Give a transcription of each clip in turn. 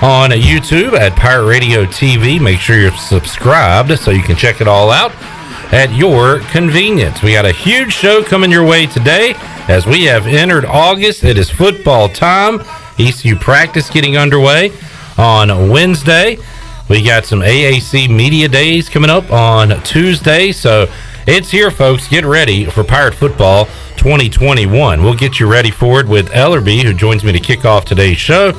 on YouTube at Pirate Radio TV. Make sure you're subscribed so you can check it all out at your convenience. We got a huge show coming your way today as we have entered August. It is football time. ECU practice getting underway on Wednesday. We got some AAC Media Days coming up on Tuesday. So it's here, folks. Get ready for Pirate Football 2021. We'll get you ready for it with Ellerbe, who joins me to kick off today's show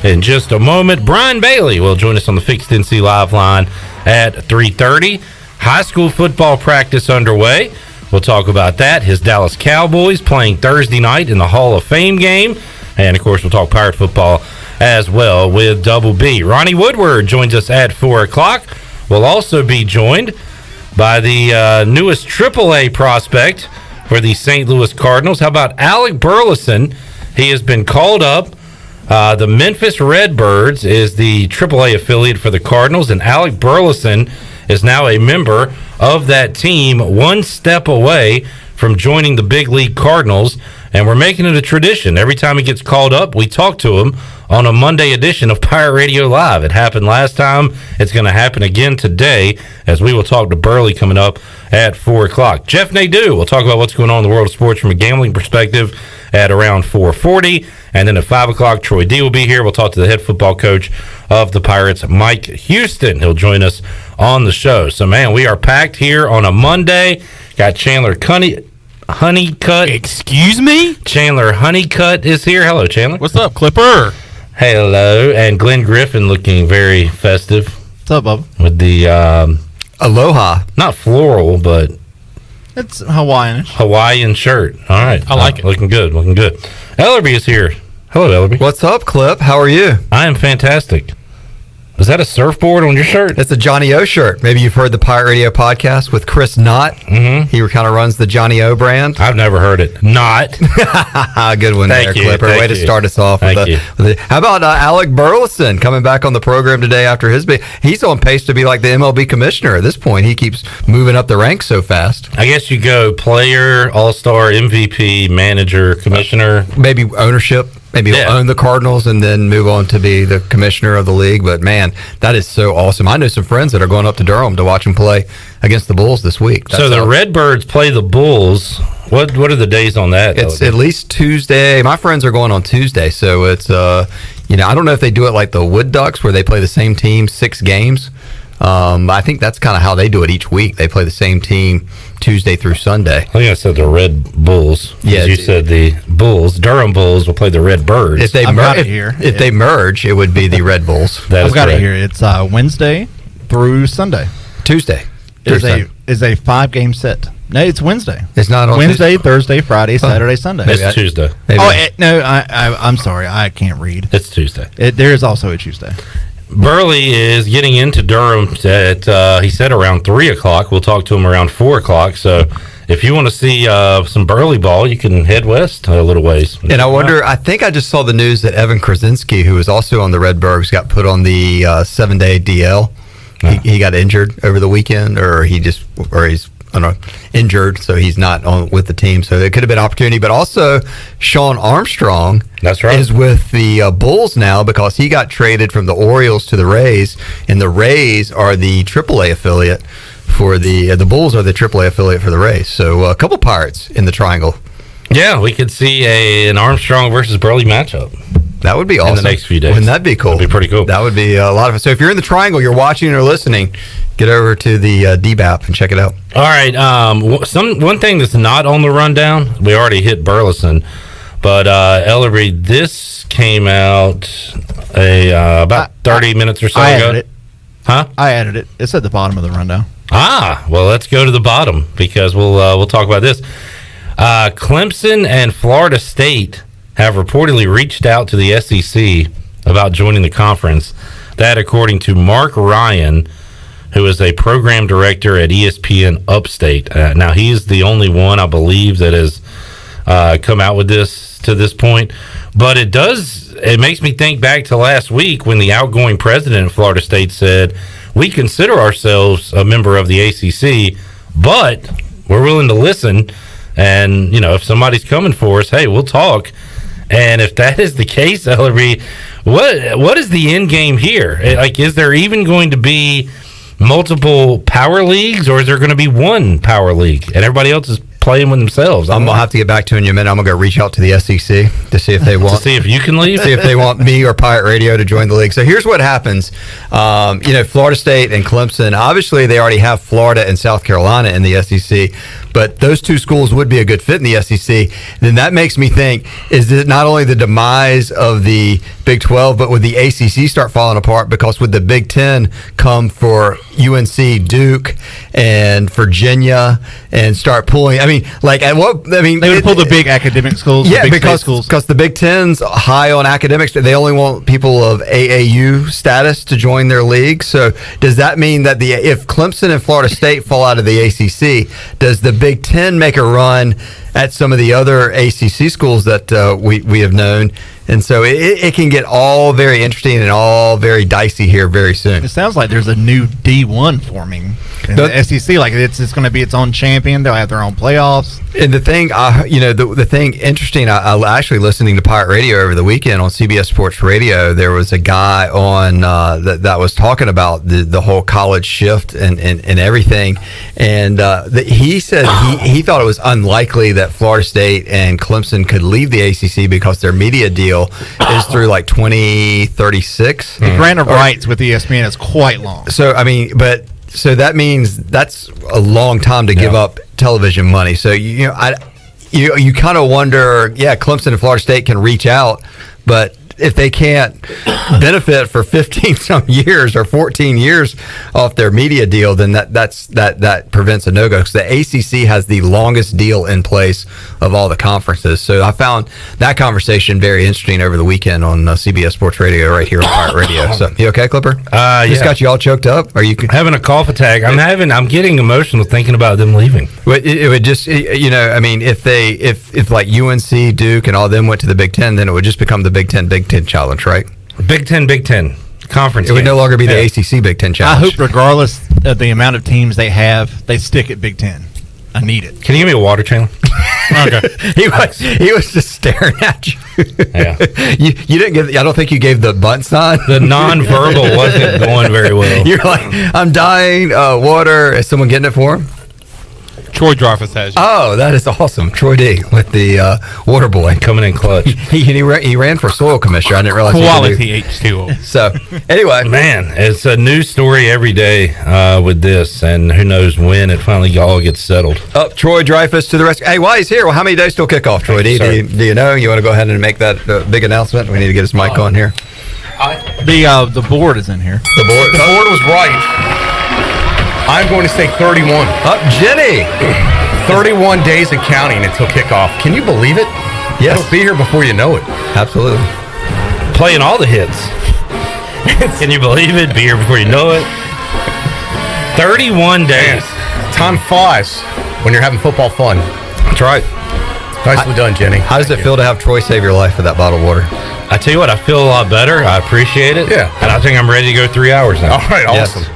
in just a moment. Brian Bailey will join us on the Fixed NC Live line at 3:30. High school football practice underway. We'll talk about that. His Dallas Cowboys playing Thursday night in the Hall of Fame game. And, of course, we'll talk Pirate football as well with Double B. Ronnie Woodward joins us at 4 o'clock. We'll also be joined by the newest AAA prospect for the St. Louis Cardinals. How about Alec Burleson? He has been called up. The Memphis Redbirds is the AAA affiliate for the Cardinals, and Alec Burleson is now a member of that team, one step away from joining the big league Cardinals, and we're making it a tradition. Every time he gets called up, we talk to him on a Monday edition of Pirate Radio Live. It happened last time. It's going to happen again today, as we will talk to Burley coming up at 4 o'clock. Jeff Nadu will talk about what's going on in the world of sports from a gambling perspective at around 4:40. And then at 5 o'clock, Troy D will be here. We'll talk to the head football coach of the Pirates, Mike Houston. He'll join us on the show. So, man, we are packed here on a Monday. Got Chandler Honeycutt. Excuse me? Chandler Honeycutt is here. Hello, Chandler. What's up, Clipper? Hello. And Glenn Griffin looking very festive. What's up, Bubba? With the Aloha. Not floral, but it's Hawaiian-ish. Hawaiian shirt. All right. I like it. Looking good. Ellerbe is here. Hello, Ellerbe. What's up, Clip? How are you? I am fantastic. Is that a surfboard on your shirt? It's a Johnny O shirt. Maybe you've heard the Pirate Radio podcast with Chris Knott. Mm-hmm. He kind of runs the Johnny O brand. I've never heard it. Not. Good one. Thank there, you, Clipper. thank Way to you. start us off. Thank you. How about Alec Burleson coming back on the program today after his big? He's on pace to be like the MLB commissioner at this point. He keeps moving up the ranks so fast. I guess you go player, all-star, MVP, manager, commissioner. Maybe ownership. Maybe he'll own the Cardinals and then move on to be the commissioner of the league. But, man, that is so awesome. I know some friends that are going up to Durham to watch him play against the Bulls this week. So the Redbirds play the Bulls. What are the days on that? It's at least Tuesday. My friends are going on Tuesday. So it's, I don't know if they do it like the Wood Ducks where they play the same team 6 games. I think that's kind of how they do it each week. They play the same team Tuesday through Sunday. I think I said the Red Bulls. Yeah, you said the Bulls. Durham Bulls will play the Red Birds. If they they merge, it would be the Red Bulls. I've got it here. It's Wednesday through Sunday. Tuesday is a 5-game set. No, it's Wednesday. It's not on Wednesday, Tuesday? Thursday, Friday, Saturday, Sunday. It's Tuesday. No, I'm sorry. I can't read. It's Tuesday. There is also a Tuesday. Burley is getting into Durham at, he said, around 3 o'clock. We'll talk to him around 4 o'clock. So if you want to see some Burley ball, you can head west a little ways. And I wonder, I think I just saw the news that Evan Krasinski, who was also on the Redbirds, got put on the 7-day DL. He got injured over the weekend, or he's injured, so he's not on with the team. So it could have been an opportunity. But also, Sean Armstrong is with the Bulls now because he got traded from the Orioles to the Rays, and the Rays are the AAA affiliate for the Bulls are the AAA affiliate for the Rays. So a couple Pirates in the triangle. Yeah, we could see an Armstrong versus Burley matchup. That would be awesome. In the next few days. Wouldn't that be cool? That'd be pretty cool. That would be a lot of fun. So if you're in the triangle, you're watching or listening, get over to the DBAP and check it out. All right. One thing that's not on the rundown, we already hit Burleson, but Ellerbe, this came out about 30 minutes or so ago. Added it. Huh? I added it. It's at the bottom of the rundown. Well, let's go to the bottom because we'll talk about this. Clemson and Florida State have reportedly reached out to the SEC about joining the conference. That, according to Mark Ryan, who is a program director at ESPN Upstate. Now, he's the only one, I believe, that has come out with this to this point. But it makes me think back to last week when the outgoing president of Florida State said, we consider ourselves a member of the ACC, but we're willing to listen. And, if somebody's coming for us, hey, we'll talk. And if that is the case, Ellerbe, what is the end game here? Like, is there even going to be multiple power leagues, or is there going to be one power league and everybody else is playing with themselves? I'm gonna have to get back to you in a minute. I'm gonna go reach out to the SEC to see if they want to see if you can leave, see if they want me or Pirate Radio to join the league. So here's what happens. Florida State and Clemson, obviously they already have Florida and South Carolina in the SEC, but those two schools would be a good fit in the SEC. Then that makes me think, is it not only the demise of the Big 12, but would the ACC start falling apart? Because would the Big 10 come for UNC, Duke, and Virginia and start pulling? I mean, they would pull the big academic schools. Yeah, the big because schools. the Big Ten's high on academics. They only want people of AAU status to join their league. So does that mean that if Clemson and Florida State fall out of the ACC, does the Big Ten make a run at some of the other ACC schools that we have known? And so it can get all very interesting and all very dicey here very soon. It sounds like there's a new D1 forming in the SEC. Like it's going to be its own champion. They'll have their own playoffs. And the thing, the thing interesting, I actually listening to Pirate Radio over the weekend on CBS Sports Radio. There was a guy on that was talking about the whole college shift and everything. And he said he thought it was unlikely that Florida State and Clemson could leave the ACC because their media deal is through like 2036. The grant of rights with ESPN is quite long. So, so that means that's a long time to give up television money. So, you kind of wonder, Clemson and Florida State can reach out, but if they can't benefit for 15 some years or 14 years off their media deal, then that prevents a no-go, because the ACC has the longest deal in place of all the conferences. So I found that conversation very interesting over the weekend on CBS Sports Radio right here on Pirate Radio. So you okay, Clipper? Just got you all choked up? Are you having a cough attack? I'm getting emotional thinking about them leaving. It would just, if like UNC, Duke, and all them went to the Big Ten, then it would just become the Big Ten Challenge, right? Big Ten conference. It would no longer be the ACC Big Ten Challenge. I hope, regardless of the amount of teams they have, they stick at Big Ten. I need it. Can you give me a water, Chandler? Okay. He was just staring at you. Yeah. You didn't give. I don't think you gave the bunt sign. The nonverbal wasn't going very well. You're like, I'm dying. Water. Is someone getting it for him? Troy Dreyfus has you. Oh, that is awesome. Troy D with the water boy coming in clutch. He ran for soil commissioner. I didn't realize quality H2O. So anyway, man, it's a news story every day with this, and who knows when it finally all gets settled. Troy Dreyfus to the rescue. Hey, while he's here, well, how many days till kickoff, Troy D? Do you know? You want to go ahead and make that big announcement? We need to get his mic on here. The board is in here. The board was right. I'm going to say 31. Jenny! 31 days and counting until kickoff. Can you believe it? Yes. It'll be here before you know it. Absolutely. Playing all the hits. Can you believe it? Be here before you know it. 31 days. Man, time flies when you're having football fun. That's right. Nicely done, Jenny. How does it feel to have Troy save your life with that bottle of water? I tell you what, I feel a lot better. I appreciate it. Yeah. And I think I'm ready to go 3 hours now. All right, awesome. Yes.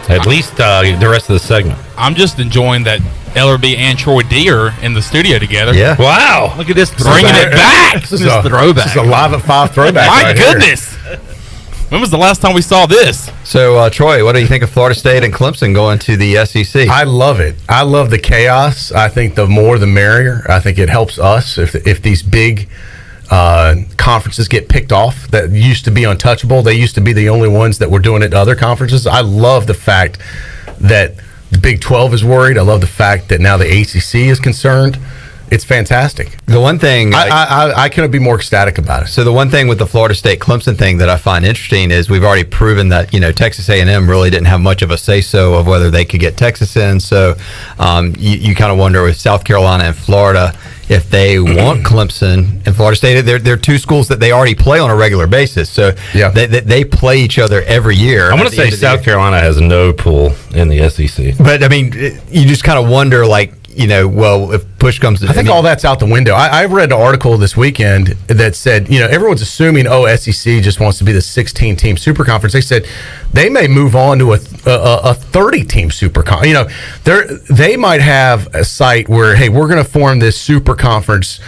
At least the rest of the segment. I'm just enjoying that Ellerbe and Troy D are in the studio together. Yeah. Wow. Look at this. Bringing it back. This is a throwback. This is a live at 5 throwback. My right goodness. Here. When was the last time we saw this? So, Troy, what do you think of Florida State and Clemson going to the SEC? I love it. I love the chaos. I think the more the merrier. I think it helps us if these big conferences get picked off that used to be untouchable. They used to be the only ones that were doing it to other conferences. I love the fact that the Big 12 is worried. I love the fact that now the ACC is concerned. It's fantastic. The one thing I couldn't be more ecstatic about it. So the one thing with the Florida State Clemson thing that I find interesting is we've already proven that Texas A&M really didn't have much of a say-so of whether they could get Texas in. So you kind of wonder with South Carolina and Florida if they want Clemson and Florida State. They're two schools that they already play on a regular basis. So yeah. they play each other every year. I'm going to say South Carolina has no pull in the SEC. But I mean, you just kind of wonder, like, well, if push comes to... I think all that's out the window. I read an article this weekend that said, everyone's assuming, SEC just wants to be the 16-team super conference. They said they may move on to a 30-team super conference. They might have a site where, hey, we're going to form this super conference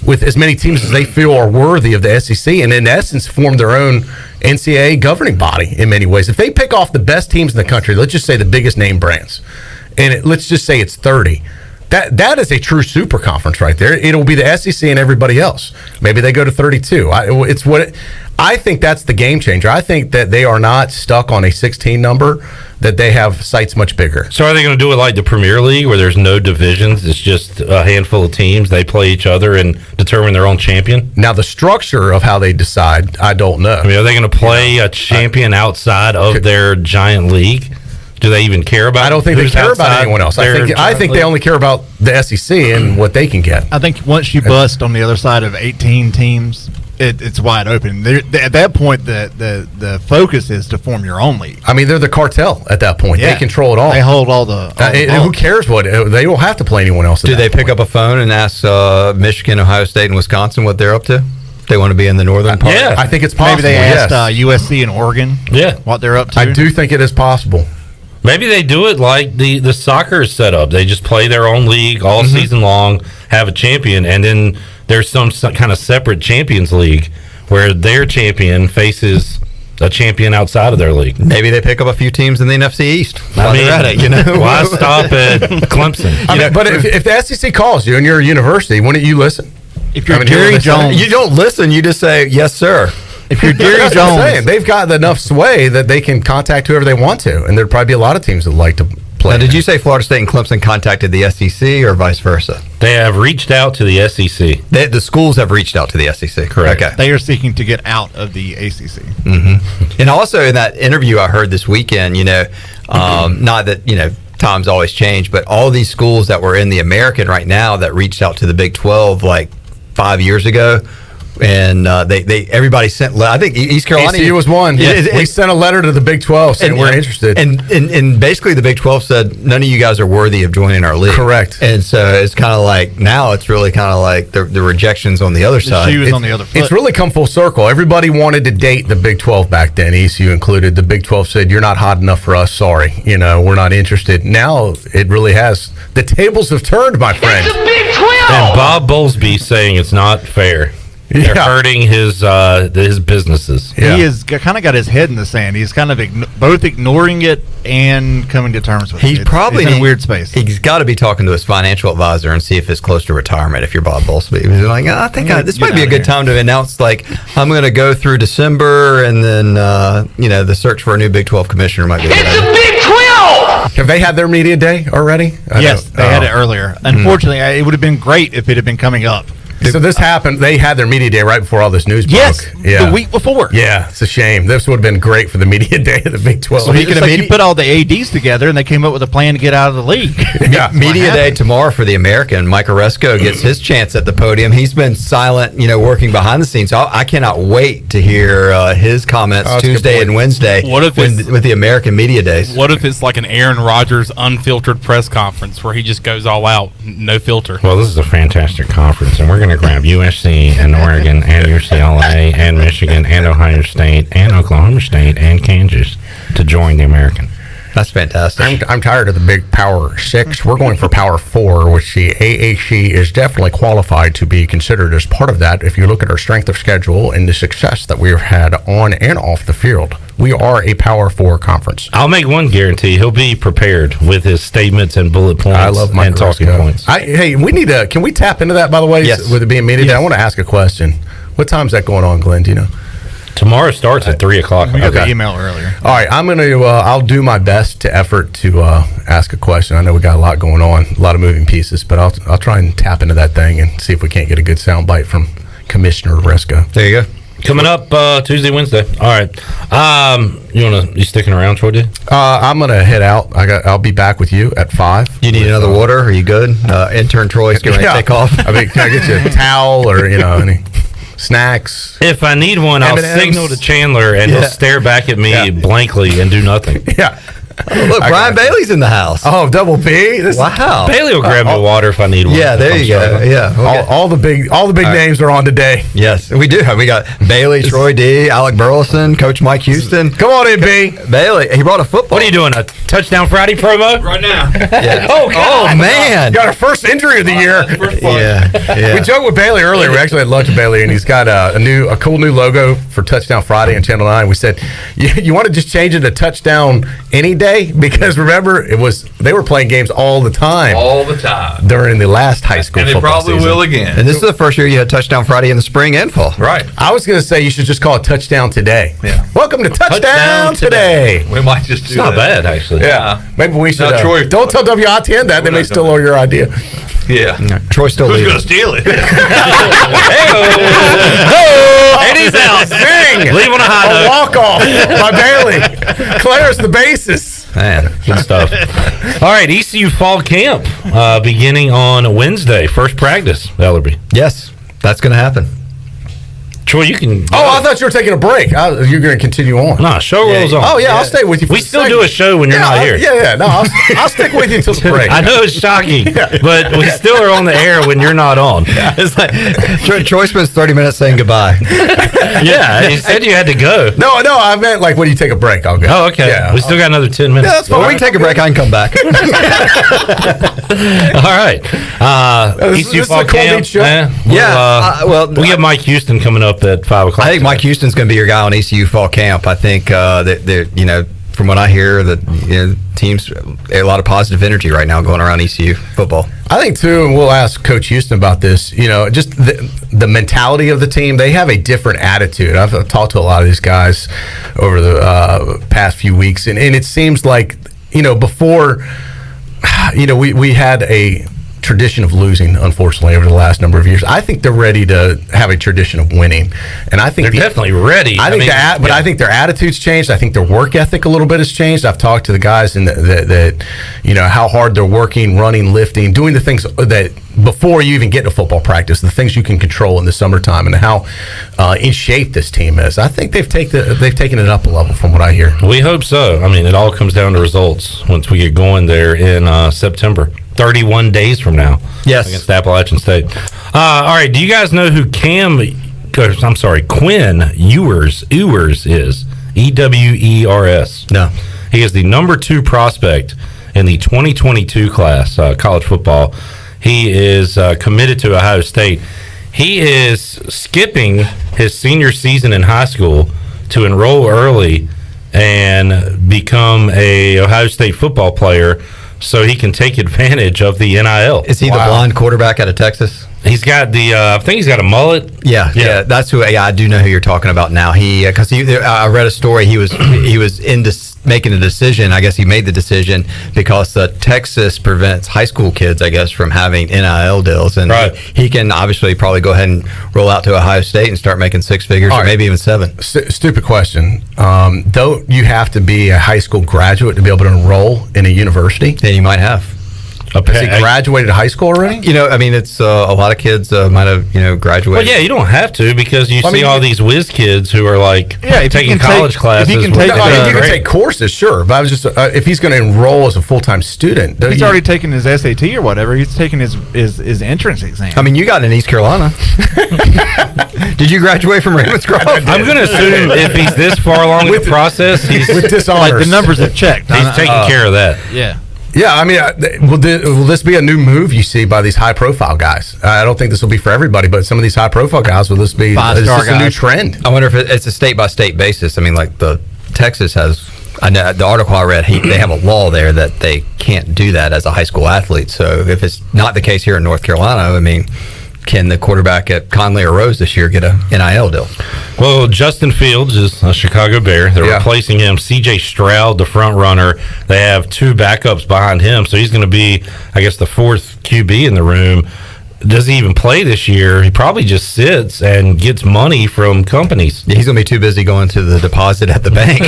with as many teams as they feel are worthy of the SEC, and in essence form their own NCAA governing body in many ways. If they pick off the best teams in the country, let's just say the biggest name brands, and let's just say it's 30. That is a true super conference right there. It'll be the SEC and everybody else. Maybe they go to 32. I think that's the game changer. I think that they are not stuck on a 16 number, that they have sights much bigger. So are they going to do it like the Premier League, where there's no divisions? It's just a handful of teams. They play each other and determine their own champion? Now, the structure of how they decide, I don't know. I mean, are they going to play a champion outside of their giant league? Do they even care about? I don't think they care about anyone else. I think they only care about the SEC and what they can get. I think once you bust on the other side of 18 teams, it's wide open. At that point, the focus is to form your own league. I mean, they're the cartel at that point. Yeah. They control it all. They hold all the. Who cares what? They don't have to play anyone else. Do they pick up a phone and ask Michigan, Ohio State, and Wisconsin what they're up to? They want to be in the northern part? Yeah. I think it's possible. Maybe they asked USC and Oregon what they're up to. I do think it is possible. Maybe they do it like the soccer is set up. They just play their own league all season long, have a champion, and then there's some kind of separate Champions League where their champion faces a champion outside of their league. Maybe they pick up a few teams in the NFC East. I mean, why stop at Clemson? But if the SEC calls you and you're a university, wouldn't you listen? If you're Jerry Jones, you don't listen. You just say yes, sir. If you're Jerry Jones, they've got enough sway that they can contact whoever they want to, and there'd probably be a lot of teams that like to play. Now, did you say Florida State and Clemson contacted the SEC or vice versa? They have reached out to the SEC. The schools have reached out to the SEC. Correct. Okay. They are seeking to get out of the ACC. And also in that interview I heard this weekend, not that times always change, but all these schools that were in the American right now that reached out to the Big 12 like 5 years ago. And everybody sent. I think East Carolina. ECU was one. We sent a letter to the Big 12 saying we're interested. And basically the Big 12 said none of you guys are worthy of joining our league. Correct. And so it's kind of like now it's really kind of like the rejections on the other side. She was on the other foot. It's really come full circle. Everybody wanted to date the Big 12 back then, ECU included. The Big 12 said you're not hot enough for us. Sorry, we're not interested. Now it really has. The tables have turned, my friend. It's the Big 12. And Bob Bowlesby saying it's not fair. They're hurting his businesses. He has kind of got his head in the sand. He's kind of both ignoring it and coming to terms with it. He's probably in a weird space. He's got to be talking to his financial advisor and see if it's close to retirement. If you're Bob Bowlesby, he's like, I think this might be a good time to announce. Like, I'm going to go through December, and then the search for a new Big 12 commissioner might be. It's the Big 12. Have they had their media day already? Yes, they had it earlier. Unfortunately, it would have been great if it had been coming up. So this happened. They had their media day right before all this news broke. Yes, yeah. the week before. Yeah, it's a shame. This would have been great for the media day of the Big 12. So you put all the ADs together, and they came up with a plan to get out of the league. Yeah, media day tomorrow for the American. Mike Oresco gets his chance at the podium. He's been silent, working behind the scenes. So I cannot wait to hear his comments Tuesday and Wednesday. What if with the American media days? What if it's like an Aaron Rodgers unfiltered press conference where he just goes all out, no filter? Well, this is a fantastic conference, and we're going to grab USC and Oregon and UCLA and Michigan and Ohio State and Oklahoma State and Kansas to join the American. That's fantastic. I'm tired of the big Power 6. We're going for Power 4, which the AAC is definitely qualified to be considered as part of that. If you look at our strength of schedule and the success that we've had on and off the field, we are a Power 4 conference. I'll make one guarantee. He'll be prepared with his statements and bullet points I love and talking points. Hey, we need to, can we tap into that, by the way? Yes. With it being media day? I want to ask a question. What time is that going on, Glenn? Do you know? Tomorrow starts at 3 o'clock. We got the email earlier. All right, I'm going to, I'll do my best to effort to ask a question. I know we got a lot going on, a lot of moving pieces, but I'll try and tap into that thing and see if we can't get a good sound bite from Commissioner Resco. There you go. Coming up Tuesday, Wednesday. All right. You sticking around, Troy? I'm gonna head out. I'll be back with you at 5. You need another water? Are you good? Intern Troy's going to take off. I mean, can I get you a towel or any snacks? If I need one, I'll M&Ms. signal to Chandler, and he'll stare back at me blankly and do nothing. Yeah. Look, Brian Bailey's in the house. Oh, double B. Wow. Bailey will grab me water if I need one. Yeah, there if you I'm go. struggling. Yeah. Okay. All the big names are on today. Yes, we do. We got Bailey, Troy D, Alec Burleson, Coach Mike Houston. Come on in, B. Bailey, he brought a football. What are you doing? A Touchdown Friday promo? Right now. Yeah. Oh, God. Oh, man. Got our first injury of the year. Yeah. We joked with Bailey earlier. We actually had lunch with Bailey, and he's got a cool new logo for Touchdown Friday on Channel 9. We said, you want to just change it to Touchdown any day? Because remember, they were playing games all the time All the time. during the last high school And they football probably season. will again. And this is the first year you had Touchdown Friday in the spring and fall. Right. I was going to say you should just call it Touchdown Today. Yeah. Welcome to Touchdown, Touchdown Today. We might just do It's not that. bad, actually. Yeah. Maybe we should. Now, Troy- don't tell WITN that. They may not steal gonna- all your idea. Yeah. Troy's still Who's leaving. going to steal it? And he's out. Dang. Leave on a high A note. walk-off by Bailey. Clears the bases. Man. Good stuff. All right, ECU fall camp beginning on Wednesday. First practice, Ellerbe. Yes, that's going to happen. Troy, you can. Oh, I thought you were taking a break. You're going to continue on. Nah, show rolls on. Oh, yeah, I'll stay with you. For We the still segment. do a show when you're not here. Yeah. No, I'll stick with you until the break. I know it's shocking, but we still are on the air when you're not on. It's like Troy spends 30 minutes saying goodbye. Yeah, you said you had to go. No, I meant like when you take a break, I'll go. Oh, okay. Yeah. We still got another 10 minutes. Yeah, that's fine. Well, we can take a break. I can come back. All right. This ECU is fall a Cold camp. Beach show. Well, we have Mike Houston coming up at 5 o'clock. I think Mike Houston's going to be your guy on ECU fall camp. I think that from what I hear, that teams a lot of positive energy right now going around ECU football. I think too, and we'll ask Coach Houston about this. Just the mentality of the team. They have a different attitude. I've talked to a lot of these guys over the past few weeks, and it seems like before, we had a tradition of losing, unfortunately, over the last number of years. I think they're ready to have a tradition of winning, and I think They're definitely ready. I think their attitudes changed. I think their work ethic a little bit has changed. I've talked to the guys and that how hard they're working, running, lifting, doing the things that before you even get to football practice, the things you can control in the summertime, and how in shape this team is. I think they've taken it up a level from what I hear. We hope so. I mean, it all comes down to results once we get going there in September. 31 days from now. Yes. Against Appalachian State. All right. Do you guys know who Quinn Ewers is? Ewers. No. He is the number 2 prospect in the 2022 class, college football. He is committed to Ohio State. He is skipping his senior season in high school to enroll early and become a Ohio State football player so he can take advantage of the NIL. Is he the blonde quarterback out of Texas? He's got I think he's got a mullet. Yeah, that's who. Yeah, I do know who you're talking about now. I read a story. He was making a decision. I guess he made the decision because Texas prevents high school kids, I guess, from having NIL deals, and right. he can obviously probably go ahead and roll out to Ohio State and start making 6 figures, or maybe even 7. Stupid question. Don't you have to be a high school graduate to be able to enroll in a university? Then you might have. Has he graduated high school already? It's a lot of kids might have graduated. Well, yeah, you don't have to because you see all these whiz kids who are like taking college classes. If you can you can take courses, sure. But I was just if he's going to enroll as a full-time student, he's already taken his SAT or whatever. He's taken his entrance exam. I mean, you got in East Carolina. Did you graduate from Ravenscroft? I'm going to assume if he's this far along in the process, he's with dishonors. Like the numbers have checked. He's taking care of that. Yeah. Yeah, I mean, will this be a new move you see by these high-profile guys? I don't think this will be for everybody, but some of these high-profile guys, will this be is this a new trend? I wonder if it's a state-by-state basis. I mean, like Texas has, I know the article I read, they have a law there that they can't do that as a high school athlete. So if it's not the case here in North Carolina, I mean, can the quarterback at Conley or Rose this year get a NIL deal? Well, Justin Fields is a Chicago Bear. They're replacing him. C.J. Stroud, the front runner. They have 2 backups behind him, so he's going to be, I guess, the 4th QB in the room. does he even play this year? He probably just sits and gets money from companies. Yeah, he's going to be too busy going to the deposit at the bank.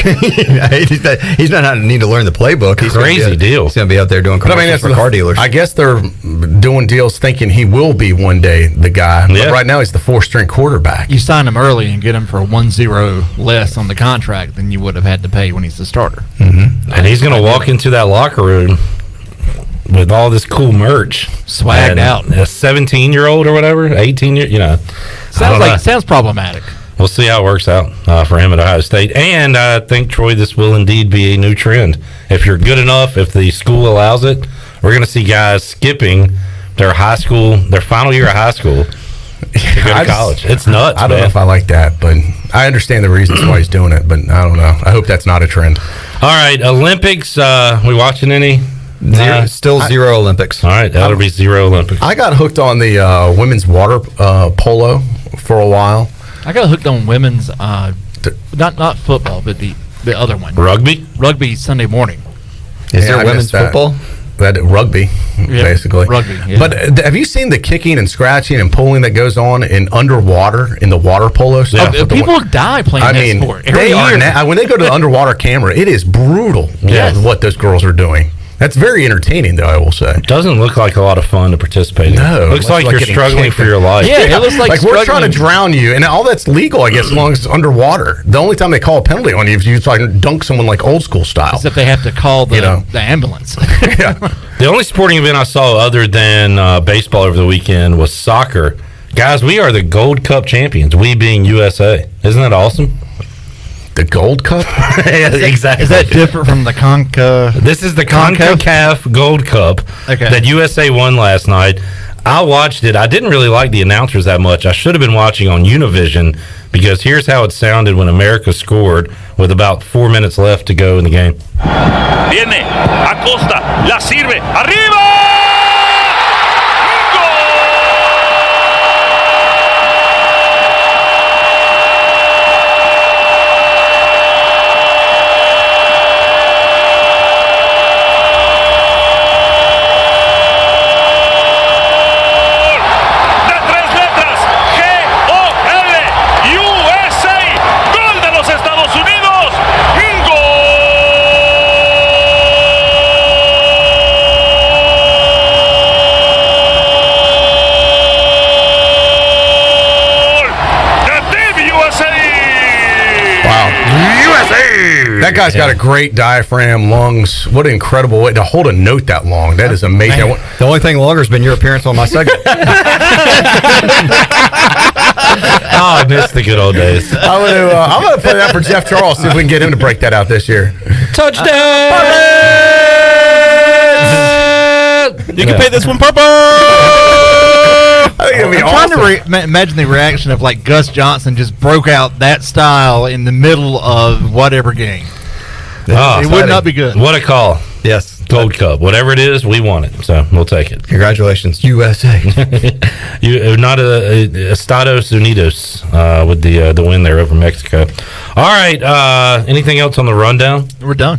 He's not need to learn the playbook. Crazy deal. He's going to be out there doing commercials for car dealers. I guess they're doing deals thinking he will be one day the guy. But right now he's the 4th-string quarterback. You sign him early and get him for 1-0 less on the contract than you would have had to pay when he's the starter. Mm-hmm. And he's going to walk into that locker room with all this cool merch, swagged out. A 17-year-old or whatever, 18-year, sounds problematic. We'll see how it works out for him at Ohio State. And I think, Troy, this will indeed be a new trend. If you're good enough, if the school allows it, we're going to see guys skipping their final year of high school to go to college. It's nuts. I don't know if I like that, but I understand the reasons why he's doing it, but I don't know. I hope that's not a trend. All right, Olympics. We watching any? Still zero Olympics. All right, that'll be zero Olympics. I got hooked on the women's water polo for a while. I got hooked on women's, not football, but the other one. Rugby Sunday morning. Is there women's football? That rugby, basically. Rugby, yeah. But have you seen the kicking and scratching and pulling that goes on in underwater in the water polo stuff? Yeah. People die playing that sport. When they go to the underwater camera, it is brutal what those girls are doing. That's very entertaining, though, I will say. It doesn't look like a lot of fun to participate in. No. It looks like you're struggling for your life. Yeah, it looks like we're trying to drown you, and all that's legal, I guess, as long as it's underwater. The only time they call a penalty on you is you try to dunk someone like old school style. Except they have to call the ambulance. The only sporting event I saw other than baseball over the weekend was soccer. Guys, we are the Gold Cup champions, we being USA. Isn't that awesome? The Gold Cup? Yeah, exactly. Is that different from the CONCACAF? This is the CONCACAF Gold Cup that USA won last night. I watched it. I didn't really like the announcers that much. I should have been watching on Univision because here's how it sounded when America scored with about 4 minutes left to go in the game. Viene Acosta, la sirve, arriba! That guy's got a great diaphragm, lungs. What an incredible way to hold a note that long. That is amazing. The only thing longer has been your appearance on my segment. I miss the good old days. I'm going to play that for Jeff Charles, see if we can get him to break that out this year. Touchdown! You can pay this one purple. I think it'll be I'm trying to imagine the reaction of like Gus Johnson just broke out that style in the middle of whatever game. It would not be good. What a call. Yes. Gold Cup. Whatever it is, we want it. So we'll take it. Congratulations, USA. Not Estados Unidos with the win there over Mexico. All right. Anything else on the rundown? We're done.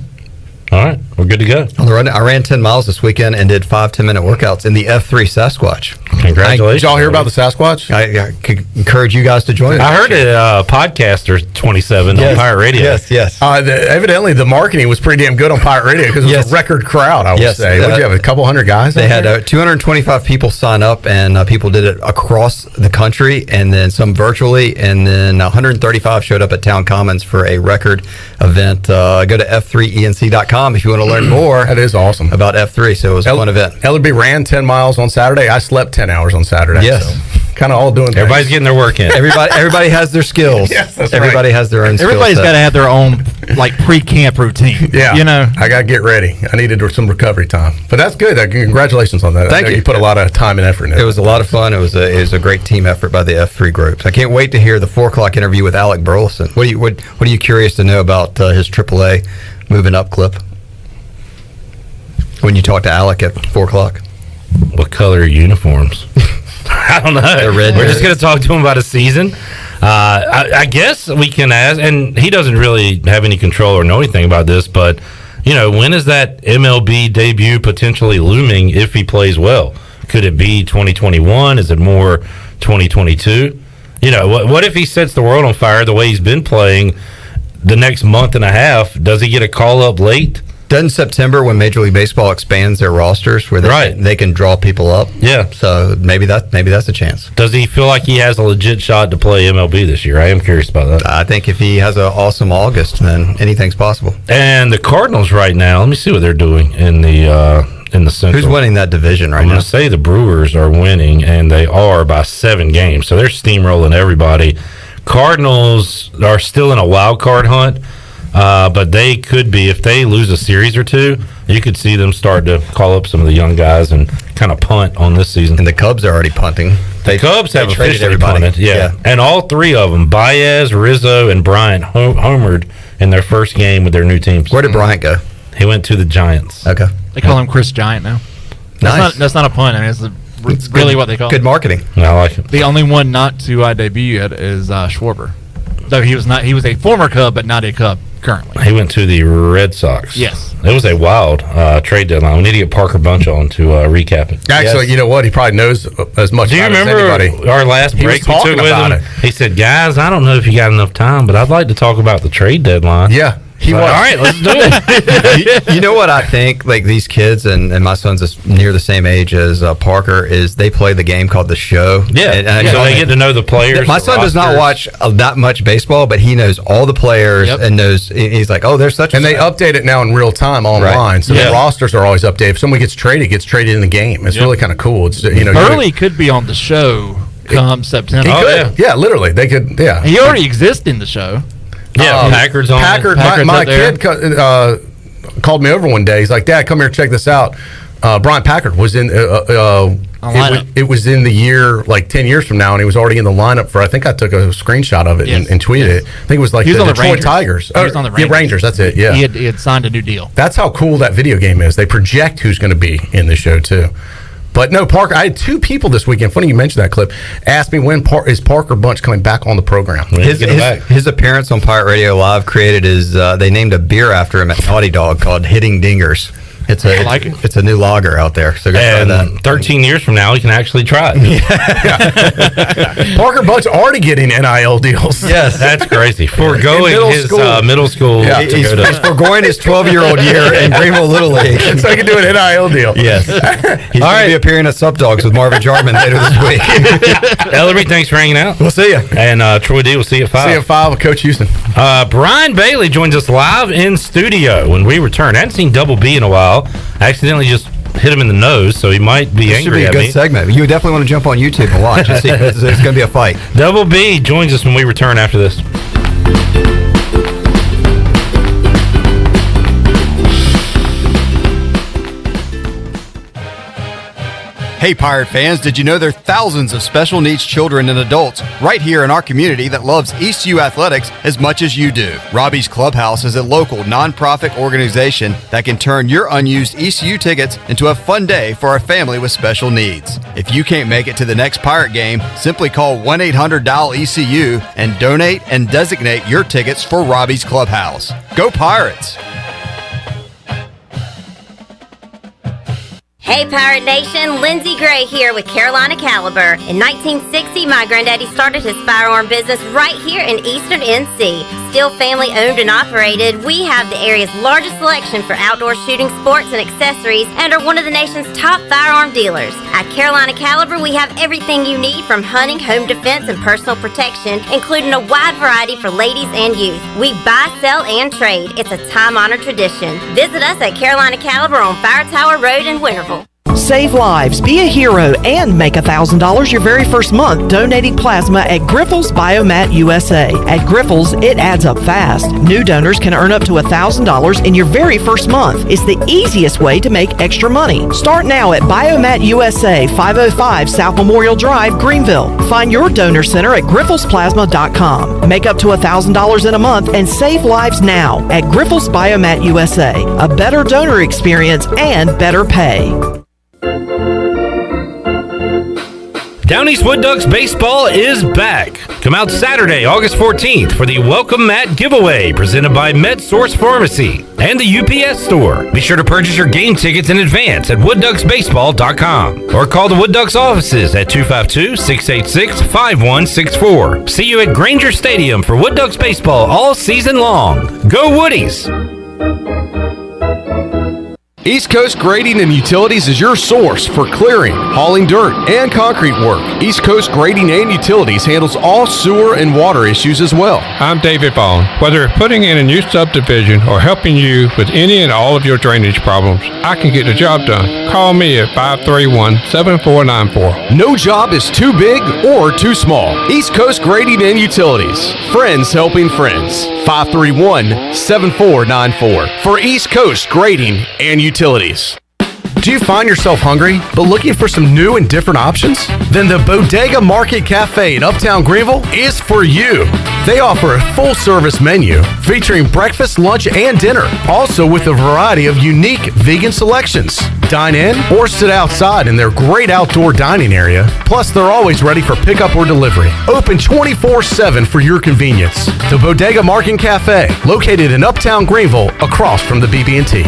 All right, we're good to go. On the run, I ran 10 miles this weekend and did 5 10-minute workouts in the F3 Sasquatch. Congratulations. Did y'all hear about the Sasquatch? I could encourage you guys to join. I heard it, Podcaster 27 on Pirate Radio. Yes. Evidently, the marketing was pretty damn good on Pirate Radio because it was a record crowd, I would say. What did you have, a couple hundred guys? They had 225 people sign up, and people did it across the country, and then some virtually, and then 135 showed up at Town Commons for a record event. Go to f3enc.com if you want to learn more. That is awesome. About F3, so it was a fun event. Ellerbe ran 10 miles on Saturday. I slept 10 hours on Saturday. Yes. So kind of all doing things. Everybody's getting their work in. Everybody has their skills. Yes, that's Everybody has their own Everybody's got to have their own like pre-camp routine. Yeah. You know. I got to get ready. I needed some recovery time. But that's good. Congratulations on that. Thank you. You put a lot of time and effort in it. It was a lot of fun. It was a great team effort by the F3 groups. I can't wait to hear the 4 o'clock interview with Alec Burleson. What are you curious to know about his AAA moving up clip? When you talk to Alec at 4 o'clock? What color are uniforms? I don't know. They're red. We're just going to talk to him about a season. I guess we can ask, and he doesn't really have any control or know anything about this, but, when is that MLB debut potentially looming if he plays well? Could it be 2021? Is it more 2022? You know, what if he sets the world on fire the way he's been playing the next month and a half? Does he get a call up late? Doesn't September, when Major League Baseball expands their rosters, where they can draw people up? Yeah. So maybe that's a chance. Does he feel like he has a legit shot to play MLB this year? I am curious about that. I think if he has an awesome August, then anything's possible. And the Cardinals right now, let me see what they're doing in the Central. Who's winning that division right now? I'm going to say the Brewers are winning, and they are by 7 games. So they're steamrolling everybody. Cardinals are still in a wild card hunt. But they could be, if they lose a series or two, you could see them start to call up some of the young guys and kind of punt on this season. And the Cubs are already punting. The Cubs have officially punted, yeah. And all 3 of them, Baez, Rizzo, and Bryant, homered in their first game with their new teams. Where did Bryant go? He went to the Giants. Okay. They call him Chris Giant now. That's not a punt. I mean, it's really what they call it. Good marketing. I like it. The only one not to debut yet is Schwarber. Though he was a former Cub, but not a Cub currently. He went to the Red Sox. Yes. It was a wild trade deadline. We need to get Parker Bunch on to recap it. Actually, you know what? He probably knows as much about it as anybody. Do you remember our last break we took with him? He said, guys, I don't know if you got enough time, but I'd like to talk about the trade deadline. Yeah. All right, let's do it. You know what I think? Like these kids, and my son's is near the same age as Parker, is they play the game called The Show. Yeah, so they get to know the players. My son does not watch that much baseball, but he knows all the players and knows. He's like, oh, there's such. And they update it now in real time online, so the rosters are always updated. If someone gets traded in the game. It's really kind of cool. It's Burley could be on the show come September. Yeah, literally, they could. Yeah, he already exists in the show. Yeah, Packard's on. My kid called me over one day. He's like, "Dad, come here, check this out." Brian Packard was in. It was in the year like 10 years from now, and he was already in the lineup for. I think I took a screenshot of it and tweeted it. I think it was like the Detroit Tigers. He was on the Rangers. Rangers. That's it. Yeah, he had signed a new deal. That's how cool that video game is. They project who's going to be in the show too. But no, Parker. I had 2 people this weekend. Funny you mentioned that clip. Asked me when is Parker Bunch coming back on the program. His appearance on Pirate Radio Live created they named a beer after him at Naughty Dog called Hitting Dingers. It's a new lager out there. So go try that. 13 years from now, he can actually try it. Parker Bunch already getting NIL deals. Yes, that's crazy. Foregoing his middle school. Yeah, he's foregoing his 12-year-old year in Greenville Little League. So he can do an NIL deal. Yes. He's going to be appearing at Sub Dogs with Marvin Jarman later this week. Ellerbe, thanks for hanging out. We'll see you. And Troy D, we'll see you at 5. See you at 5 with Coach Houston. Brian Bailey joins us live in studio when we return. I hadn't seen Double B in a while. I accidentally just hit him in the nose, so he might be angry at me. Should be a good segment. You definitely want to jump on YouTube and watch and see. It's going to be a fight. Double B joins us when we return after this. Hey Pirate fans, did you know there are thousands of special needs children and adults right here in our community that loves ECU athletics as much as you do? Robbie's Clubhouse is a local nonprofit organization that can turn your unused ECU tickets into a fun day for a family with special needs. If you can't make it to the next Pirate game, simply call 1-800-DIAL-ECU and donate and designate your tickets for Robbie's Clubhouse. Go Pirates! Hey Pirate Nation, Lindsey Gray here with Carolina Caliber. In 1960, my granddaddy started his firearm business right here in Eastern NC. Still family owned and operated, we have the area's largest selection for outdoor shooting sports and accessories and are one of the nation's top firearm dealers. At Carolina Caliber, we have everything you need from hunting, home defense, and personal protection, including a wide variety for ladies and youth. We buy, sell, and trade. It's a time-honored tradition. Visit us at Carolina Caliber on Fire Tower Road in Winterville. Save lives, be a hero, and make $1,000 your very first month donating plasma at Grifols Biomat USA. At Grifols, it adds up fast. New donors can earn up to $1,000 in your very first month. It's the easiest way to make extra money. Start now at Biomat USA, 505 South Memorial Drive, Greenville. Find your donor center at grifolsplasma.com. Make up to $1,000 in a month and save lives now at Grifols Biomat USA. A better donor experience and better pay. Down East Wood Ducks baseball is back. Come out Saturday, August 14th for the Welcome Mat giveaway presented by MedSource Pharmacy and the UPS store. Be sure to purchase your game tickets in advance at woodducksbaseball.com or call the Wood Ducks offices at 252-686-5164. See you at Granger Stadium for Wood Ducks baseball all season long. Go Woodies! East Coast Grading and Utilities is your source for clearing, hauling dirt, and concrete work. East Coast Grading and Utilities handles all sewer and water issues as well. I'm David Vaughn. Whether putting in a new subdivision or helping you with any and all of your drainage problems, I can get the job done. Call me at 531-7494. No job is too big or too small. East Coast Grading and Utilities. Friends helping friends. 531-7494 for East Coast Grading and Utilities. Do you find yourself hungry, but looking for some new and different options? Then the Bodega Market Cafe in Uptown Greenville is for you. They offer a full-service menu featuring breakfast, lunch, and dinner, also with a variety of unique vegan selections. Dine in or sit outside in their great outdoor dining area. Plus, they're always ready for pickup or delivery. Open 24/7 for your convenience. The Bodega Market Cafe, located in Uptown Greenville, across from the BB&T.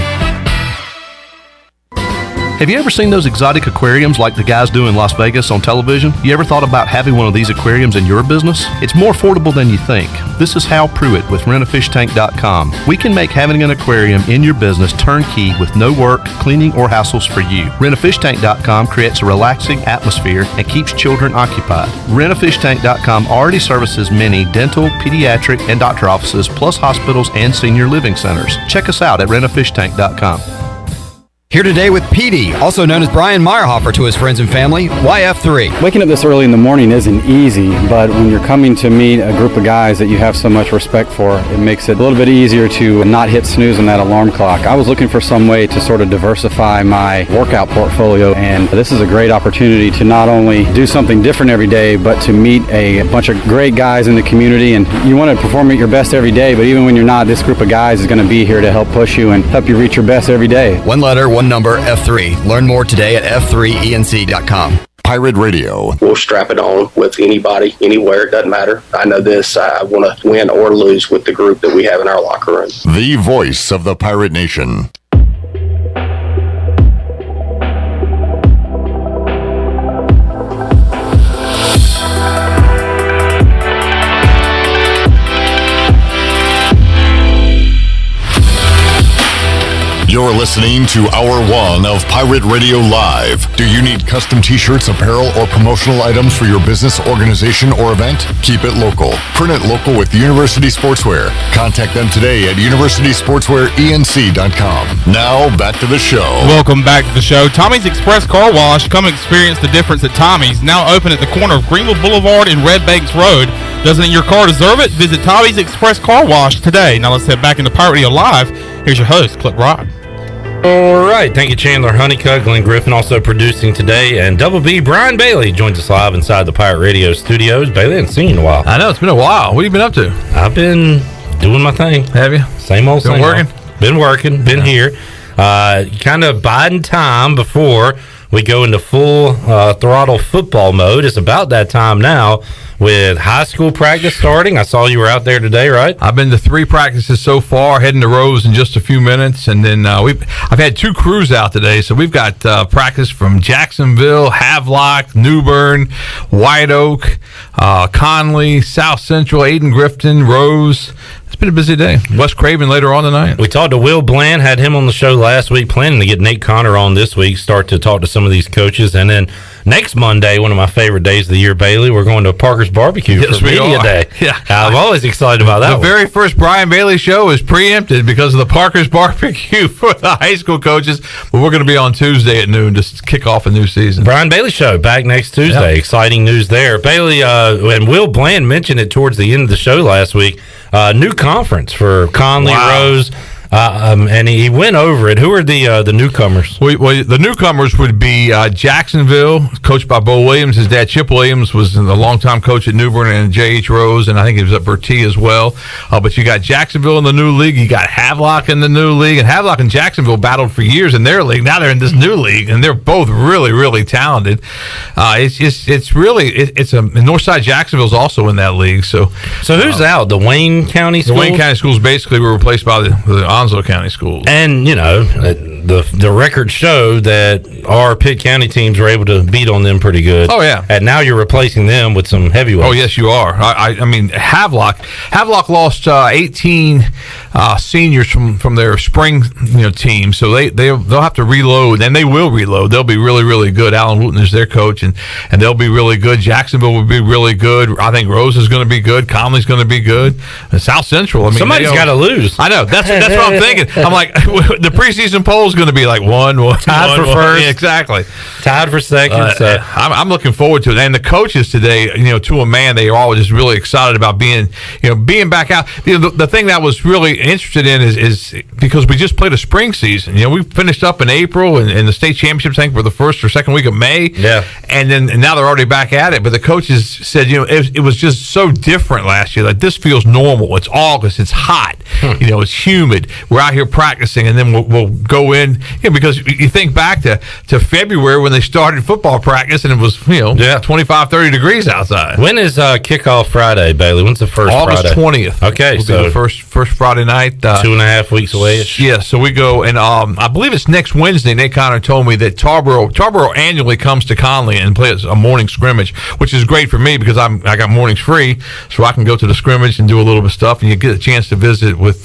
Have you ever seen those exotic aquariums like the guys do in Las Vegas on television? You ever thought about having one of these aquariums in your business? It's more affordable than you think. This is Hal Pruitt with rentafishtank.com. We can make having an aquarium in your business turnkey with no work, cleaning, or hassles for you. Rentafishtank.com creates a relaxing atmosphere and keeps children occupied. Rentafishtank.com already services many dental, pediatric, and doctor offices, plus hospitals and senior living centers. Check us out at rentafishtank.com. Here today with PD, also known as Brian Meyerhofer to his friends and family, YF3. Waking up this early in the morning isn't easy, but when you're coming to meet a group of guys that you have so much respect for, it makes it a little bit easier to not hit snooze on that alarm clock. I was looking for some way to sort of diversify my workout portfolio, and this is a great opportunity to not only do something different every day, but to meet a bunch of great guys in the community. And you want to perform at your best every day, but even when you're not, this group of guys is going to be here to help push you and help you reach your best every day. One letter, one number, F3. Learn more today at f3enc.com. Pirate Radio. We'll strap it on with anybody, anywhere. It doesn't matter. I know this. I want to win or lose with the group that we have in our locker room. The voice of the Pirate Nation. You're listening to Hour 1 of Pirate Radio Live. Do you need custom t-shirts, apparel, or promotional items for your business, organization, or event? Keep it local. Print it local with University Sportswear. Contact them today at universitysportswearenc.com. Now, back to the show. Welcome back to the show. Tommy's Express Car Wash. Come experience the difference at Tommy's. Now open at the corner of Greenville Boulevard and Red Banks Road. Doesn't your car deserve it? Visit Tommy's Express Car Wash today. Now let's head back into Pirate Radio Live. Here's your host, Clip Rock. All right. Thank you, Chandler Honeycutt, Glenn Griffin, also producing today. And Double B, Brian Bailey, joins us live inside the Pirate Radio studios. Bailey, I haven't seen you in a while. I know, it's been a while. What have you been up to? I've been doing my thing. Have you? Same old, been working? Been working, been here. Kind of biding time before we go into full throttle football mode. It's about that time now with high school practice starting. I saw you were out there today, right? I've been to 3 practices so far, heading to Rose in just a few minutes. And then I've had 2 crews out today. So we've got practice from Jacksonville, Havelock, New Bern, White Oak, Conley, South Central, Aden Grifton, Rose. It's been a busy day. West Craven later on tonight. We talked to Will Bland, had him on the show last week, planning to get Nate Connor on this week, start to talk to some of these coaches. And then next Monday, one of my favorite days of the year, Bailey, we're going to Parker's Barbecue for Media Day. Yeah. I'm always excited about that. The very first Brian Bailey show is preempted because of the Parker's Barbecue for the high school coaches. But we're going to be on Tuesday at noon to kick off a new season. Brian Bailey show back next Tuesday. Yep. Exciting news there. Bailey, and Will Bland mentioned it towards the end of the show last week. New conference for Conley, Rose, And he went over it. Who are the newcomers? Well, the newcomers would be Jacksonville, coached by Bo Williams. His dad, Chip Williams, was a longtime coach at New Bern and J.H. Rose, and I think he was at Bertie as well. But you got Jacksonville in the new league. You got Havelock in the new league. And Havelock and Jacksonville battled for years in their league. Now they're in this new league, and they're both really, really talented. It's Northside Jacksonville's also in that league. So who's out? The Wayne County schools? The Wayne County schools basically were replaced by the Onslow County schools. And, the records show that our Pitt County teams were able to beat on them pretty good. Oh, yeah. And now you're replacing them with some heavyweights. Oh, yes, you are. I mean, Havelock lost 18 seniors from their spring team, so they'll have to reload, and they will reload. They'll be really, really good. Alan Wooten is their coach, and they'll be really good. Jacksonville will be really good. I think Rose is going to be good. Conley's going to be good. And South Central, I mean, somebody's got to lose. I know. That's what I'm thinking. I'm like, the preseason poll is going to be like one tied for first. Yeah, exactly. Tied for second. I'm looking forward to it. And the coaches today, to a man, they are all just really excited about being back out. The thing that I was really interested in is because we just played a spring season. We finished up in April, and the state championships, I think, were the first or second week of May. Yeah. And now they're already back at it. But the coaches said, it was just so different last year. Like, this feels normal. It's August. It's hot. It's humid. We're out here practicing, and then we'll go in. Because you think back to February when they started football practice, and it was 25, 30 degrees outside. When is kickoff Friday, Bailey? When's the first August Friday? 20th. Okay, will so be the first Friday night. 2.5 weeks away. Yeah, so we go, and I believe it's next Wednesday. Nate Connor told me that Tarboro annually comes to Conley and plays a morning scrimmage, which is great for me because I got mornings free, so I can go to the scrimmage and do a little bit of stuff, and you get a chance to visit with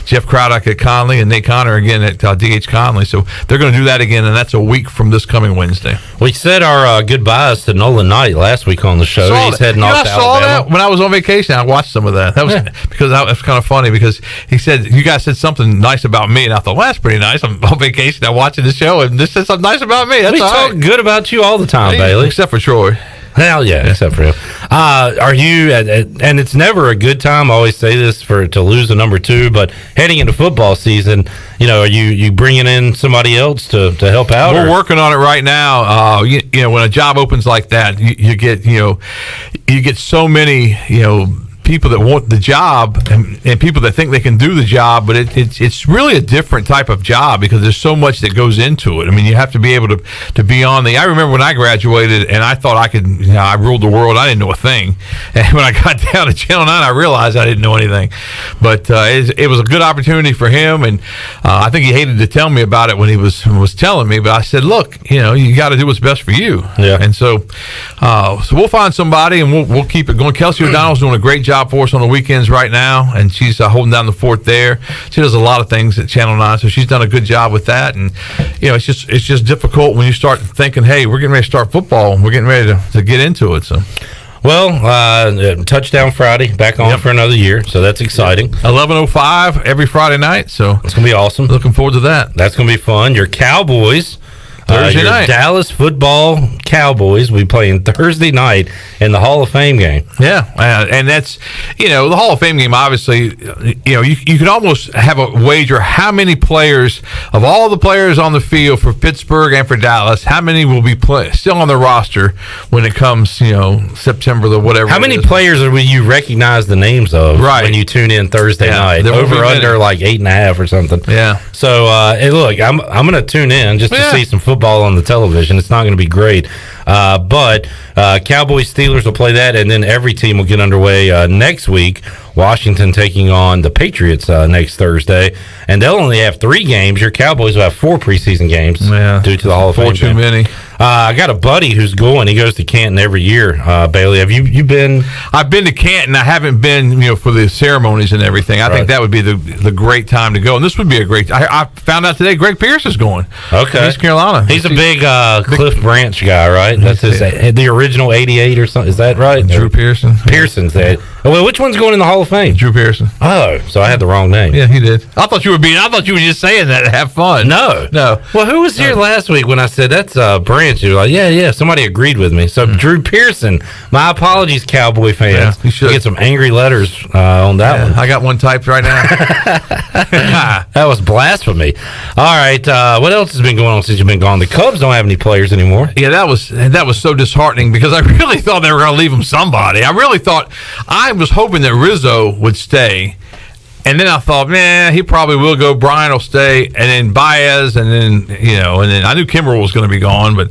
Jeff Craddock at Conley and Nate Connor again at D.H. Conley. So they're going to do that again, and that's a week from this coming Wednesday. We said our goodbyes to Nolan Knight last week on the show. He's heading off to Alabama. I saw that when I was on vacation. I watched some of that. That was because that was kind of funny because he said, you guys said something nice about me, and I thought, well, that's pretty nice. I'm on vacation. I'm watching the show, and this said something nice about me. That's we talk good about you all the time, Bailey. Except for Troy. Hell yeah, except for him. Are you? And it's never a good time. I always say this to lose a number 2, but heading into football season, are you bringing in somebody else to help out? We're working on it right now. When a job opens like that, you get so many people that want the job and people that think they can do the job, but it's really a different type of job because there's so much that goes into it. I mean, you have to be able to be on I remember when I graduated and I thought I could, I ruled the world. I didn't know a thing. And when I got down to Channel 9, I realized I didn't know anything. But it was a good opportunity for him, and I think he hated to tell me about it when he was telling me, but I said, look, you got to do what's best for you. Yeah. And so we'll find somebody and we'll keep it going. Kelsey O'Donnell's doing a great job for us on the weekends right now, and she's holding down the fort there. She does a lot of things at Channel 9, so she's done a good job with that. And it's just difficult when you start thinking, hey, we're getting ready to start football and we're getting ready to get into it. So well, touchdown Friday, back on for another year, so that's exciting. 11:05 every Friday night, so it's gonna be awesome. Looking forward to that. That's gonna be fun. Your Cowboys Thursday night. Dallas football Cowboys will be playing Thursday night in the Hall of Fame game. Yeah, and that's, the Hall of Fame game, obviously, you can almost have a wager how many players, of all the players on the field for Pittsburgh and for Dallas, how many will be still on the roster when it comes, September, the whatever. How many players will you recognize the names of when you tune in Thursday night? Over under like 8.5 or something. Yeah. So, look, I'm going to tune in just to see some football on the television. It's not going to be great, but Cowboys Steelers will play that, and then every team will get underway next week. Washington taking on the Patriots next Thursday, and they'll only have 3 games. Your Cowboys will have 4 preseason games due to the Hall of Fame. 4 too many. I got a buddy who's going. He goes to Canton every year. Bailey, have you been? I've been to Canton. I haven't been, for the ceremonies and everything. I think that would be the great time to go, and this would be a great. I found out today Greg Pierce is going. Okay, East Carolina. He's a big Cliff Branch guy, right? That's the original '88 or something. Is that right? Drew Pearson. Pearson's that. Well, which one's going in the Hall of Fame? Drew Pearson. Oh, so I had the wrong name. Yeah, he did. I thought you were just saying that to have fun. No. Well, who was here last week when I said that's Branch? experience. You're like, yeah, somebody agreed with me. So Drew Pearson, my apologies, Cowboy fans. Yeah, you should get some angry letters on that one. I got one typed right now. That was blasphemy. All right, what else has been going on since you've been gone? The Cubs don't have any players anymore. Yeah, that was so disheartening because I really thought they were going to leave him somebody. I was hoping that Rizzo would stay. And then I thought, man, he probably will go. Brian will stay, and then Baez, and then I knew Kimbrel was going to be gone. But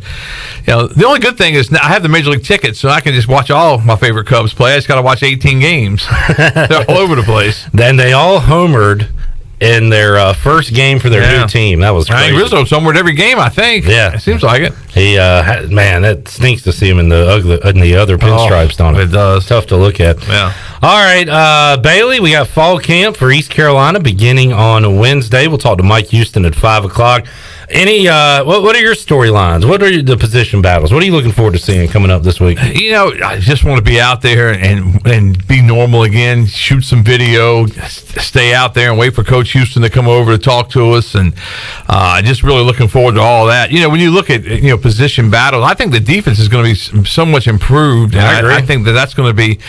the only good thing is now I have the major league ticket, so I can just watch all my favorite Cubs play. I just got to watch 18 games. They're all over the place. Then they all homered in their first game for their new team. That was crazy. Rizzo somewhere at every game, I think. Yeah, it seems like it. He man, that stinks to see him in the other pinstripes, don't it? It does. Tough to look at. Yeah. All right, Bailey, we got fall camp for East Carolina beginning on Wednesday. We'll talk to Mike Houston at 5:00. What are your storylines? What are the position battles? What are you looking forward to seeing coming up this week? I just want to be out there and be normal again, shoot some video, stay out there and wait for Coach Houston to come over to talk to us, and just really looking forward to all that. When you look at position battles, I think the defense is going to be so much improved, and I agree. I think that's going to be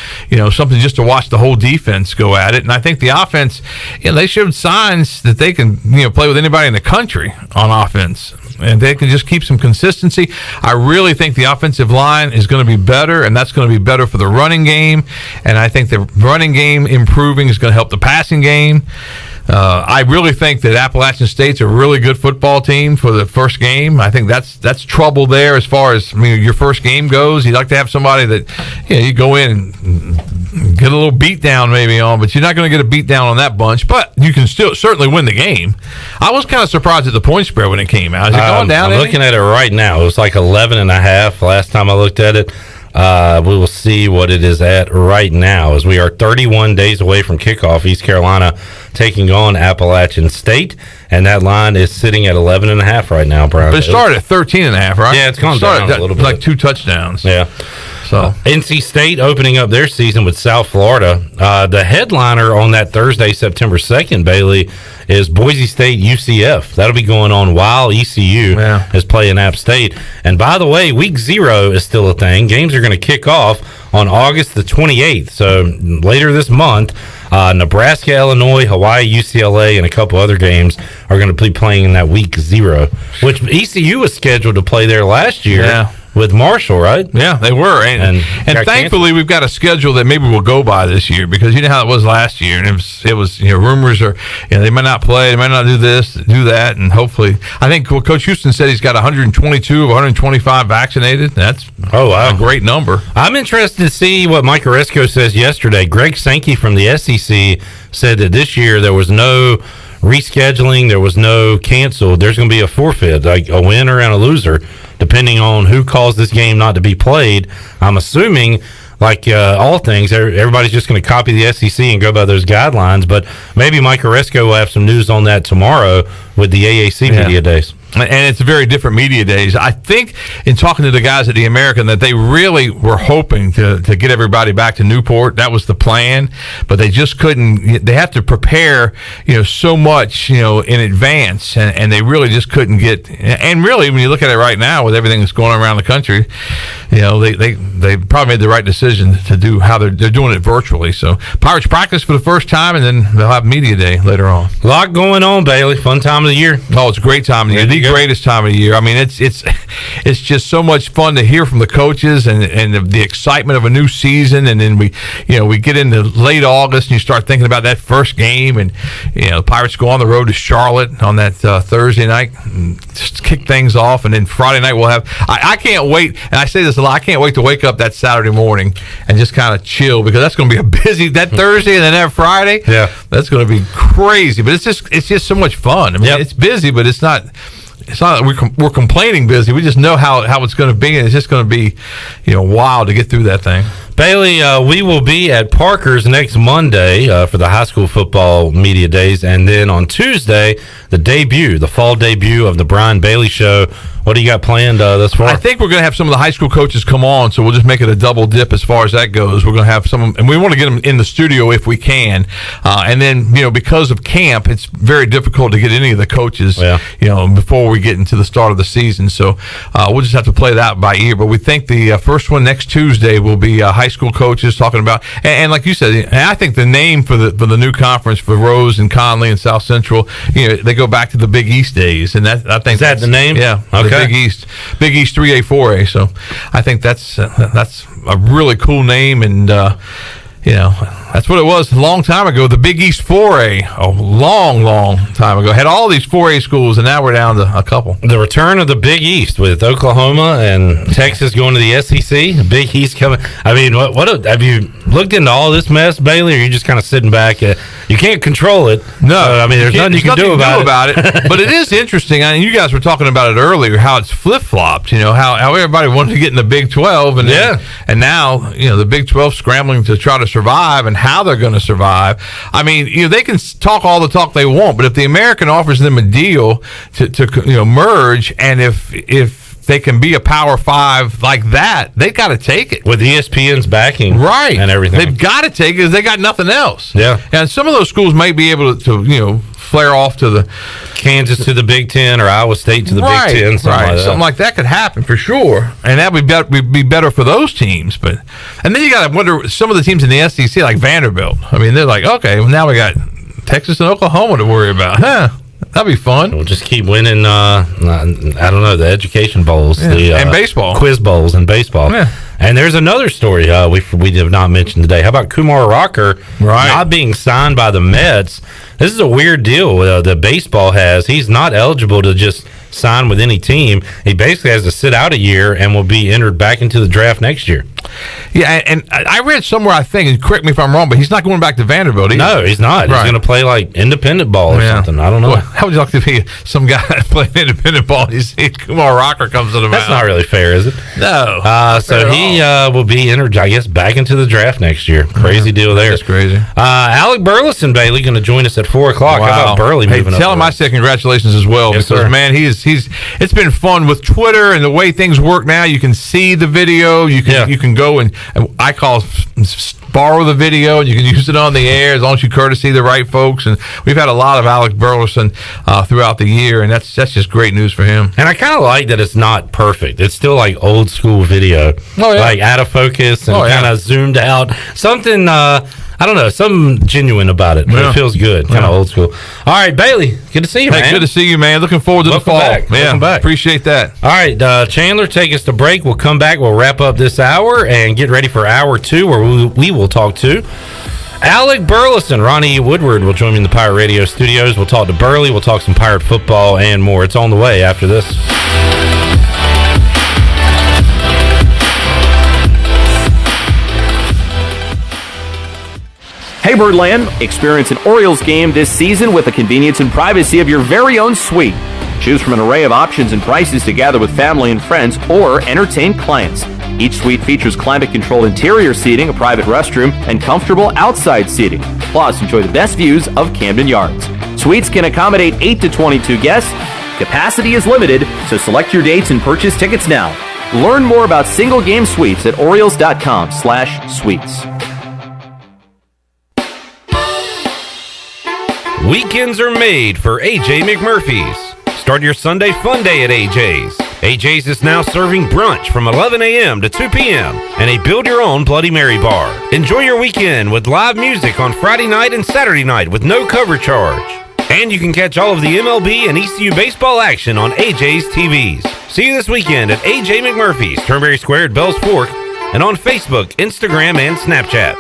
something just to watch the whole defense go at it. And I think the offense, they showed signs that they can play with anybody in the country on offense, and they can just keep some consistency. I really think the offensive line is going to be better, and that's going to be better for the running game. And I think the running game improving is going to help the passing game. I really think that Appalachian State's a really good football team for the first game. I think that's trouble there as far as your first game goes. You'd like to have somebody that you go in and get a little beat down maybe on, but you're not going to get a beat down on that bunch. But you can still certainly win the game. I was kind of surprised at the point spread when it came out. Is it going down? I'm looking at it right now. It was like 11.5 last time I looked at it. We will see what it is at right now as we are 31 days away from kickoff. East Carolina taking on Appalachian State, and that line is sitting at 11.5 right now, Brian. But it started at 13.5, right? Yeah, it's gone down a little bit. Like 2 touchdowns. Yeah. So NC State opening up their season with South Florida. The headliner on that Thursday, September 2nd, Bailey, is Boise State UCF. That'll be going on while ECU is playing App State. And by the way, week 0 is still a thing. Games are going to kick off on August the 28th. So later this month, Nebraska, Illinois, Hawaii, UCLA, and a couple other games are going to be playing in that week 0, which ECU was scheduled to play there last year. Yeah. With Marshall, right? Yeah, they were. And thankfully, we've got a schedule that maybe we'll go by this year, because you know how it was last year. And it was rumors are, they might not play, they might not do this, do that. And hopefully, I think Coach Houston said he's got 122 of 125 vaccinated. That's a great number. I'm interested to see what Mike Oresco says yesterday. Greg Sankey from the SEC said that this year there was no rescheduling, there was no canceled. There's going to be a forfeit, like a winner and a loser, depending on who caused this game not to be played. I'm assuming, like all things, everybody's just going to copy the SEC and go by those guidelines. But maybe Mike Oresco will have some news on that tomorrow with the AAC Media Days. And it's very different media days. I think in talking to the guys at the American that they really were hoping to get everybody back to Newport. That was the plan, but they just couldn't. They have to prepare, so much, in advance, and they really just couldn't get. And really, when you look at it right now with everything that's going on around the country, they probably made the right decision to do how they're doing it virtually. So Pirates practice for the first time, and then they'll have media day later on. A lot going on, Bailey. Fun time of the year. Oh, it's a great time of the year. The greatest time of the year. I mean, it's just so much fun to hear from the coaches and the excitement of a new season. And then we get into late August and you start thinking about that first game, and the Pirates go on the road to Charlotte on that Thursday night and just kick things off. And then Friday night we'll have. I can't wait, and I say this a lot. I can't wait to wake up that Saturday morning and just kind of chill, because that's going to be a busy that Thursday and then that Friday. Yeah, that's going to be crazy. But it's just so much fun. I mean, it's busy, but it's not that we're complaining busy. We just know how it's going to be, and it's just going to be, wild to get through that thing. Bailey, we will be at Parker's next Monday for the high school football media days, and then on Tuesday, the fall debut of the Brian Bailey Show What do you got planned thus far? I think we're going to have some of the high school coaches come on, so we'll just make it a double dip as far as that goes. We're going to have some, and we want to get them in the studio if we can. And then, because of camp, it's very difficult to get any of the coaches, before we get into the start of the season. So we'll just have to play that by ear. But we think the first one next Tuesday will be high school coaches talking about, and like you said, and I think the name for the new conference for Rose and Conley and South Central, they go back to the Big East days, and that I think is that the name? Yeah, okay. The Big East 3A 4A. So I think that's a really cool name, and that's what it was a long time ago. The Big East 4A, a long time ago, had all these 4A schools, and now we're down to a couple. The return of the Big East with Oklahoma and Texas going to the SEC. The Big East coming. I mean, what have you looked into all this mess, Bailey? Or are you just kind of sitting back? You can't control it. No, I mean, there's nothing you can do about it. But it is interesting. I mean, you guys were talking about it earlier, how it's flip flopped. How everybody wanted to get in the Big 12, and and now the Big 12 scrambling to try to survive, and how they're going to survive. I mean, they can talk all the talk they want, but if the American offers them a deal to merge, and if they can be a Power 5 like that, they got to take it with ESPN's backing, right, and everything. They've got to take it because they got nothing else. Yeah, and some of those schools might be able to flare off to the Kansas to the Big Ten or Iowa State to the Big Ten, something like that could happen for sure, and that would be better for those teams. And then you got to wonder, some of the teams in the SEC like Vanderbilt. I mean, they're like, okay, well, now we got Texas and Oklahoma to worry about, huh? That'd be fun. We'll just keep winning. I don't know, the education bowls, and baseball, quiz bowls, and baseball. Yeah. And there's another story we have not mentioned today. How about Kumar Rocker not being signed by the Mets? This is a weird deal that baseball has. He's not eligible to just sign with any team. He basically has to sit out a year and will be entered back into the draft next year. Yeah, and I read somewhere, I think, and correct me if I'm wrong, but he's not going back to Vanderbilt either. No, he's not. He's going to play like independent ball or something. I don't know. Well, how would you like to be some guy playing independent ball and you see Kumar Rocker comes to the That's mound? not really fair, is it? No. So he will be entered, I guess, back into the draft next year. Crazy deal there. That's crazy. Alec Burleson, Bailey, going to join us at 4 o'clock. Wow. How about Burley moving up? Tell him I said congratulations as well, yes, because, sir. man, it's been fun with Twitter and the way things work now. You can see the video. You can go and I call borrow the video, and you can use it on the air as long as you courtesy the right folks. And we've had a lot of Alec Burleson throughout the year, and that's just great news for him. And I kind of like that it's not perfect. It's still like old school video, like out of focus and kind of zoomed out. Something I don't know, something genuine about it. But it feels good, kind of old school. All right, Bailey, good to see you, man. Good to see you, man. Looking forward to the fall. Welcome back. Appreciate that. All right, Chandler, take us to break. We'll come back. We'll wrap up this hour and get ready for hour 2, where we will talk to Alec Burleson. Ronnie Woodward will join me in the Pirate Radio studios. We'll talk to Burley. We'll talk some Pirate football and more. It's on the way after this. Hey Birdland, experience an Orioles game this season with the convenience and privacy of your very own suite. Choose from an array of options and prices to gather with family and friends or entertain clients. Each suite features climate-controlled interior seating, a private restroom, and comfortable outside seating. Plus, enjoy the best views of Camden Yards. Suites can accommodate 8 to 22 guests. Capacity is limited, so select your dates and purchase tickets now. Learn more about single-game suites at Orioles.com/suites. Weekends are made for AJ McMurphy's. Start your Sunday fun day at AJ's. AJ's is now serving brunch from 11 a.m. to 2 p.m. and a build-your-own Bloody Mary bar. Enjoy your weekend with live music on Friday night and Saturday night with no cover charge. And you can catch all of the MLB and ECU baseball action on AJ's TVs. See you this weekend at AJ McMurphy's, Turnberry Square at Bell's Fork, and on Facebook, Instagram, and Snapchat.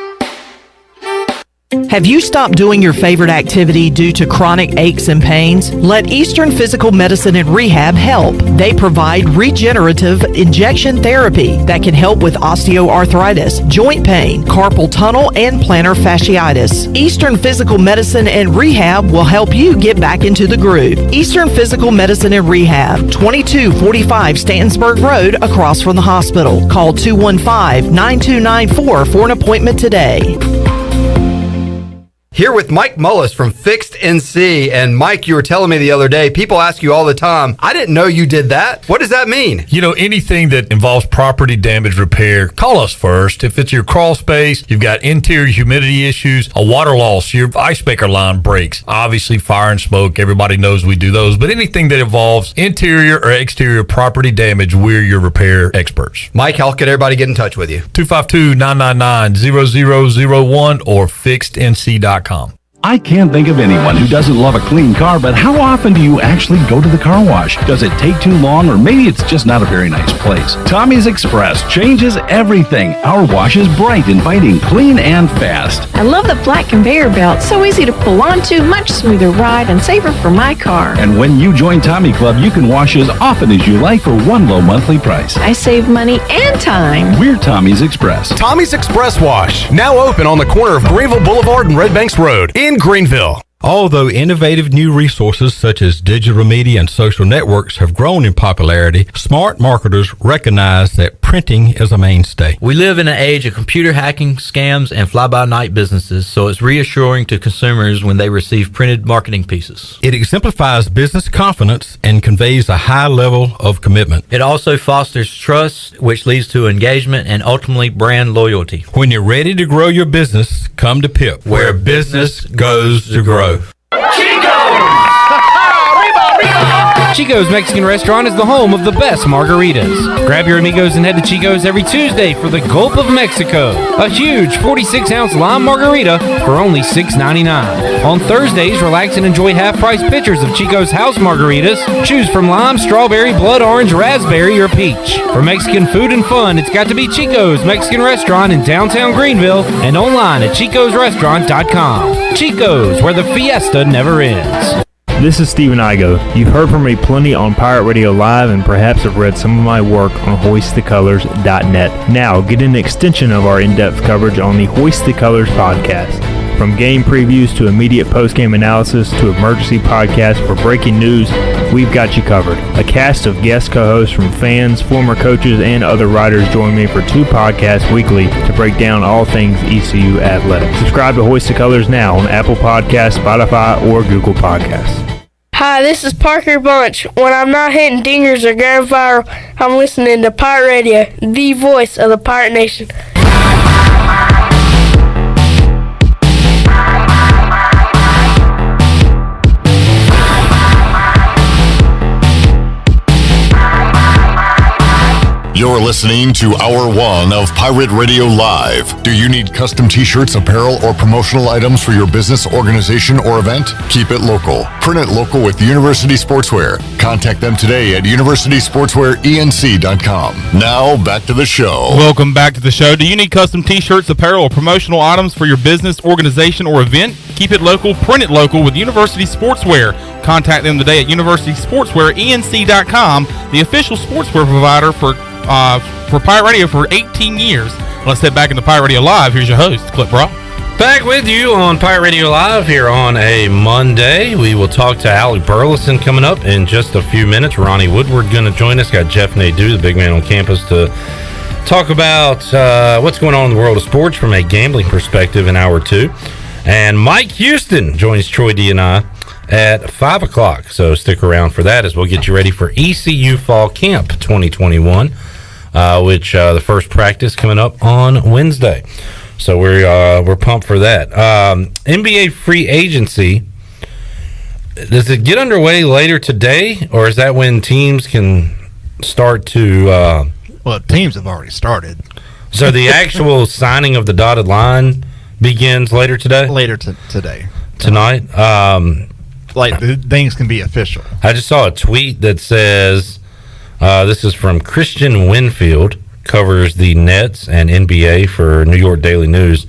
Have you stopped doing your favorite activity due to chronic aches and pains? Let Eastern Physical Medicine and Rehab help. They provide regenerative injection therapy that can help with osteoarthritis, joint pain, carpal tunnel, and plantar fasciitis. Eastern Physical Medicine and Rehab will help you get back into the groove. Eastern Physical Medicine and Rehab, 2245 Stantonsburg Road, across from the hospital. Call 215-9294 for an appointment today. Here with Mike Mullis from Fixed NC. And Mike, you were telling me the other day, people ask you all the time, I didn't know you did that. What does that mean? You know, anything that involves property damage repair, call us first. If it's your crawl space, you've got interior humidity issues, a water loss, your ice maker line breaks, obviously fire and smoke, everybody knows we do those, but anything that involves interior or exterior property damage, we're your repair experts. Mike, how can everybody get in touch with you? 252-999-0001 or fixednc.com. I can't think of anyone who doesn't love a clean car, but how often do you actually go to the car wash? Does it take too long, or maybe it's just not a very nice place? Tommy's Express changes everything. Our wash is bright, inviting, clean, and fast. I love the flat conveyor belt. So easy to pull onto, much smoother ride, and safer for my car. And when you join Tommy Club, you can wash as often as you like for one low monthly price. I save money and time. We're Tommy's Express. Tommy's Express Wash, now open on the corner of Greenville Boulevard and Red Banks Road in Greenville. Although innovative new resources such as digital media and social networks have grown in popularity, smart marketers recognize that printing is a mainstay. We live in an age of computer hacking, scams, and fly-by-night businesses, so it's reassuring to consumers when they receive printed marketing pieces. It exemplifies business confidence and conveys a high level of commitment. It also fosters trust, which leads to engagement and ultimately brand loyalty. When you're ready to grow your business, come to PIP, where business goes to grow. Chico's Mexican Restaurant is the home of the best margaritas. Grab your amigos and head to Chico's every Tuesday for the Gulp of Mexico, a huge 46-ounce lime margarita for only $6.99. On Thursdays, relax and enjoy half-price pitchers of Chico's house margaritas. Choose from lime, strawberry, blood orange, raspberry, or peach. For Mexican food and fun, it's got to be Chico's Mexican Restaurant in downtown Greenville and online at chicosrestaurant.com. Chico's, where the fiesta never ends. This is Stephen Igo. You've heard from me plenty on Pirate Radio Live and perhaps have read some of my work on hoistthecolors.net. Now, get an extension of our in-depth coverage on the Hoist the Colors podcast. From game previews to immediate post-game analysis to emergency podcasts for breaking news, we've got you covered. A cast of guest co-hosts from fans, former coaches, and other writers join me for 2 podcasts weekly to break down all things ECU athletics. Subscribe to Hoist the Colors now on Apple Podcasts, Spotify, or Google Podcasts. Hi, this is Parker Bunch. When I'm not hitting dingers or going viral, I'm listening to Pirate Radio, the voice of the Pirate Nation. You're listening to Hour 1 of Pirate Radio Live. Do you need custom t-shirts, apparel, or promotional items for your business, organization, or event? Keep it local. Print it local with University Sportswear. Contact them today at universitysportswearenc.com. Now, back to the show. Welcome back to the show. Do you need custom t-shirts, apparel, or promotional items for your business, organization, or event? Keep it local. Print it local with University Sportswear. Contact them today at universitysportswearenc.com, the official sportswear provider for Pirate Radio for 18 years. Let's head back into Pirate Radio Live. Here's your host, Clip Brock. Back with you on Pirate Radio Live here on a Monday. We will talk to Alec Burleson coming up in just a few minutes. Ronnie Woodward going to join us. Got Jeff Nadu, the big man on campus, to talk about what's going on in the world of sports from a gambling perspective in hour 2. And Mike Houston joins Troy D and I at 5 o'clock. So stick around for that as we'll get you ready for ECU Fall Camp 2021. Which the first practice coming up on Wednesday. So we're pumped for that. NBA free agency, does it get underway later today, or is that when teams can start to... well, teams have already started. So the actual signing of the dotted line begins later today? Later today. Tonight? Things can be official. I just saw a tweet that says... this is from Christian Winfield, covers the Nets and NBA for New York Daily News.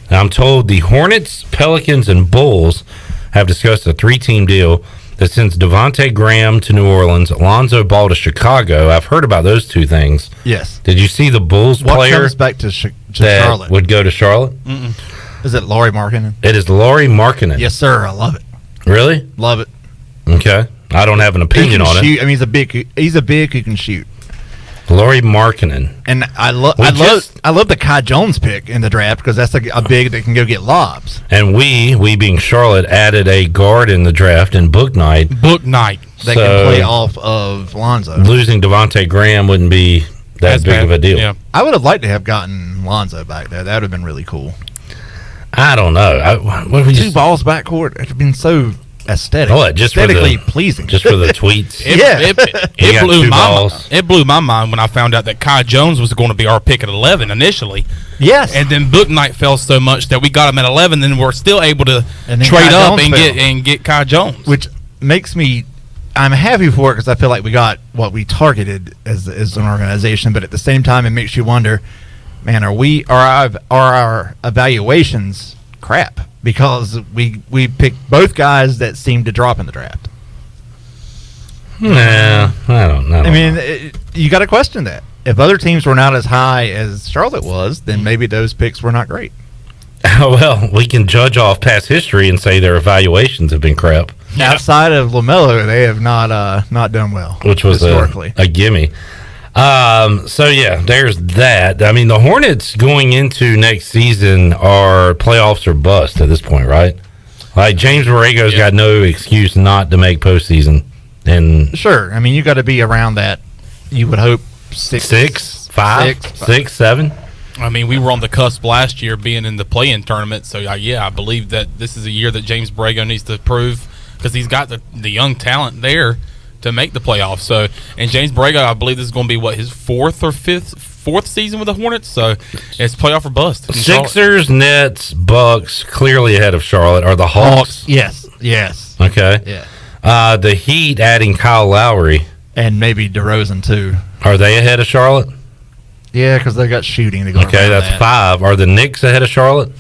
And I'm told the Hornets, Pelicans, and Bulls have discussed a 3-team deal that sends Devontae Graham to New Orleans, Alonzo Ball to Chicago. I've heard about those 2 things. Yes. Did you see the Bulls player comes back to that Charlotte? Would go to Charlotte? Mm-mm. Is it Lauri Markkanen? It is Lauri Markkanen. Yes, sir. I love it. Really? Love it. Okay. I don't have an opinion on shoot. it. I mean, he's a big who can shoot. Lauri Markkanen. And I love the Kai Jones pick in the draft because that's a big that can go get lobs. And we being Charlotte, added a guard in the draft in Book Knight. That can play off of Lonzo. Losing Devontae Graham wouldn't be that big of a deal. Yeah. I would have liked to have gotten Lonzo back there. That would have been really cool. I don't know. Two balls backcourt. It would have been so aesthetic. Oh, just aesthetically pleasing. Just for the tweets. It blew my mind when I found out that Kai Jones was going to be our pick at 11 initially. Yes. And then Book Knight fell so much that we got him at 11, then we're still able to trade up and get Kai Jones. Which makes me... I'm happy for it because I feel like we got what we targeted as an organization, but at the same time, it makes you wonder, man, are our evaluations crap? Because we picked both guys that seemed to drop in the draft. Nah, I don't know. I mean, you got to question that. If other teams were not as high as Charlotte was, then maybe those picks were not great. Well, we can judge off past history and say their evaluations have been crap. Outside of LaMelo, they have not done well. Which was historically a gimme. So yeah, there's that. I mean, the Hornets going into next season are playoffs or bust at this point, right? Like James Borrego's got no excuse not to make postseason. And sure, I mean, you got to be around that. You would hope six, 7. I mean, we were on the cusp last year being in the play-in tournament, so I believe that this is a year that James Borrego needs to prove because he's got the young talent there to make the playoffs. So, and James Borrego, I believe this is going to be his fourth season with the Hornets. So it's playoff or bust. Sixers, Nets, Bucks clearly ahead of Charlotte. Are the Hawks? Yes. Okay. Yeah. The Heat adding Kyle Lowry and maybe DeRozan too. Are they ahead of Charlotte? Yeah, because they got shooting to go. Okay, that's that. 5. Are the Knicks ahead of Charlotte?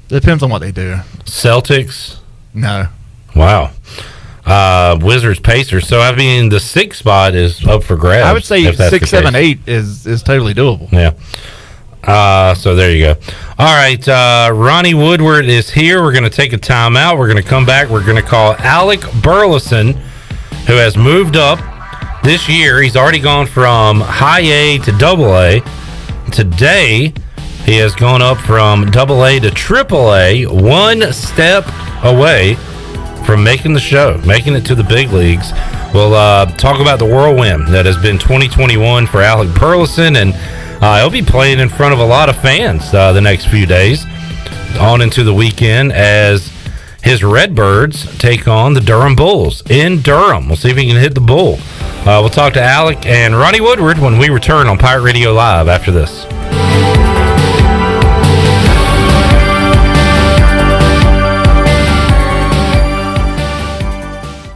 Depends on what they do. Celtics? No. Wow. Wizards, Pacers. So I mean, the 6th spot is up for grabs. I would say 6, 7, 8 is totally doable. Yeah. So there you go. All right. Ronnie Woodward is here. We're going to take a timeout. We're going to come back. We're going to call Alec Burleson, who has moved up this year. He's already gone from high A to double A. Today, he has gone up from double A to triple A, one step away from making the show, making it to the big leagues. We'll talk about the whirlwind that has been 2021 for Alec Burleson, and he'll be playing in front of a lot of fans the next few days on into the weekend as his Redbirds take on the Durham Bulls in Durham. We'll see if he can hit the bull. We'll talk to Alec and Ronnie Woodward when we return on Pirate Radio Live after this.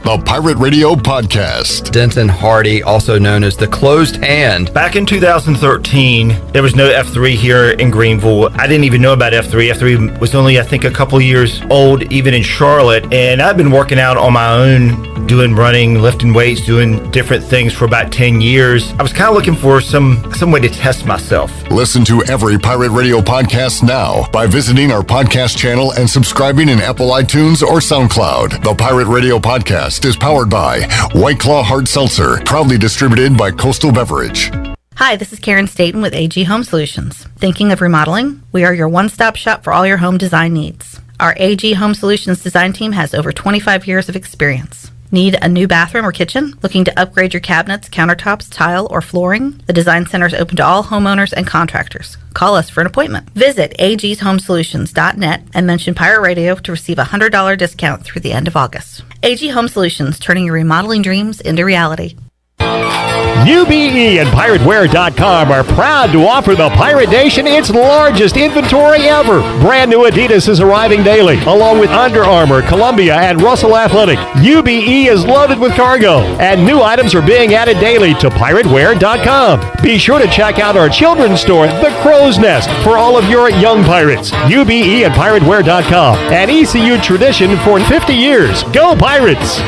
The Pirate Radio Podcast. Denton Hardy, also known as the Closed Hand. Back in 2013, there was no F3 here in Greenville. I didn't even know about F3. F3 was only, I think, a couple years old, even in Charlotte. And I've been working out on my own, doing running, lifting weights, doing different things for about 10 years. I was kind of looking for some way to test myself. Listen to every Pirate Radio podcast now by visiting our podcast channel and subscribing in Apple iTunes or SoundCloud. The Pirate Radio Podcast is powered by White Claw Hard Seltzer, proudly distributed by Coastal Beverage. Hi, this is Karen Staten with AG Home Solutions. Thinking of remodeling? We are your one-stop shop for all your home design needs. Our AG Home Solutions design team has over 25 years of experience. Need a new bathroom or kitchen? Looking to upgrade your cabinets, countertops, tile, or flooring? The Design Center is open to all homeowners and contractors. Call us for an appointment. Visit agshomesolutions.net and mention Pirate Radio to receive a $100 discount through the end of August. AG Home Solutions, turning your remodeling dreams into reality. UBE and PirateWear.com are proud to offer the Pirate Nation its largest inventory ever. Brand new Adidas is arriving daily, along with Under Armour, Columbia, and Russell Athletic. UBE is loaded with cargo, and new items are being added daily to PirateWear.com. Be sure to check out our children's store, The Crow's Nest, for all of your young pirates. UBE and PirateWear.com, an ECU tradition for 50 years. Go Pirates!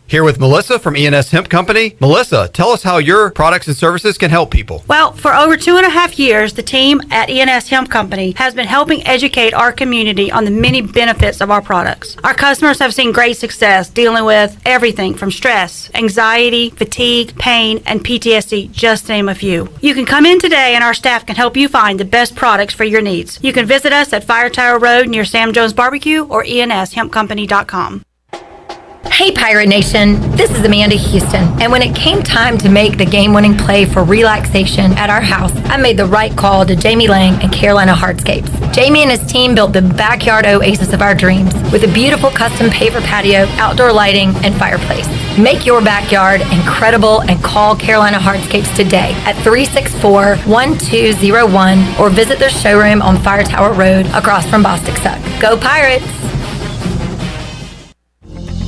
Here with Melissa from E&S Hemp Company. Melissa, tell us how your products and services can help people. Well, for over 2.5 years, the team at E&S Hemp Company has been helping educate our community on the many benefits of our products. Our customers have seen great success dealing with everything from stress, anxiety, fatigue, pain, and PTSD, just to name a few. You can come in today and our staff can help you find the best products for your needs. You can visit us at Fire Tower Road near Sam Jones Barbecue or enshempcompany.com. Hey Pirate Nation, this is Amanda Houston, and when it came time to make the game-winning play for relaxation at our house, I made the right call to Jamie Lang and Carolina Hardscapes. Jamie and his team built the backyard oasis of our dreams with a beautiful custom paver patio, outdoor lighting, and fireplace. Make your backyard incredible and call Carolina Hardscapes today at 364-1201 or visit their showroom on Fire Tower Road across from Bostic Suck. Go Pirates!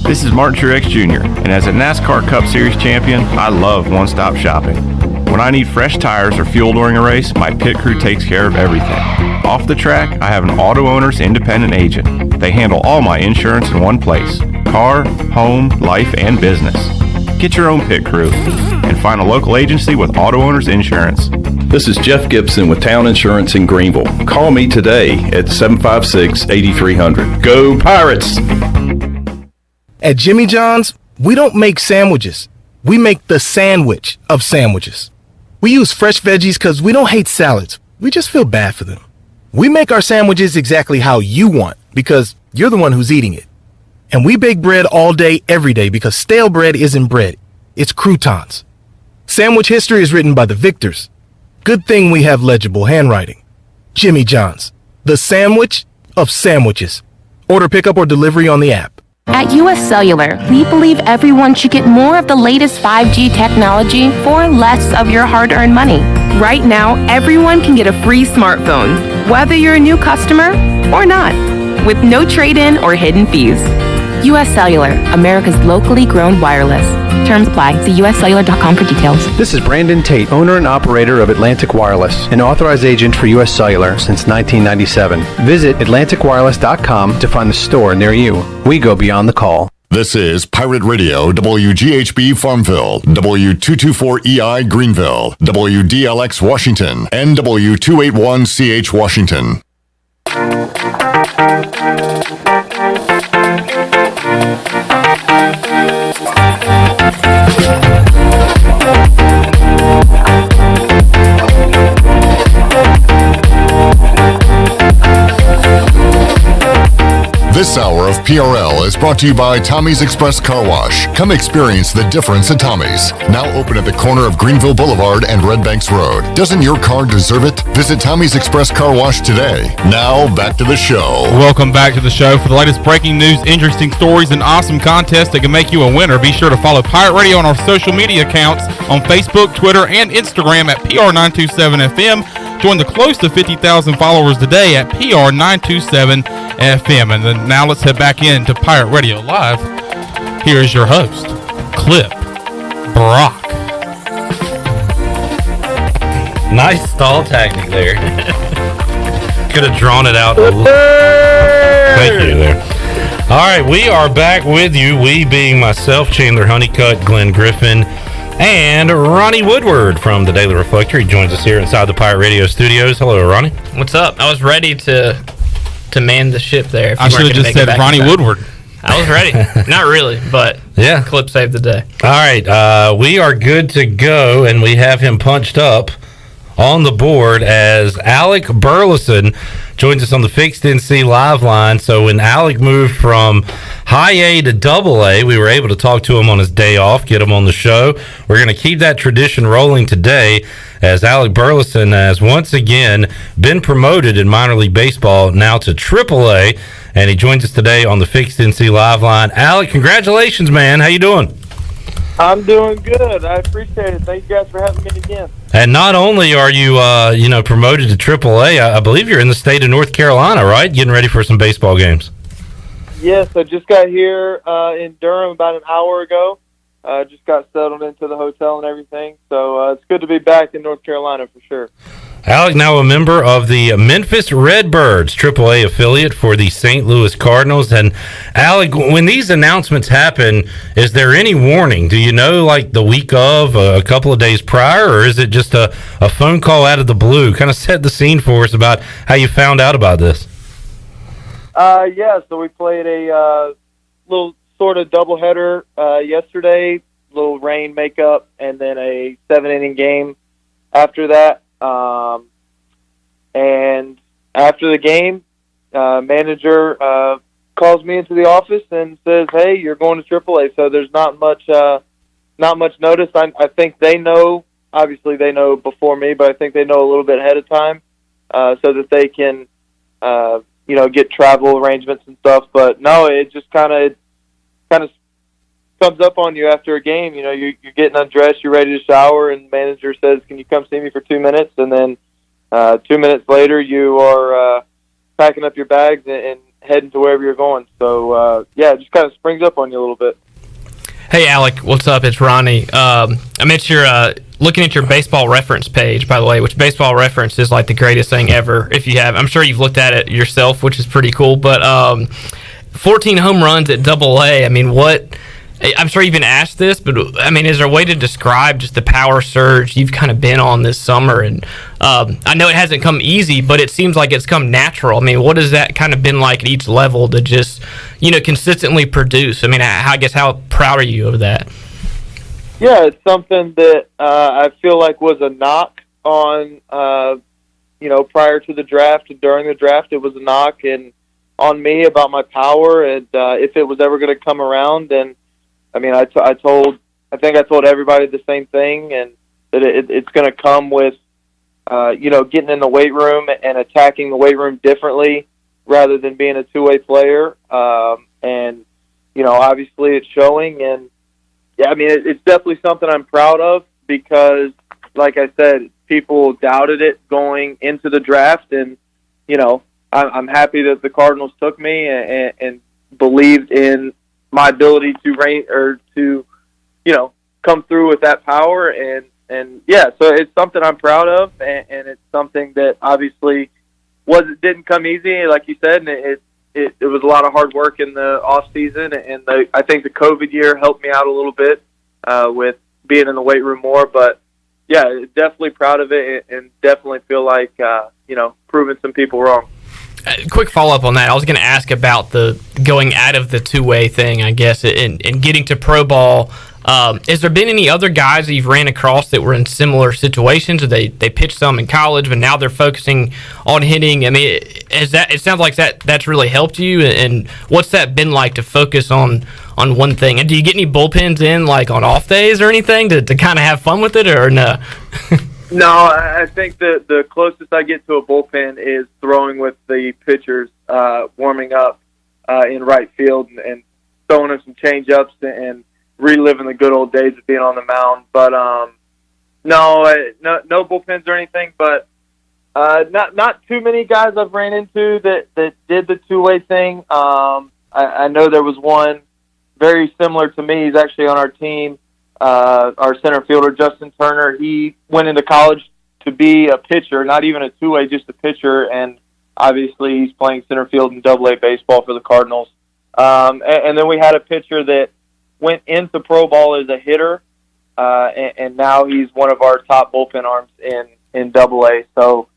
This is Martin Truex Jr., and as a NASCAR Cup Series champion, I love one-stop shopping. When I need fresh tires or fuel during a race, my pit crew takes care of everything. Off the track, I have an auto owner's independent agent. They handle all my insurance in one place: car, home, life, and business. Get your own pit crew and find a local agency with auto owner's insurance. This is Jeff Gibson with Town Insurance in Greenville. Call me today at 756-8300. Go Pirates! At Jimmy John's, we don't make sandwiches. We make the sandwich of sandwiches. We use fresh veggies because we don't hate salads. We just feel bad for them. We make our sandwiches exactly how you want because you're the one who's eating it. And we bake bread all day, every day because stale bread isn't bread. It's croutons. Sandwich history is written by the victors. Good thing we have legible handwriting. Jimmy John's, the sandwich of sandwiches. Order pickup or delivery on the app. At US Cellular, we believe everyone should get more of the latest 5G technology for less of your hard-earned money. Right now, everyone can get a free smartphone, whether you're a new customer or not, with no trade-in or hidden fees. US Cellular, America's locally grown wireless. Terms apply. See uscellular.com for details. This is Brandon Tate, owner and operator of Atlantic Wireless, an authorized agent for US Cellular since 1997. Visit atlanticwireless.com to find the store near you. We go beyond the call. This is Pirate Radio, WGHB Farmville, W224EI Greenville, WDLX Washington, and W281CH Washington. This hour of PRL is brought to you by Tommy's Express Car Wash. Come experience the difference at Tommy's. Now open at the corner of Greenville Boulevard and Red Banks Road. Doesn't your car deserve it? Visit Tommy's Express Car Wash today. Now back to the show. Welcome back to the show. For the latest breaking news, interesting stories, and awesome contests that can make you a winner, be sure to follow Pirate Radio on our social media accounts on Facebook, Twitter, and Instagram at PR927FM. Join the close to 50,000 followers today at PR927FM. And then now let's head back into Pirate Radio Live. Here is your host, Clip Brock. Nice stall tactic there. Could have drawn it out. Thank you there. All right, we are back with you. We being myself, Chandler Honeycutt, Glenn Griffin, and Ronnie Woodward from the Daily Reflector. He joins us here inside the Pirate Radio studios. Hello, Ronnie. What's up? I was ready to man the ship there. I should have just said Ronnie Woodward. I was ready. Not really, but yeah, Clip saved the day. All right, we are good to go, and we have him punched up on the board as Alec Burleson joins us on the Fixed NC Live line. So when Alec moved from high A to double A, we were able to talk to him on his day off, get him on the show. We're going to keep that tradition rolling today as Alec Burleson has once again been promoted in minor league baseball now to triple A, and he joins us today on the Fixed NC Live line. Alec, congratulations, man. How you doing? I'm doing good. I appreciate it. Thank you guys for having me again. And not only are you, promoted to AAA, I believe you're in the state of North Carolina, right? Getting ready for some baseball games. Yes, I just got here in Durham about an hour ago. Just got settled into the hotel and everything. So it's good to be back in North Carolina for sure. Alec, now a member of the Memphis Redbirds, AAA affiliate for the St. Louis Cardinals. And Alec, when these announcements happen, is there any warning? Do you know, like the week of, a couple of days prior, or is it just a phone call out of the blue? Kind of set the scene for us about how you found out about this. Yeah, so we played a little sort of doubleheader yesterday, little rain makeup, and then a 7-inning game after that. And after the game, manager calls me into the office and says, "Hey, you're going to AAA." So there's not much notice. I think they know. Obviously, they know before me, but I think they know a little bit ahead of time, so that they can, get travel arrangements and stuff. But no, it just kind of comes up on you after a game. You're getting undressed, you're ready to shower, and the manager says, "Can you come see me for 2 minutes?" And then 2 minutes later, you are packing up your bags and heading to wherever you're going. So, it just kind of springs up on you a little bit. Hey, Alec, what's up? It's Ronnie. I'm at your looking at your baseball reference page, by the way, which baseball reference is like the greatest thing ever. If you have, I'm sure you've looked at it yourself, which is pretty cool. But 14 home runs at AA. I mean, I'm sure you've been asked this, but I mean, is there a way to describe just the power surge you've kind of been on this summer? And I know it hasn't come easy, but it seems like it's come natural. I mean, what has that kind of been like at each level to just, consistently produce? I mean, I guess how proud are you of that? Yeah, it's something that I feel like was a knock on, prior to the draft and during the draft. It was a knock on me about my power and if it was ever going to come around. And I mean, I think I told everybody the same thing, and that it's going to come with, getting in the weight room and attacking the weight room differently rather than being a two-way player. And, obviously it's showing. And, yeah, I mean, it's definitely something I'm proud of because, like I said, people doubted it going into the draft. And, I'm happy that the Cardinals took me and believed in my ability to come through with that power. And yeah, so it's something I'm proud of, and it's something that obviously didn't come easy, like you said, and it was a lot of hard work in the off season, and I think the COVID year helped me out a little bit with being in the weight room more. But yeah, definitely proud of it, and definitely feel like proving some people wrong. Quick follow-up on that. I was going to ask about the going out of the two-way thing, I guess, and getting to pro ball. Has there been any other guys that you've ran across that were in similar situations? Or they pitched some in college, but now they're focusing on hitting? I mean, it sounds like that's really helped you, and what's that been like to focus on one thing? And do you get any bullpens in, like, on off days or anything to kind of have fun with it, or no? No, I think the closest I get to a bullpen is throwing with the pitchers, warming up in right field and throwing them some change-ups and reliving the good old days of being on the mound. But no bullpens or anything. But not too many guys I've ran into that did the two-way thing. I know there was one very similar to me. He's actually on our team. Our center fielder, Justin Turner, he went into college to be a pitcher, not even a two-way, just a pitcher, and obviously he's playing center field in AA baseball for the Cardinals. And then we had a pitcher that went into pro ball as a hitter, and now he's one of our top bullpen arms in AA. So,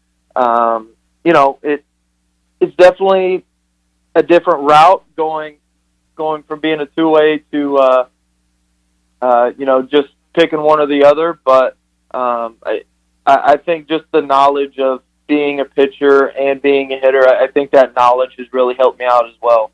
it's definitely a different route going from being a two-way to just picking one or the other. But I think just the knowledge of being a pitcher and being a hitter, I think that knowledge has really helped me out as well.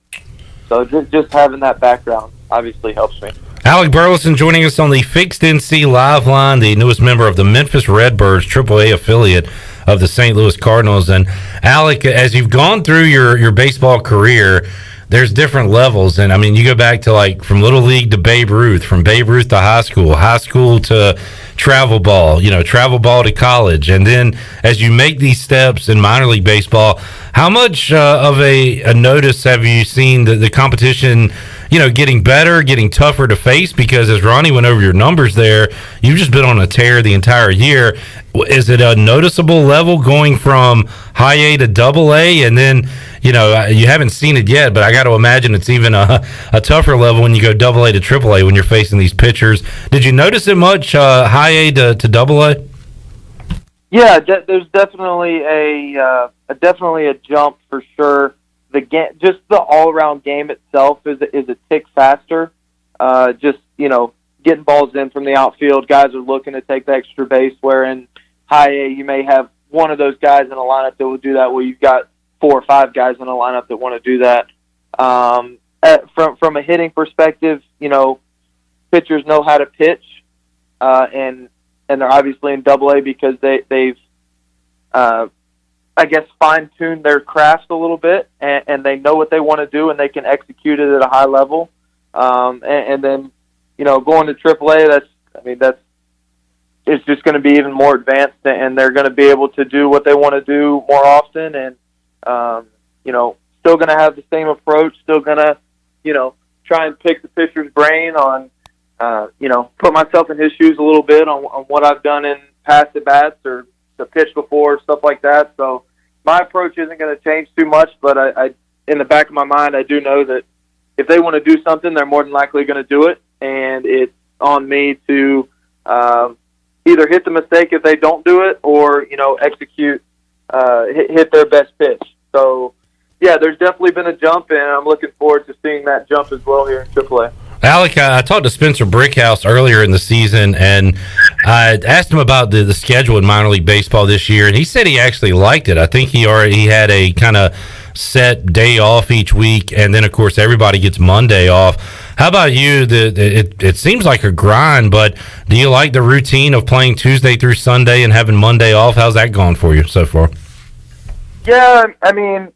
So just having that background obviously helps me. Alec Burleson joining us on the Fixed NC Live Line, the newest member of the Memphis Redbirds, AAA affiliate of the St. Louis Cardinals. And Alec, as you've gone through your baseball career, there's different levels. And I mean, you go back to like from Little League to Babe Ruth, from Babe Ruth to high school to travel ball, travel ball to college. And then as you make these steps in minor league baseball, how much of a notice have you seen the competition getting better, getting tougher to face? Because as Ronnie went over your numbers there, you've just been on a tear the entire year. Is it a noticeable level going from high A to double A? And then, you haven't seen it yet, but I got to imagine it's even a tougher level when you go double A to triple A when you're facing these pitchers. Did you notice it much, high A to double A? Yeah, there's definitely a jump for sure. The game, just the all-around game itself is a tick faster. Just getting balls in from the outfield, guys are looking to take the extra base. Where in high A, you may have one of those guys in a lineup that will do that. Where you've got 4 or 5 guys in a lineup that want to do that. From a hitting perspective, pitchers know how to pitch, and they're obviously in double A because they've I guess fine-tune their craft a little bit, and they know what they want to do, and they can execute it at a high level. And then, going to AAA, it's just going to be even more advanced, and they're going to be able to do what they want to do more often, and still going to have the same approach, still going to, try and pick the pitcher's brain on, put myself in his shoes a little bit on what I've done in past at-bats or the pitch before, stuff like that. So my approach isn't going to change too much, but I in the back of my mind, I do know that if they want to do something, they're more than likely going to do it, and it's on me to either hit the mistake if they don't do it or, execute, hit their best pitch. So, yeah, there's definitely been a jump, and I'm looking forward to seeing that jump as well here in AAA. Alec, I talked to Spencer Brickhouse earlier in the season, and I asked him about the schedule in minor league baseball this year, and he said he actually liked it. I think he had a kind of set day off each week, and then, of course, everybody gets Monday off. How about you? It seems like a grind, but do you like the routine of playing Tuesday through Sunday and having Monday off? How's that going for you so far? Yeah, I mean,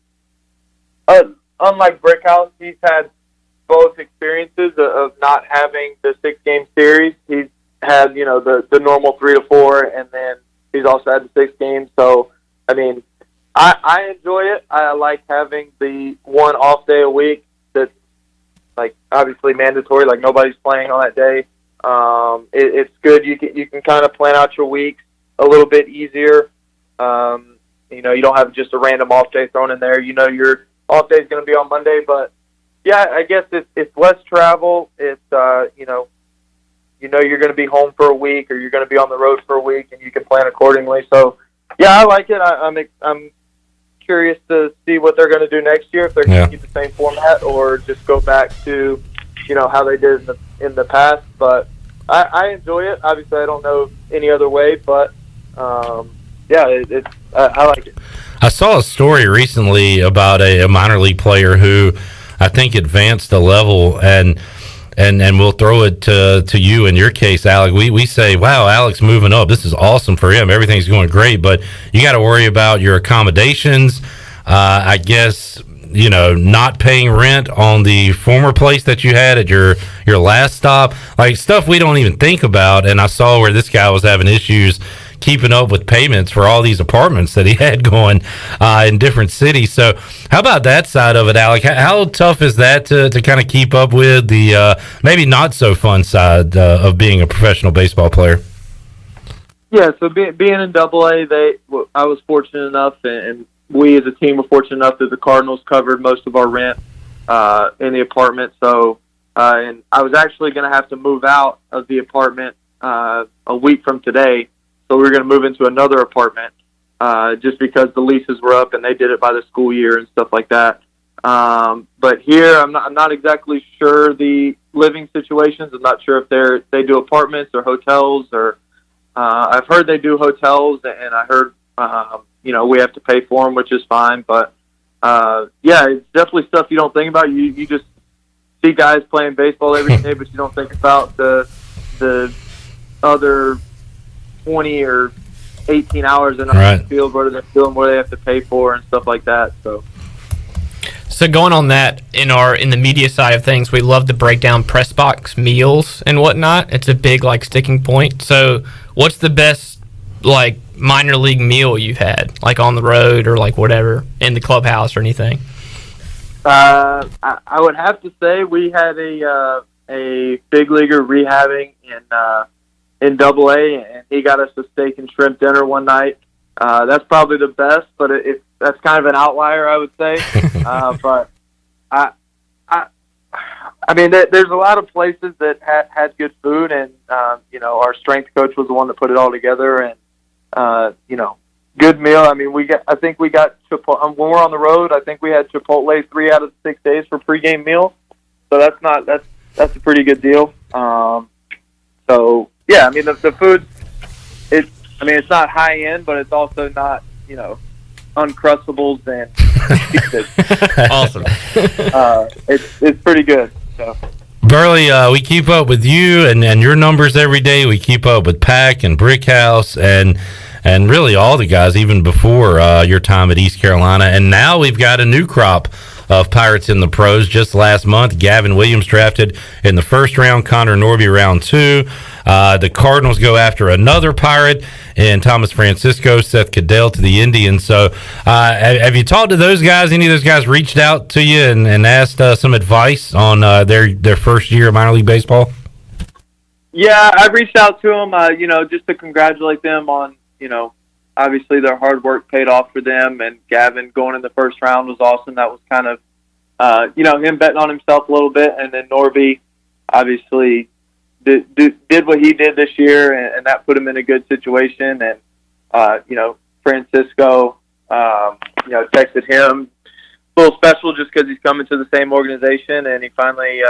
unlike Brickhouse, he's had both experiences of not having the 6-game series. He's had, the normal 3 to 4, and then he's also had the 6 games. So, I mean, I enjoy it. I like having the one off day a week that's, like, obviously mandatory, like nobody's playing on that day. It's good. You can kind of plan out your weeks a little bit easier. You don't have just a random off day thrown in there. Your off day is going to be on Monday, but yeah, I guess it's less travel. It's you're going to be home for a week, or you're going to be on the road for a week, and you can plan accordingly. So, yeah, I like it. I'm curious to see what they're going to do next year, if they're going to keep the same format or just go back to how they did in the past. But I enjoy it. Obviously, I don't know any other way, but yeah, I like it. I saw a story recently about a minor league player who I think advanced a level, and we'll throw it to you in your case, Alec. We say, wow, Alec's moving up. This is awesome for him. Everything's going great, but you got to worry about your accommodations. I guess, not paying rent on the former place that you had at your last stop, like stuff we don't even think about. And I saw where this guy was having issues keeping up with payments for all these apartments that he had going in different cities. So how about that side of it, Alec? How tough is that to kind of keep up with the maybe not so fun side of being a professional baseball player? Yeah, so being in AA, I was fortunate enough, and we as a team were fortunate enough that the Cardinals covered most of our rent in the apartment. So, and I was actually going to have to move out of the apartment a week from today. So we were going to move into another apartment just because the leases were up and they did it by the school year and stuff like that. But here, I'm not exactly sure the living situations. I'm not sure if they do apartments or hotels, or I've heard they do hotels, and I heard we have to pay for them, which is fine. But yeah, it's definitely stuff you don't think about. You just see guys playing baseball every day, but you don't think about the other 20 or 18 hours in the field, what are they doing, what they have to pay for, and stuff like that. So going on that, in the media side of things, we love to break down press box meals and whatnot. It's a big sticking point. So what's the best minor league meal you've had, on the road or whatever, in the clubhouse or anything? I would have to say we had a big leaguer rehabbing in Double-A, and he got us a steak and shrimp dinner one night. That's probably the best, but that's kind of an outlier, I would say. But I mean, there's a lot of places that had good food, and our strength coach was the one that put it all together, and good meal. I mean, I think we got Chipotle when we're on the road. I think we had Chipotle 3 out of 6 days for pregame meal, so that's a pretty good deal. So yeah, I mean the food, it's not high end, but it's also not Uncrustables and awesome. It's pretty good. So. Burley, we keep up with you and your numbers every day. We keep up with Pac and Brickhouse and really all the guys, even before your time at East Carolina. And now we've got a new crop of Pirates in the pros. Just last month, Gavin Williams drafted in the first round, Connor Norby round 2. The Cardinals go after another Pirate and Thomas Francisco, Seth Cadell to the Indians. So have you talked to those guys? Any of those guys reached out to you and asked some advice on their first year of minor league baseball? Yeah, I reached out to them, just to congratulate them on, obviously their hard work paid off for them, and Gavin going in the first round was awesome. That was kind of, him betting on himself a little bit, and then Norby obviously did what he did this year, and that put him in a good situation. And, Francisco, texted him a little special just because he's coming to the same organization, and he finally,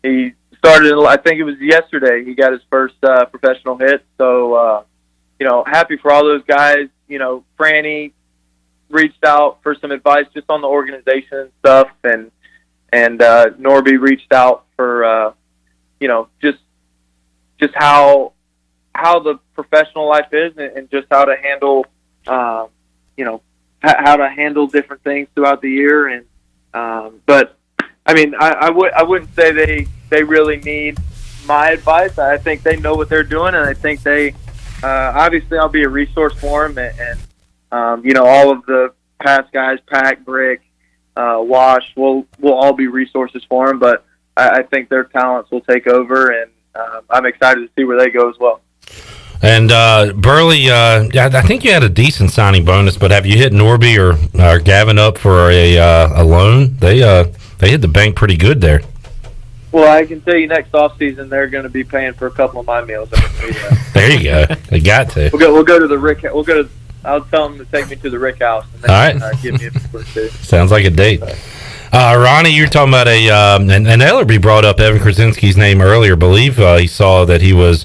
he started, I think it was yesterday, he got his first professional hit. So, happy for all those guys. Franny reached out for some advice just on the organization and stuff, and Norby reached out for just how the professional life is, and just how to handle how to handle different things throughout the year. And but I mean, I wouldn't say they really need my advice. I think they know what they're doing, and I think they obviously I'll be a resource for them, and all of the past guys, Pac, Brick, Wash, will all be resources for them. But I think their talents will take over, and I'm excited to see where they go as well. And Burley, I think you had a decent signing bonus, but have you hit Norby or Gavin up for a loan? They hit the bank pretty good there. Well, I can tell you next offseason they're going to be paying for a couple of my meals. There you go. They got to. We'll go to the Rick. I'll tell them to take me to the Rick House. And all right. Give me a tour too. Sounds like a date. Ronnie, you're talking about and Ellerbe brought up Evan Krasinski's name earlier. I believe he saw that he was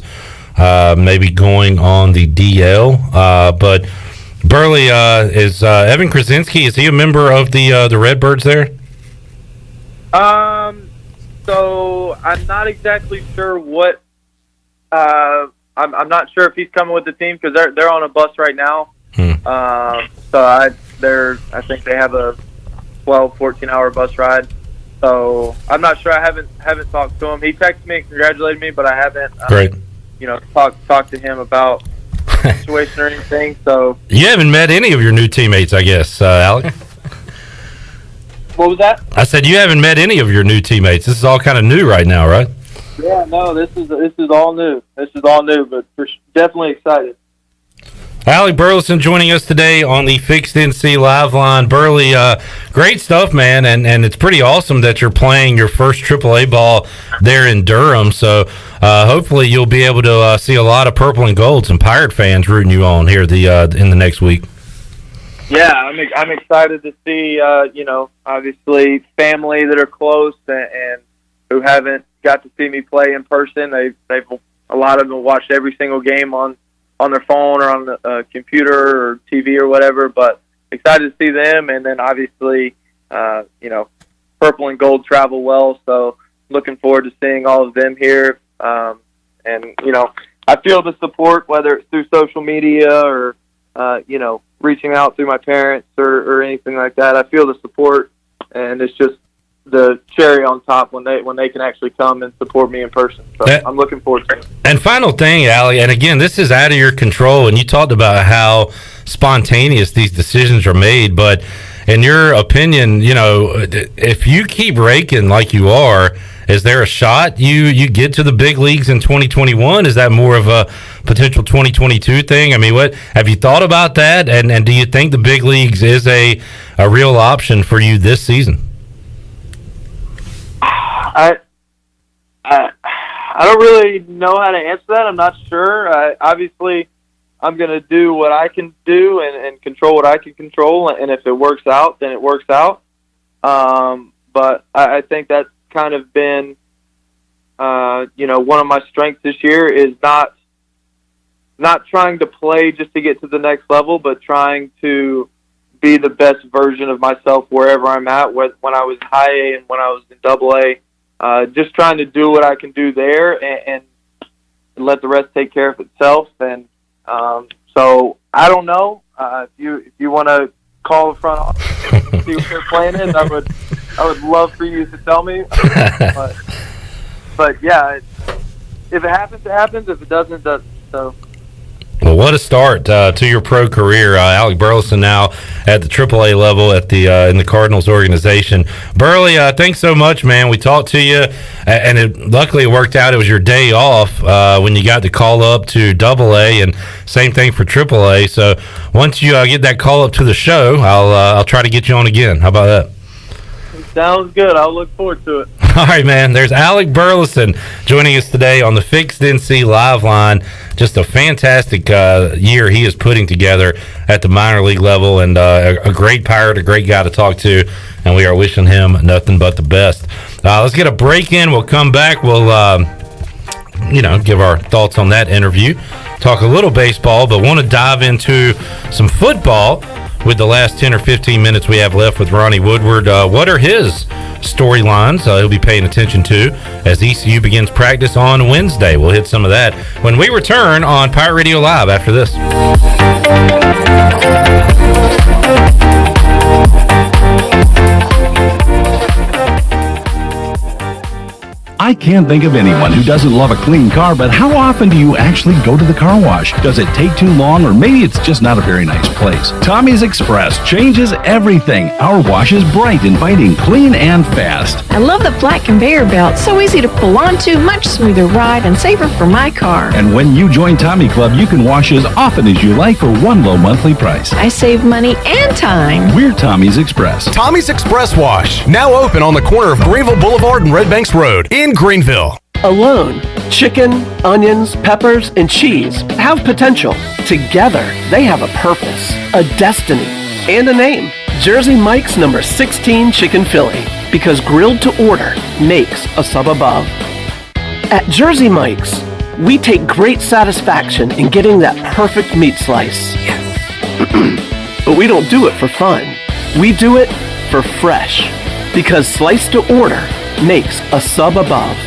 maybe going on the DL. But Burley, is Evan Krasinski, is he a member of the Redbirds there? So I'm not exactly sure what. I'm not sure if he's coming with the team because they're on a bus right now. So I think they have a 12-14 hour bus ride. So I'm not sure. I haven't talked to him. He texted me and congratulated me, but I haven't. Great. Talked to him about the situation or anything. So you haven't met any of your new teammates, I guess, Alec. What was that? I said you haven't met any of your new teammates. This is all kind of new right now, right? Yeah, no, this is all new. This is all new, but definitely excited. Alec Burleson joining us today on the Fixed NC Live Line. Burley, great stuff, man, and it's pretty awesome that you're playing your first AAA ball there in Durham. So hopefully you'll be able to see a lot of purple and gold, some Pirate fans rooting you on here in the next week. Yeah, I'm excited to see obviously family that are close and who haven't got to see me play in person. They've a lot of them watched every single game on their phone or on the computer or TV or whatever. But excited to see them, and then obviously purple and gold travel well. So looking forward to seeing all of them here. And I feel the support, whether it's through social media or reaching out through my parents or anything like that. I feel the support, and it's just the cherry on top when they can actually come and support me in person. So I'm looking forward to it. And final thing, Allie, and again, this is out of your control, and you talked about how spontaneous these decisions are made, but in your opinion, if you keep raking like you are, is there a shot you get to the big leagues in 2021? Is that more of a potential 2022 thing? I mean, what have you thought about that? And do you think the big leagues is a real option for you this season? I don't really know how to answer that. I'm not sure. Obviously, I'm going to do what I can do and control what I can control. And if it works out, then it works out. But I think that's kind of been, one of my strengths this year is not trying to play just to get to the next level, but trying to be the best version of myself wherever I'm at. When I was high A and when I was in double A, just trying to do what I can do there and let the rest take care of itself. And so I don't know if you want to call the front office and see what their plan is. I would love for you to tell me. But yeah, if it happens, it happens. If it doesn't, it doesn't. So. Well, what a start to your pro career. Alec Burleson now at the AAA level at the in the Cardinals organization. Burley, thanks so much, man. We talked to you, and luckily it worked out. It was your day off when you got the call up to AA, and same thing for AAA. So once you get that call up to the show, I'll try to get you on again. How about that? Sounds good. I'll look forward to it. All right, man. There's Alec Burleson joining us today on the Fixed NC Live Line. Just a fantastic year he is putting together at the minor league level, and a great Pirate, a great guy to talk to, and we are wishing him nothing but the best. Let's get a break in. We'll come back. We'll, give our thoughts on that interview, talk a little baseball, but want to dive into some football with the last 10 or 15 minutes we have left with Ronnie Woodward. What are his storylines he'll be paying attention to as ECU begins practice on Wednesday? We'll hit some of that when we return on Pirate Radio Live after this. I can't think of anyone who doesn't love a clean car, but how often do you actually go to the car wash? Does it take too long, or maybe it's just not a very nice place? Tommy's Express changes everything. Our wash is bright, inviting, clean, and fast. I love the flat conveyor belt. So easy to pull onto, much smoother ride, and safer for my car. And when you join Tommy Club, you can wash as often as you like for one low monthly price. I save money and time. We're Tommy's Express. Tommy's Express Wash, now open on the corner of Greenville Boulevard and Red Banks Road in Greenville. Alone, chicken, onions, peppers, and cheese have potential. Together, they have a purpose, a destiny, and a name. Jersey Mike's number 16 Chicken Philly, because grilled to order makes a sub above. At Jersey Mike's, we take great satisfaction in getting that perfect meat slice. Yes. But we don't do it for fun. We do it for fresh, because slice to order makes a sub above.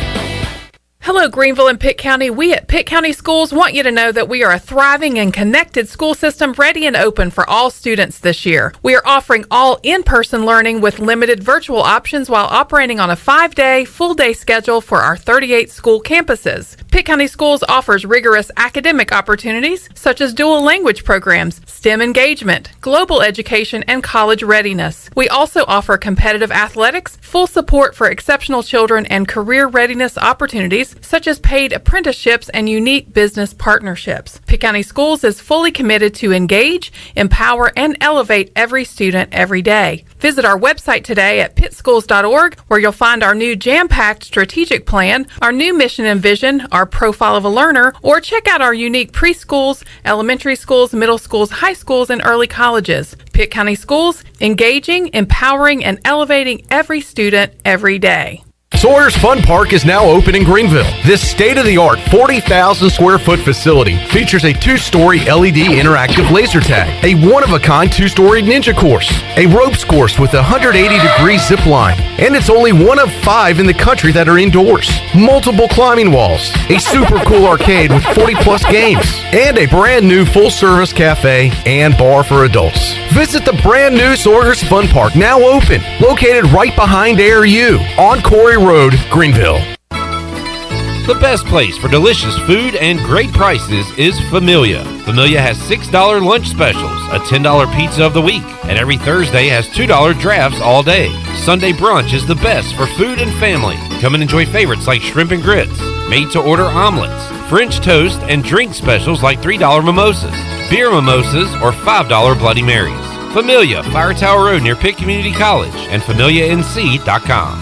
Hello, Greenville and Pitt County. We at Pitt County Schools want you to know that we are a thriving and connected school system ready and open for all students this year. We are offering all in-person learning with limited virtual options while operating on a 5-day, full-day schedule for our 38 school campuses. Pitt County Schools offers rigorous academic opportunities such as dual language programs, STEM engagement, global education, and college readiness. We also offer competitive athletics, full support for exceptional children, and career readiness opportunities such as paid apprenticeships and unique business partnerships. Pitt County Schools is fully committed to engage, empower, and elevate every student every day. Visit our website today at pittschools.org, where you'll find our new jam-packed strategic plan, our new mission and vision, our profile of a learner, or check out our unique preschools, elementary schools, middle schools, high schools, and early colleges. Pitt County Schools, engaging, empowering, and elevating every student every day. Sawyer's Fun Park is now open in Greenville. This state-of-the-art 40,000 square foot facility features a 2-story LED interactive laser tag, a one-of-a-kind 2-story ninja course, a ropes course with a 180-degree zip line, and it's only one of 5 in the country that are indoors. Multiple climbing walls, a super cool arcade with 40-plus games, and a brand new full-service cafe and bar for adults. Visit the brand new Sawyer's Fun Park, now open, located right behind ARU on Corey Road, Greenville. The best place for delicious food and great prices is Familia. Familia has $6 lunch specials, a $10 pizza of the week, and every Thursday has $2 drafts all day. Sunday brunch is the best for food and family. Come and enjoy favorites like shrimp and grits, made-to-order omelets, French toast, and drink specials like $3 mimosas, beer mimosas, or $5 Bloody Marys. Familia, Fire Tower Road near Pitt Community College, and FamiliaNC.com.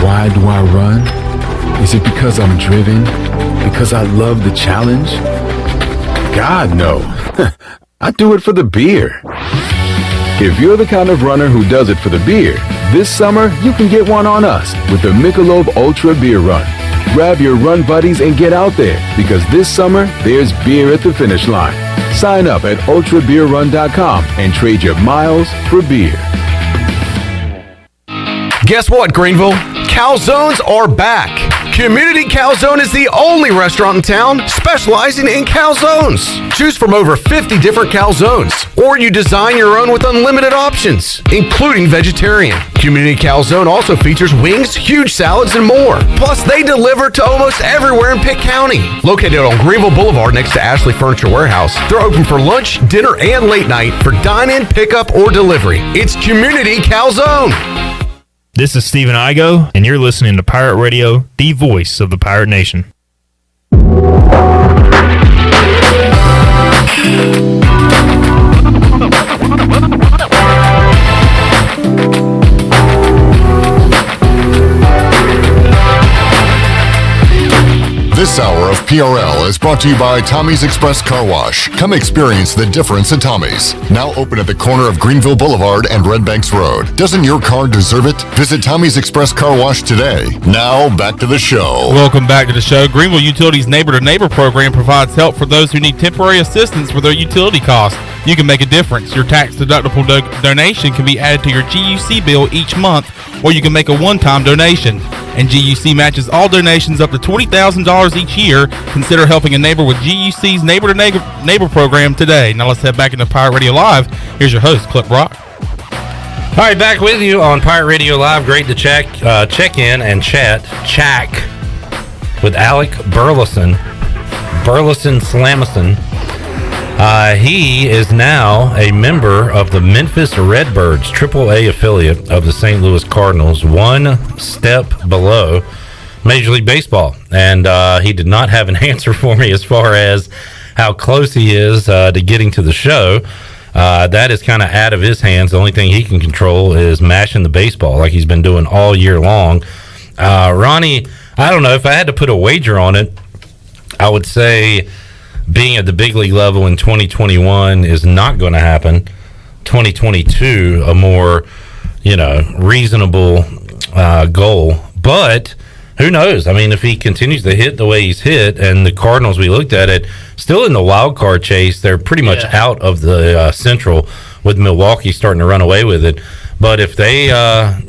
Why do I run? Is it because I'm driven? Because I love the challenge? God, no. I do it for the beer. If you're the kind of runner who does it for the beer, this summer you can get one on us with the Michelob Ultra Beer Run. Grab your run buddies and get out there, because this summer there's beer at the finish line. Sign up at ultrabeerrun.com and trade your miles for beer. Guess what, Greenville? Calzones are back. Community Calzone is the only restaurant in town specializing in calzones. Choose from over 50 different calzones, or you design your own with unlimited options, including vegetarian. Community Calzone also features wings, huge salads, and more. Plus, they deliver to almost everywhere in Pitt County. Located on Greenville Boulevard next to Ashley Furniture Warehouse, they're open for lunch, dinner, and late night for dine-in, pickup, or delivery. It's Community Calzone. This is Stephen Igo, and you're listening to Pirate Radio, the voice of the Pirate Nation. This hour of PRL is brought to you by Tommy's Express Car Wash. Come experience the difference at Tommy's. Now open at the corner of Greenville Boulevard and Red Banks Road. Doesn't your car deserve it? Visit Tommy's Express Car Wash today. Now back to the show. Welcome back to the show. Greenville Utilities Neighbor-to-Neighbor program provides help for those who need temporary assistance with their utility costs. You can make a difference. Your tax-deductible donation can be added to your GUC bill each month, or you can make a one-time donation. And GUC matches all donations up to $20,000 each year. Consider helping a neighbor with GUC's Neighbor program today. Now let's head back into Pirate Radio Live. Here's your host, Clip Brock. All right, back with you on Pirate Radio Live. Great to check in and chat with Alec Burleson Slamison. He is now a member of the Memphis Redbirds, AAA affiliate of the St. Louis Cardinals, one step below Major League Baseball. And he did not have an answer for me as far as how close he is to getting to the show. That is kind of out of his hands. The only thing he can control is mashing the baseball like he's been doing all year long. Ronnie, I don't know, if I had to put a wager on it, I would say being at the big league level in 2021 is not going to happen. 2022, a more, reasonable goal. But who knows? I mean, if he continues to hit the way he's hit, and the Cardinals, we looked at it, still in the wild card chase, they're pretty much out of the Central, with Milwaukee starting to run away with it. But if they,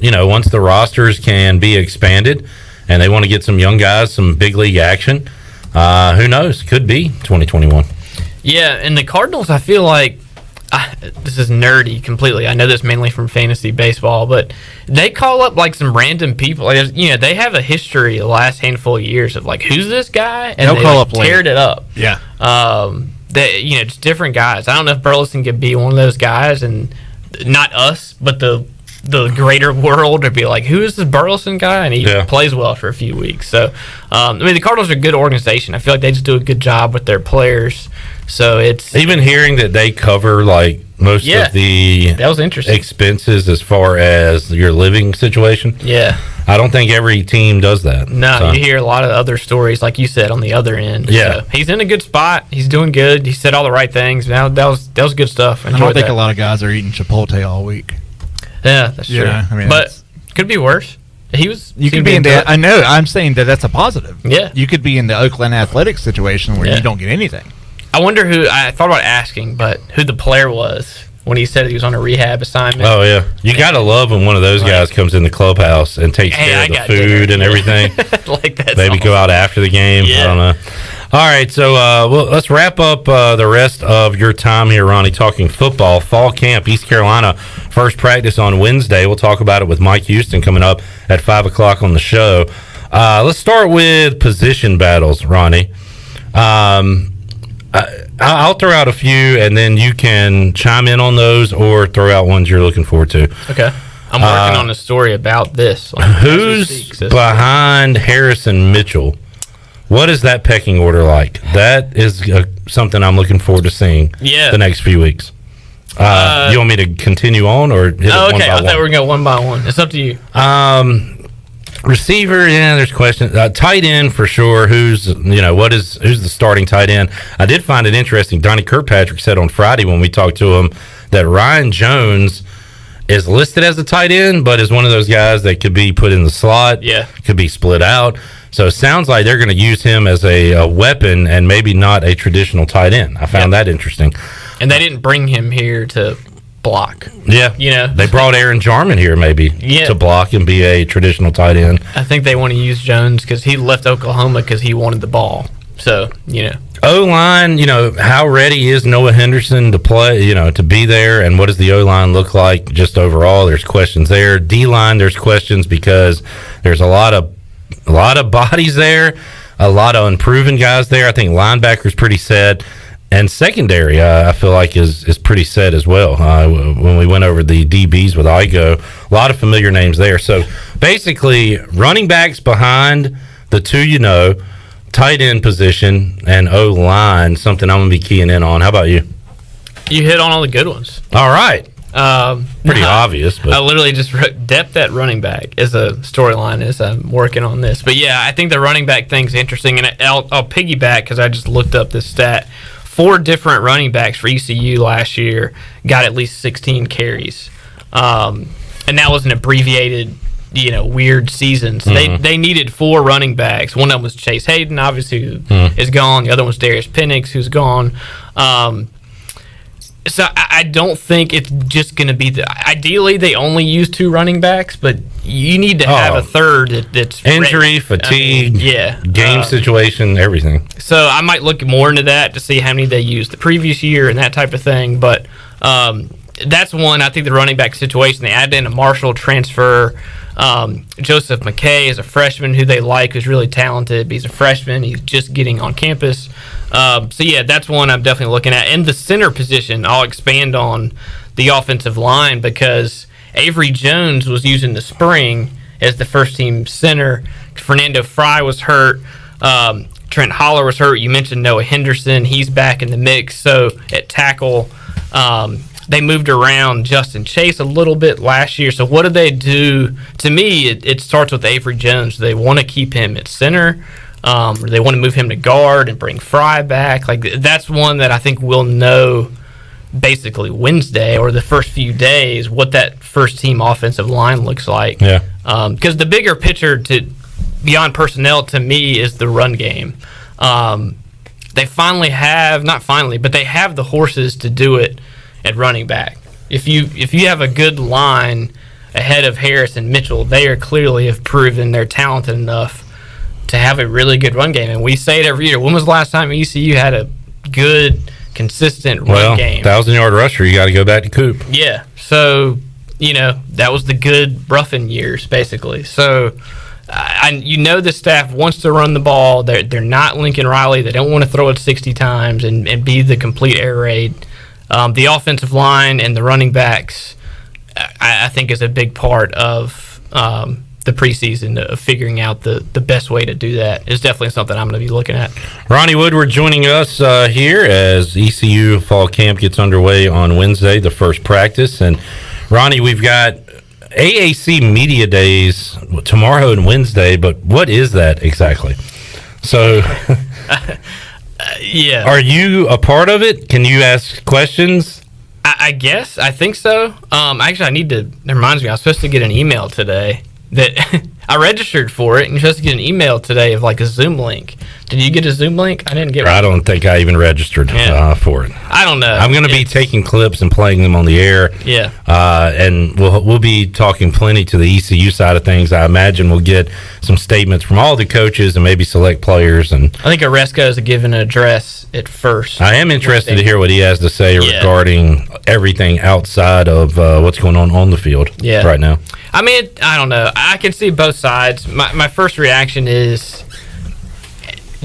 once the rosters can be expanded and they want to get some young guys, some big league action, who knows? Could be 2021. Yeah, and the Cardinals, I feel like, this is nerdy completely. I know this mainly from fantasy baseball, but they call up like some random people. Like, they have a history the last handful of years of like, who's this guy? And they'll call up teared it up. Yeah. Just different guys. I don't know if Burleson could be one of those guys, and not us, but the greater world to be like, who is this Burleson guy? And he plays well for a few weeks. So, the Cardinals are a good organization. I feel like they just do a good job with their players. So it's even hearing that they cover like most of the that was interesting expenses as far as your living situation. Yeah, I don't think every team does that. No, you hear a lot of other stories, like you said, on the other end. Yeah, so he's in a good spot. He's doing good. He said all the right things. Now that was good stuff. I don't think a lot of guys are eating Chipotle all week. Yeah, that's true. But could be worse. You could be in that. I know. I'm saying that's a positive. Yeah, you could be in the Oakland Athletics situation where you don't get anything. I wonder I thought about asking, but who the player was when he said he was on a rehab assignment. Oh, yeah. You got to love when one of those guys comes in the clubhouse and takes care of the food and everything. Maybe go out after the game. I don't know. All right, so let's wrap up the rest of your time here, Ronnie, talking football. Fall camp, East Carolina, first practice on Wednesday. We'll talk about it with Mike Houston coming up at 5 o'clock on the show. Let's start with position battles, Ronnie. I'll throw out a few, and then you can chime in on those or throw out ones you're looking forward to. Okay. I'm working on a story about this. Who's behind Harrison Mitchell? What is that pecking order like? That is something I'm looking forward to seeing the next few weeks. You want me to continue on or hit it one by I thought one? we were going to go one by one. It's up to you. Receiver, there's questions. Tight end for sure. Who's the starting tight end? I did find it interesting. Donnie Kirkpatrick said on Friday when we talked to him that Ryan Jones is listed as a tight end, but is one of those guys that could be put in the slot. Yeah. Could be split out. So it sounds like they're going to use him as a weapon and maybe not a traditional tight end. I found that interesting. And they didn't bring him here to block. Yeah. They brought Aaron Jarman here maybe to block and be a traditional tight end. I think they want to use Jones because he left Oklahoma because he wanted the ball. So, O-line, how ready is Noah Henderson to play, to be there, and what does the O-line look like just overall? There's questions there. D-line, there's questions because there's a lot of bodies there, a lot of unproven guys there. I think linebacker's pretty set. And secondary, I feel like is pretty set as well. When we went over the DBs with Igo, a lot of familiar names there. So basically, running backs behind the two, tight end position and O-line, something I'm going to be keying in on. How about you? You hit on all the good ones. All right. Pretty obvious. But I literally just wrote depth at running back as a storyline as I'm working on this. But yeah, I think the running back thing's interesting, and I'll piggyback because I just looked up this stat. 4 different running backs for ECU last year got at least 16 carries. And that was an abbreviated, weird season. So they needed 4 running backs. One of them was Chase Hayden, obviously, who is gone. The other one's Darius Penix, who's gone. So I don't think it's just going to be ideally, they only use 2 running backs, but you need to have a third that's injury, ready. fatigue, game Uh, situation, everything. So I might look more into that to see how many they used the previous year and that type of thing. But that's one. I think the running back situation, they added in a Marshall transfer. Joseph McKay is a freshman who they like, who's really talented. But he's a freshman. He's just getting on campus. So, yeah, that's one I'm definitely looking at. In the center position, I'll expand on the offensive line because Avery Jones was used in the spring as the first-team center. Fernando Fry was hurt. Trent Holler was hurt. You mentioned Noah Henderson. He's back in the mix. So, at tackle, they moved around Justin Chase a little bit last year. So what do they do? To me, it starts with Avery Jones. Do they want to keep him at center? Or do they want to move him to guard and bring Fry back? Like that's one that I think we'll know basically Wednesday or the first few days what that first-team offensive line looks like. Yeah. Because the bigger picture beyond personnel to me is the run game. They finally have, not finally, but they have the horses to do it at running back. If you have a good line ahead of Harris and Mitchell, they are clearly have proven they're talented enough to have a really good run game. And we say it every year. When was the last time ECU had a good, consistent run game? 1,000-yard rusher, you got to go back to Coop. Yeah. So, that was the good Ruffin years, basically. So, the staff wants to run the ball. They're not Lincoln Riley. They don't want to throw it 60 times and be the complete air raid. The offensive line and the running backs, I think, is a big part of the preseason of figuring out the best way to do that. Is definitely something I'm going to be looking at. Ronnie Woodward joining us here as ECU fall camp gets underway on Wednesday, the first practice. And, Ronnie, we've got AAC Media Days tomorrow and Wednesday, but what is that exactly? So... Yeah. Are you a part of it? Can you ask questions? I guess. I think so. Actually, that reminds me, I was supposed to get an email today that I registered for it, and you're supposed to get an email today of like a Zoom link. Did you get a Zoom link? I didn't get one. I don't think I even registered for it. I don't know. I'm going to be taking clips and playing them on the air. Yeah. And we'll be talking plenty to the ECU side of things. I imagine we'll get some statements from all the coaches and maybe select players. And I think Oreska is given an address at first. I am interested to hear what he has to say regarding everything outside of what's going on the field right now. I mean, I don't know. I can see both sides. My first reaction is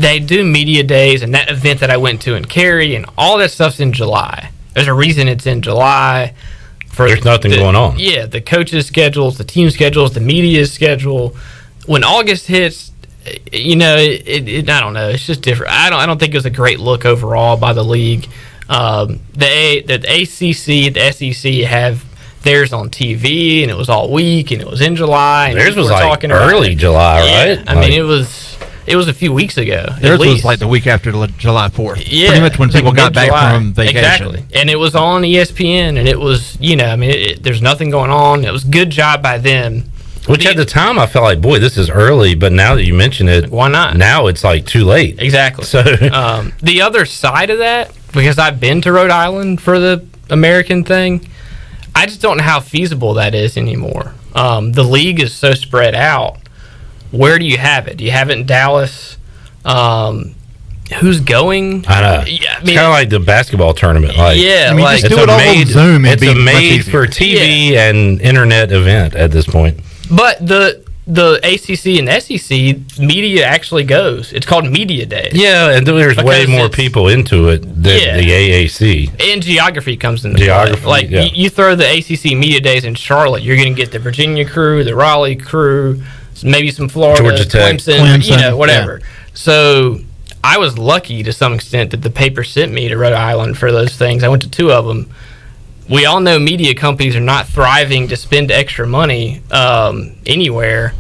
they do media days, and that event that I went to in Cary, and all that stuff's in July. There's a reason it's in July. There's nothing going on. Yeah, the coaches' schedules, the team schedules, the media's schedule. When August hits, I don't know. It's just different. I don't think it was a great look overall by the league. The ACC, the SEC have theirs on TV, and it was all week, and it was in July. And theirs was like early July, right? I mean, it was a few weeks ago. Theirs was like the week after July 4th. Yeah, pretty much when people got back mid-July. from vacation. Exactly, and it was on ESPN, and it was, there's nothing going on. It was a good job by them. Which at the time I felt like, boy, this is early, but now that you mention it, why not? Now it's like too late. Exactly. So the other side of that, because I've been to Rhode Island for the American thing, I just don't know how feasible that is anymore. The league is so spread out. Where do you have it? Do you have it in Dallas? Who's going? I know. Yeah, it's kind of like the basketball tournament. Like, just do it all on Zoom. It's a made for TV and internet event at this point. But the ACC and SEC media actually goes. It's called Media Day. Yeah, and there's way more people into it than the AAC. And geography comes into play. Like, you throw the ACC Media Days in Charlotte, you're going to get the Virginia crew, the Raleigh crew, maybe some Florida, Georgia Tech. Clemson, whatever. Yeah. So I was lucky to some extent that the paper sent me to Rhode Island for those things. I went to 2 of them. We all know media companies are not thriving to spend extra money anywhere.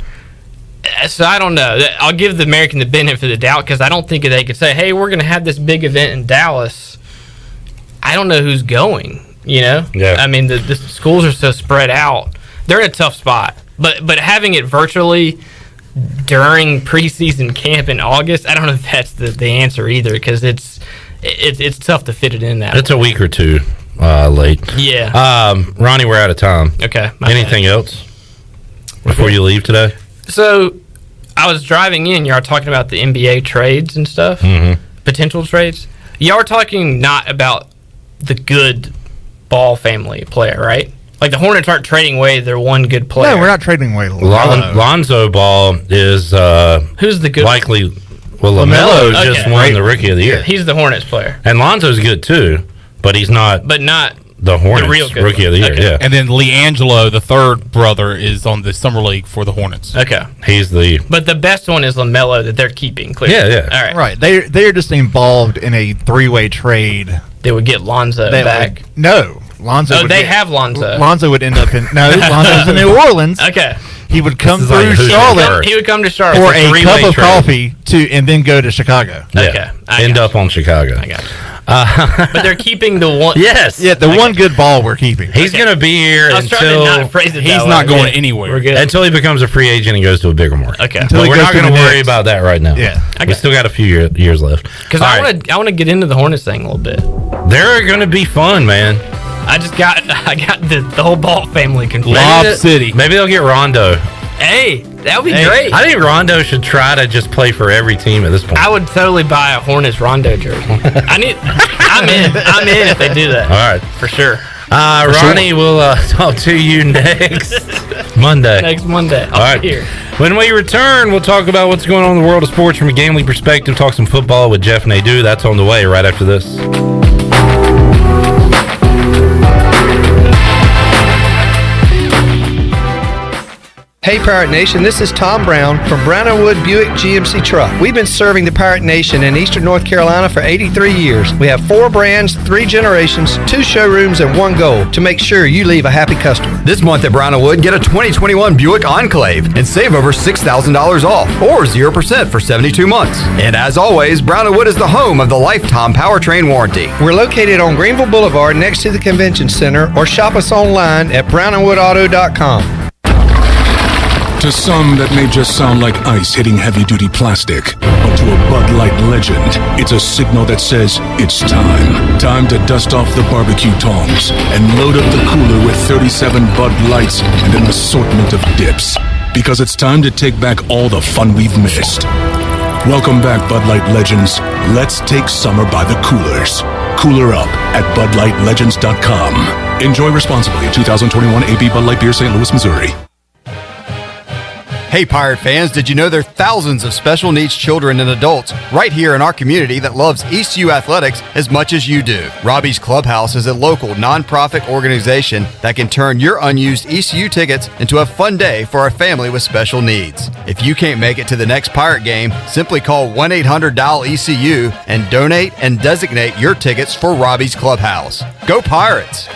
So I don't know. I'll give the American the benefit of the doubt because I don't think they could say, hey, we're going to have this big event in Dallas. I don't know who's going, Yeah. I mean, the schools are so spread out. They're in a tough spot. But having it virtually during preseason camp in August, I don't know if that's the answer either because it's tough to fit it in that. It's a week or two late. Yeah. Ronnie, we're out of time. Okay. Anything else before you leave today? So I was driving in. Y'all were talking about the NBA trades and stuff, potential trades. Y'all were talking not about the good Ball family player, right? Like the Hornets aren't trading away their one good player. No, we're not trading away. Lonzo Ball is who's the good? Likely. Well, LaMelo just won the Rookie of the Year. Yeah, he's the Hornets player, and Lonzo's good too, but he's not. But not the Hornets real good Rookie of the Year. Yeah, and then LiAngelo, the third brother, is on the summer league for the Hornets. Okay, he's the. But the best one is LaMelo that they're keeping. Clearly. Yeah. All right. They're just involved in a 3-way trade. They would get Lonzo back. Lonzo. Oh, they have Lonzo. Lonzo would end up in Lonzo's in New Orleans. Okay. He would come through Charlotte. He would come to Charlotte for a cup of trade. coffee and then go to Chicago. Okay. End up on Chicago. I got you. But they're keeping the one. Yes. Yeah, the one good Ball we're keeping. He's going to be here until he's not going anywhere. We're good. Until he becomes a free agent and goes to a bigger market. Okay. But we're not going to worry about that right now. Yeah. We still got a few years left. Because I want to get into the Hornets thing a little bit. They're going to be fun, man. I got the whole Ball family confused. Lob City. Maybe they'll get Rondo. Hey, that would be great. I think Rondo should try to just play for every team at this point. I would totally buy a Hornets Rondo jersey. I'm in if they do that. All right. For sure. Ronnie, we'll talk to you next Monday. Next Monday. All right. Here. When we return, we'll talk about what's going on in the world of sports from a gambling perspective, talk some football with Jeff Nadu. That's on the way right after this. Hey Pirate Nation, this is Tom Brown from Brown & Wood Buick GMC Truck. We've been serving the Pirate Nation in Eastern North Carolina for 83 years. We have 4 brands, 3 generations, 2 showrooms, and 1 goal to make sure you leave a happy customer. This month at Brown & Wood, get a 2021 Buick Enclave and save over $6,000 off or 0% for 72 months. And as always, Brown & Wood is the home of the lifetime powertrain warranty. We're located on Greenville Boulevard next to the Convention Center or shop us online at brownandwoodauto.com. To some, that may just sound like ice hitting heavy-duty plastic. But to a Bud Light legend, it's a signal that says it's time. Time to dust off the barbecue tongs and load up the cooler with 37 Bud Lights and an assortment of dips. Because it's time to take back all the fun we've missed. Welcome back, Bud Light legends. Let's take summer by the coolers. Cooler up at BudLightLegends.com. Enjoy responsibly. 2021 AB Bud Light Beer, St. Louis, Missouri. Hey Pirate fans, did you know there are thousands of special needs children and adults right here in our community that loves ECU athletics as much as you do? Robbie's Clubhouse is a local nonprofit organization that can turn your unused ECU tickets into a fun day for a family with special needs. If you can't make it to the next Pirate game, simply call 1-800-DIAL-ECU and donate and designate your tickets for Robbie's Clubhouse. Go Pirates!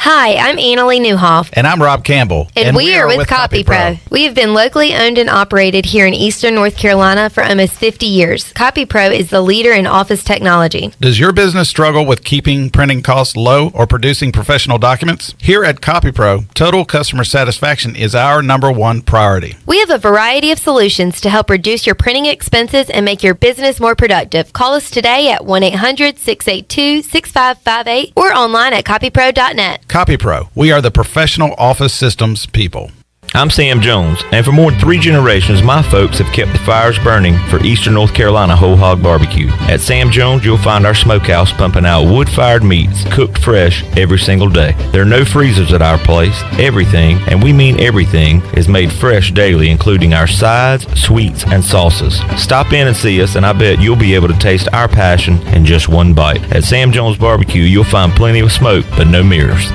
Hi, I'm Annalie Newhoff. And I'm Rob Campbell. And we are with CopyPro. We have been locally owned and operated here in Eastern North Carolina for almost 50 years. CopyPro is the leader in office technology. Does your business struggle with keeping printing costs low or producing professional documents? Here at CopyPro, total customer satisfaction is our #1 priority. We have a variety of solutions to help reduce your printing expenses and make your business more productive. Call us today at 1-800-682-6558 or online at copypro.net. CopyPro, we are the professional office systems people. I'm Sam Jones, and for more than 3 generations, my folks have kept the fires burning for Eastern North Carolina Whole Hog Barbecue. At Sam Jones, you'll find our smokehouse pumping out wood-fired meats, cooked fresh every single day. There are no freezers at our place. Everything, and we mean everything, is made fresh daily, including our sides, sweets, and sauces. Stop in and see us, and I bet you'll be able to taste our passion in just one bite. At Sam Jones Barbecue, you'll find plenty of smoke, but no mirrors.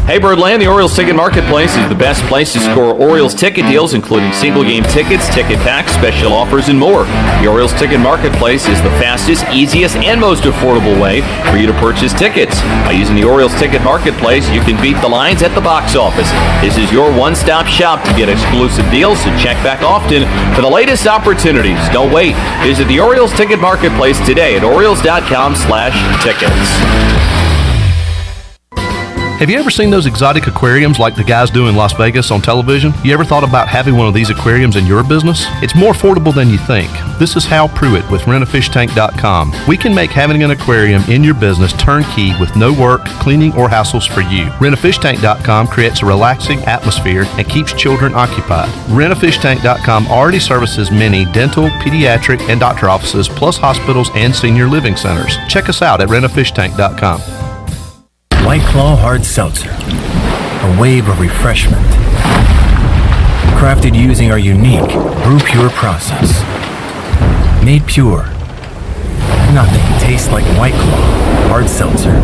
Hey Birdland, the Orioles Ticket Marketplace is the best place to score Orioles ticket deals, including single game tickets, ticket packs, special offers, and more. The Orioles Ticket Marketplace is the fastest, easiest, and most affordable way for you to purchase tickets. By using the Orioles Ticket Marketplace, you can beat the lines at the box office. This is your one-stop shop to get exclusive deals, so check back often for the latest opportunities. Don't wait. Visit the Orioles Ticket Marketplace today at Orioles.com/tickets. Have you ever seen those exotic aquariums like the guys do in Las Vegas on television? You ever thought about having one of these aquariums in your business? It's more affordable than you think. This is Hal Pruitt with rentafishtank.com. We can make having an aquarium in your business turnkey with no work, cleaning, or hassles for you. Rentafishtank.com creates a relaxing atmosphere and keeps children occupied. Rentafishtank.com already services many dental, pediatric, and doctor offices, plus hospitals and senior living centers. Check us out at rentafishtank.com. White Claw Hard Seltzer, a wave of refreshment. Crafted using our unique Brew Pure process. Made pure. Nothing tastes like White Claw Hard Seltzer.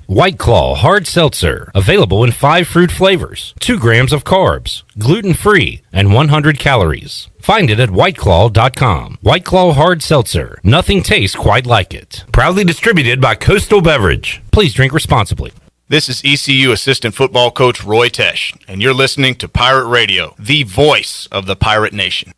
White Claw Hard Seltzer, available in 5 fruit flavors, 2 grams of carbs, gluten-free, and 100 calories. Find it at whiteclaw.com. White Claw Hard Seltzer, nothing tastes quite like it. Proudly distributed by Coastal Beverage. Please drink responsibly. This is ECU Assistant Football Coach Roy Tesh, and you're listening to Pirate Radio, the voice of the Pirate Nation.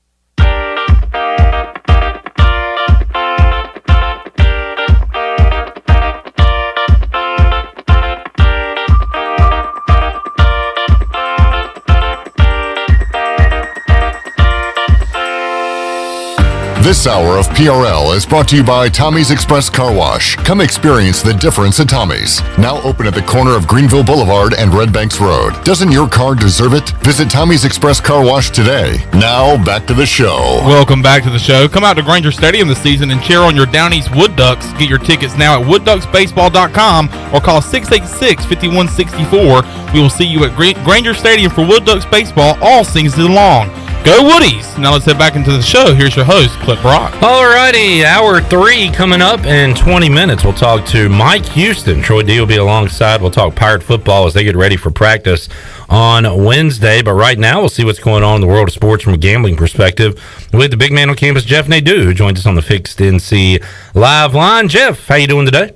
This hour of PRL is brought to you by Tommy's Express Car Wash. Come experience the difference at Tommy's. Now open at the corner of Greenville Boulevard and Red Banks Road. Doesn't your car deserve it? Visit Tommy's Express Car Wash today. Now back to the show. Welcome back to the show. Come out to Granger Stadium this season and cheer on your Down East Wood Ducks. Get your tickets now at woodducksbaseball.com or call 686-5164. We will see you at Granger Stadium for Wood Ducks baseball all season long. Go Woodies! Now let's head back into the show. Here's your host, Clip Brock. Alrighty, hour 3 coming up in 20 minutes. We'll talk to Mike Houston. Troy D will be alongside. We'll talk Pirate football as they get ready for practice on Wednesday. But right now, we'll see what's going on in the world of sports from a gambling perspective with the big man on campus, Jeff Nadu, who joins us on the Fixed NC Live line. Jeff, how you doing today?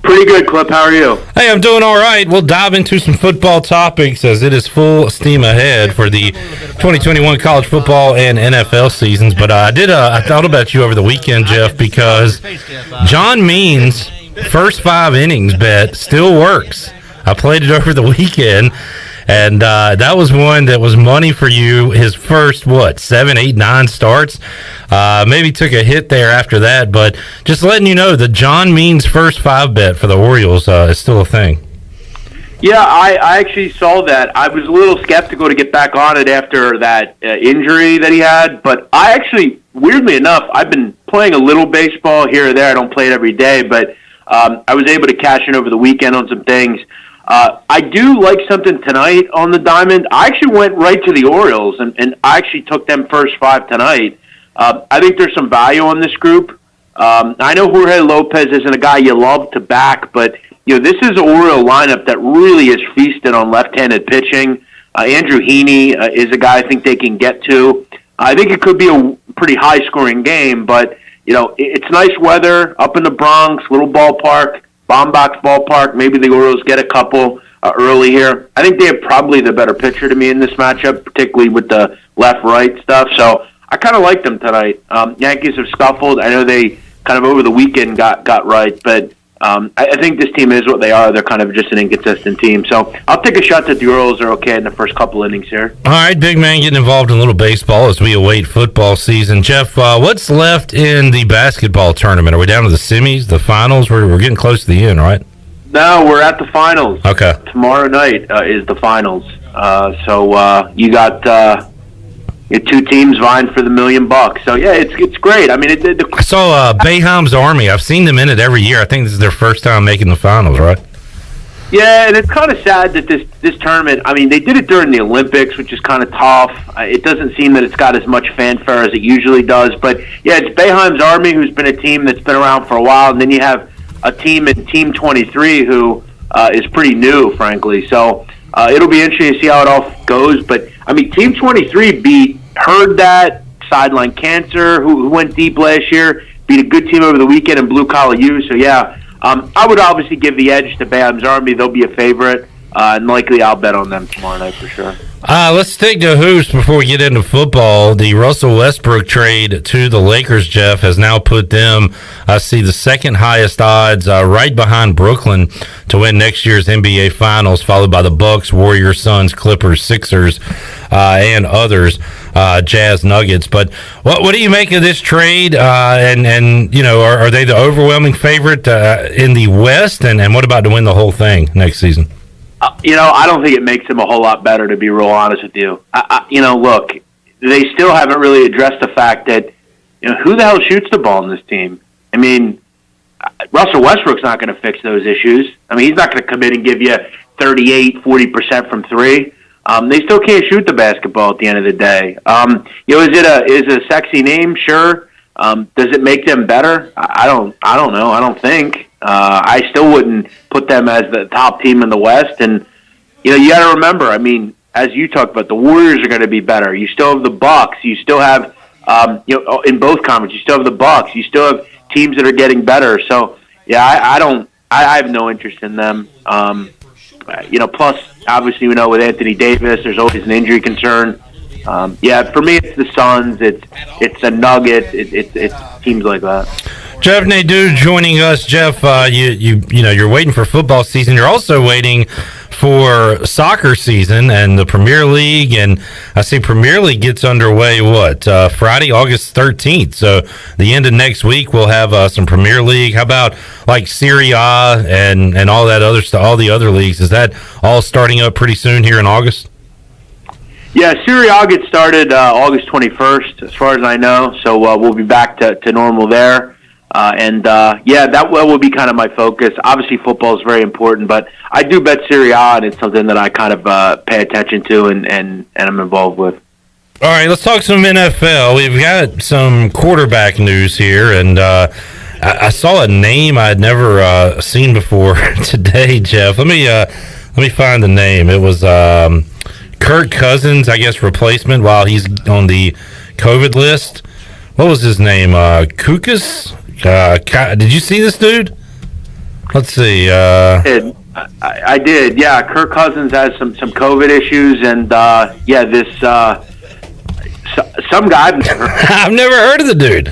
Pretty good, Clip. How are you? Hey, I'm doing all right. We'll dive into some football topics as it is full steam ahead for the 2021 college football and NFL seasons. But I thought about you over the weekend, Jeff, because John Means' first 5 innings bet still works. I played it over the weekend, and that was one that was money for you. His first, 7, 8, 9 starts. Maybe took a hit there after that, but just letting you know that John Means' first 5 bet for the Orioles is still a thing. Yeah, I actually saw that. I was a little skeptical to get back on it after that injury that he had, but I actually, weirdly enough, I've been playing a little baseball here or there. I don't play it every day, but I was able to cash in over the weekend on some things. I do like something tonight on the diamond. I actually went right to the Orioles, and I actually took them first 5 tonight. I think there's some value on this group. I know Jorge Lopez isn't a guy you love to back, but this is an Oriole lineup that really is feasted on left-handed pitching. Andrew Heaney is a guy I think they can get to. I think it could be a pretty high-scoring game, but it's nice weather up in the Bronx, little ballpark, Bombach ballpark. Maybe the Orioles get a couple early here. I think they have probably the better pitcher to me in this matchup, particularly with the left-right stuff. So I kind of like them tonight. Yankees have scuffled. I know they kind of over the weekend got right, but I think this team is what they are. They're kind of just an inconsistent team. So I'll take a shot that the Orioles are okay in the first couple innings here. All right, big man, getting involved in a little baseball as we await football season. Jeff, what's left in the basketball tournament? Are we down to the semis, the finals? We're getting close to the end, right? No, we're at the finals. Okay. Tomorrow night is the finals. So you got... two teams vying for the $1 million. So yeah, it's great. I mean, I saw Boeheim's Army. I've seen them in it every year. I think this is their first time making the finals, right? Yeah, and it's kind of sad that this tournament. I mean, they did it during the Olympics, which is kind of tough. It doesn't seem that it's got as much fanfare as it usually does. But yeah, it's Boeheim's Army, who's been a team that's been around for a while, and then you have a team in Team 23 who is pretty new, frankly. So it'll be interesting to see how it all goes. But I mean, Team 23 beat That Sideline Cancer, who went deep last year, beat a good team over the weekend in Blue Collar U. So, yeah, I would obviously give the edge to Boeheim's Army. They'll be a favorite, and likely I'll bet on them tomorrow night for sure. Let's stick to hoops before we get into football. The Russell Westbrook trade to the Lakers, Jeff, has now put them, I see, the second highest odds, right behind Brooklyn to win next year's NBA Finals, followed by the Bucks, Warriors, Suns, Clippers, Sixers, and others, Jazz, Nuggets. But what do you make of this trade? And are they the overwhelming favorite in the West? And what about to win the whole thing next season? I don't think it makes them a whole lot better, to be real honest with you. Look, they still haven't really addressed the fact that, who the hell shoots the ball in this team? I mean, Russell Westbrook's not going to fix those issues. I mean, he's not going to come in and give you 38, 40% from three. They still can't shoot the basketball at the end of the day. Is it a sexy name? Sure. Does it make them better? I don't know. I don't think. I still wouldn't put them as the top team in the West. And, you got to remember, I mean, as you talked about, the Warriors are going to be better. You still have the Bucks. You still have, in both conferences, you still have the Bucks. You still have teams that are getting better. So, yeah, I have no interest in them. Plus, obviously, with Anthony Davis, there's always an injury concern. For me, it's the Suns. It's the Nuggets. It's teams like that. Jeff Nadu joining us. Jeff, you're waiting for football season. You're also waiting for soccer season and the Premier League. And I see Premier League gets underway, Friday, August 13th. So the end of next week, we'll have some Premier League. How about like Serie A and all that other stuff, all the other leagues? Is that all starting up pretty soon here in August? Yeah, Serie A gets started August 21st, as far as I know. So we'll be back to normal there. That will be kind of my focus. Obviously, football is very important, but I do bet Serie A, and it's something that I kind of pay attention to and I'm involved with. All right, let's talk some NFL. We've got some quarterback news here, and I saw a name I'd never seen before today, Jeff. Let me find the name. It was Kirk Cousins, I guess, replacement while he's on the COVID list. What was his name? Kukas? Did you see this dude? Let's see. I did. Yeah, Kirk Cousins has some COVID issues, and this some guy I've never heard of the dude.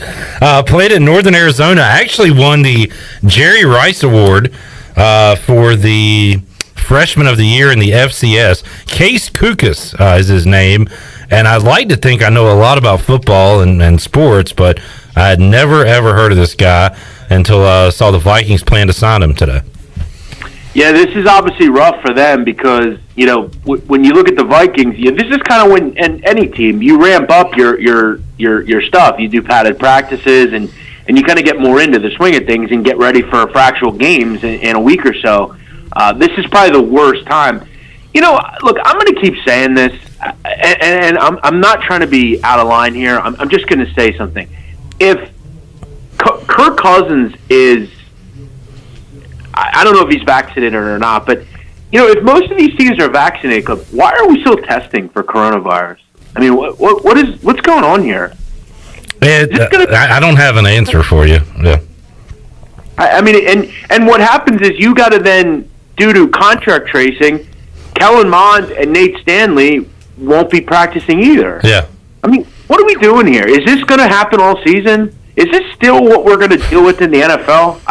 Played in Northern Arizona. Actually won the Jerry Rice Award for the Freshman of the Year in the FCS. Case Kukas is his name, and I'd like to think I know a lot about football and sports, but I had never, ever heard of this guy until I saw the Vikings plan to sign him today. Yeah, this is obviously rough for them because, when you look at the Vikings, this is kind of when any team, you ramp up your stuff. You do padded practices and you kind of get more into the swing of things and get ready for actual games in a week or so. This is probably the worst time. Look, I'm going to keep saying this, and I'm not trying to be out of line here. I'm just going to say something. If Kirk Cousins is, I don't know if he's vaccinated or not, but if most of these teams are vaccinated, why are we still testing for coronavirus? I mean, what's going on here? I don't have an answer for you. Yeah. I mean, and what happens is you got to then, due to contract tracing, Kellen Mond and Nate Stanley won't be practicing either. Yeah. I mean, what are we doing here? Is this going to happen all season? Is this still what we're going to deal with in the NFL?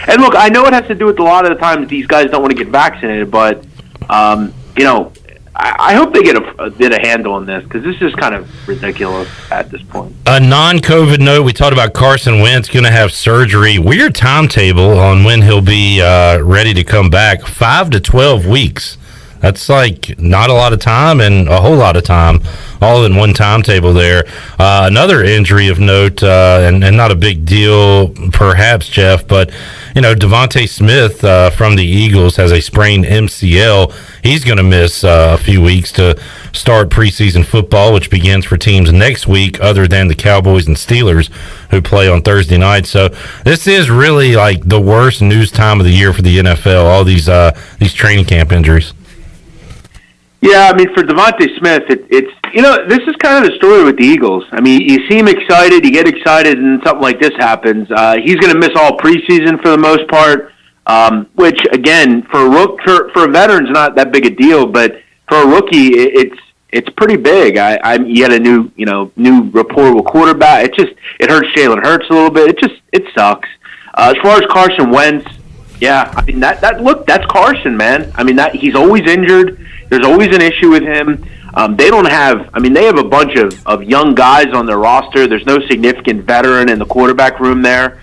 And look, I know it has to do with a lot of the times these guys don't want to get vaccinated, but I hope they get a handle on this, because this is kind of ridiculous at this point. A non-COVID note, we talked about Carson Wentz going to have surgery. Weird timetable on when he'll be ready to come back. 5 to 12 weeks. That's like not a lot of time and a whole lot of time, all in one timetable there. Another injury of note, and not a big deal, perhaps, Jeff, but Devontae Smith from the Eagles has a sprained MCL. He's going to miss a few weeks to start preseason football, which begins for teams next week, other than the Cowboys and Steelers, who play on Thursday night. So this is really like the worst news time of the year for the NFL. All these training camp injuries. Yeah, I mean, for Devontae Smith, it's this is kind of the story with the Eagles. I mean, you see him excited, you get excited, and something like this happens. He's going to miss all preseason for the most part, which, again, for a veteran's not that big a deal, but for a rookie, it's pretty big. You had a new rapport with quarterback. It hurts Jalen Hurts a little bit. It sucks. As far as Carson Wentz, yeah, I mean that's Carson, man. I mean he's always injured. There's always an issue with him. They have a bunch of young guys on their roster. There's no significant veteran in the quarterback room there.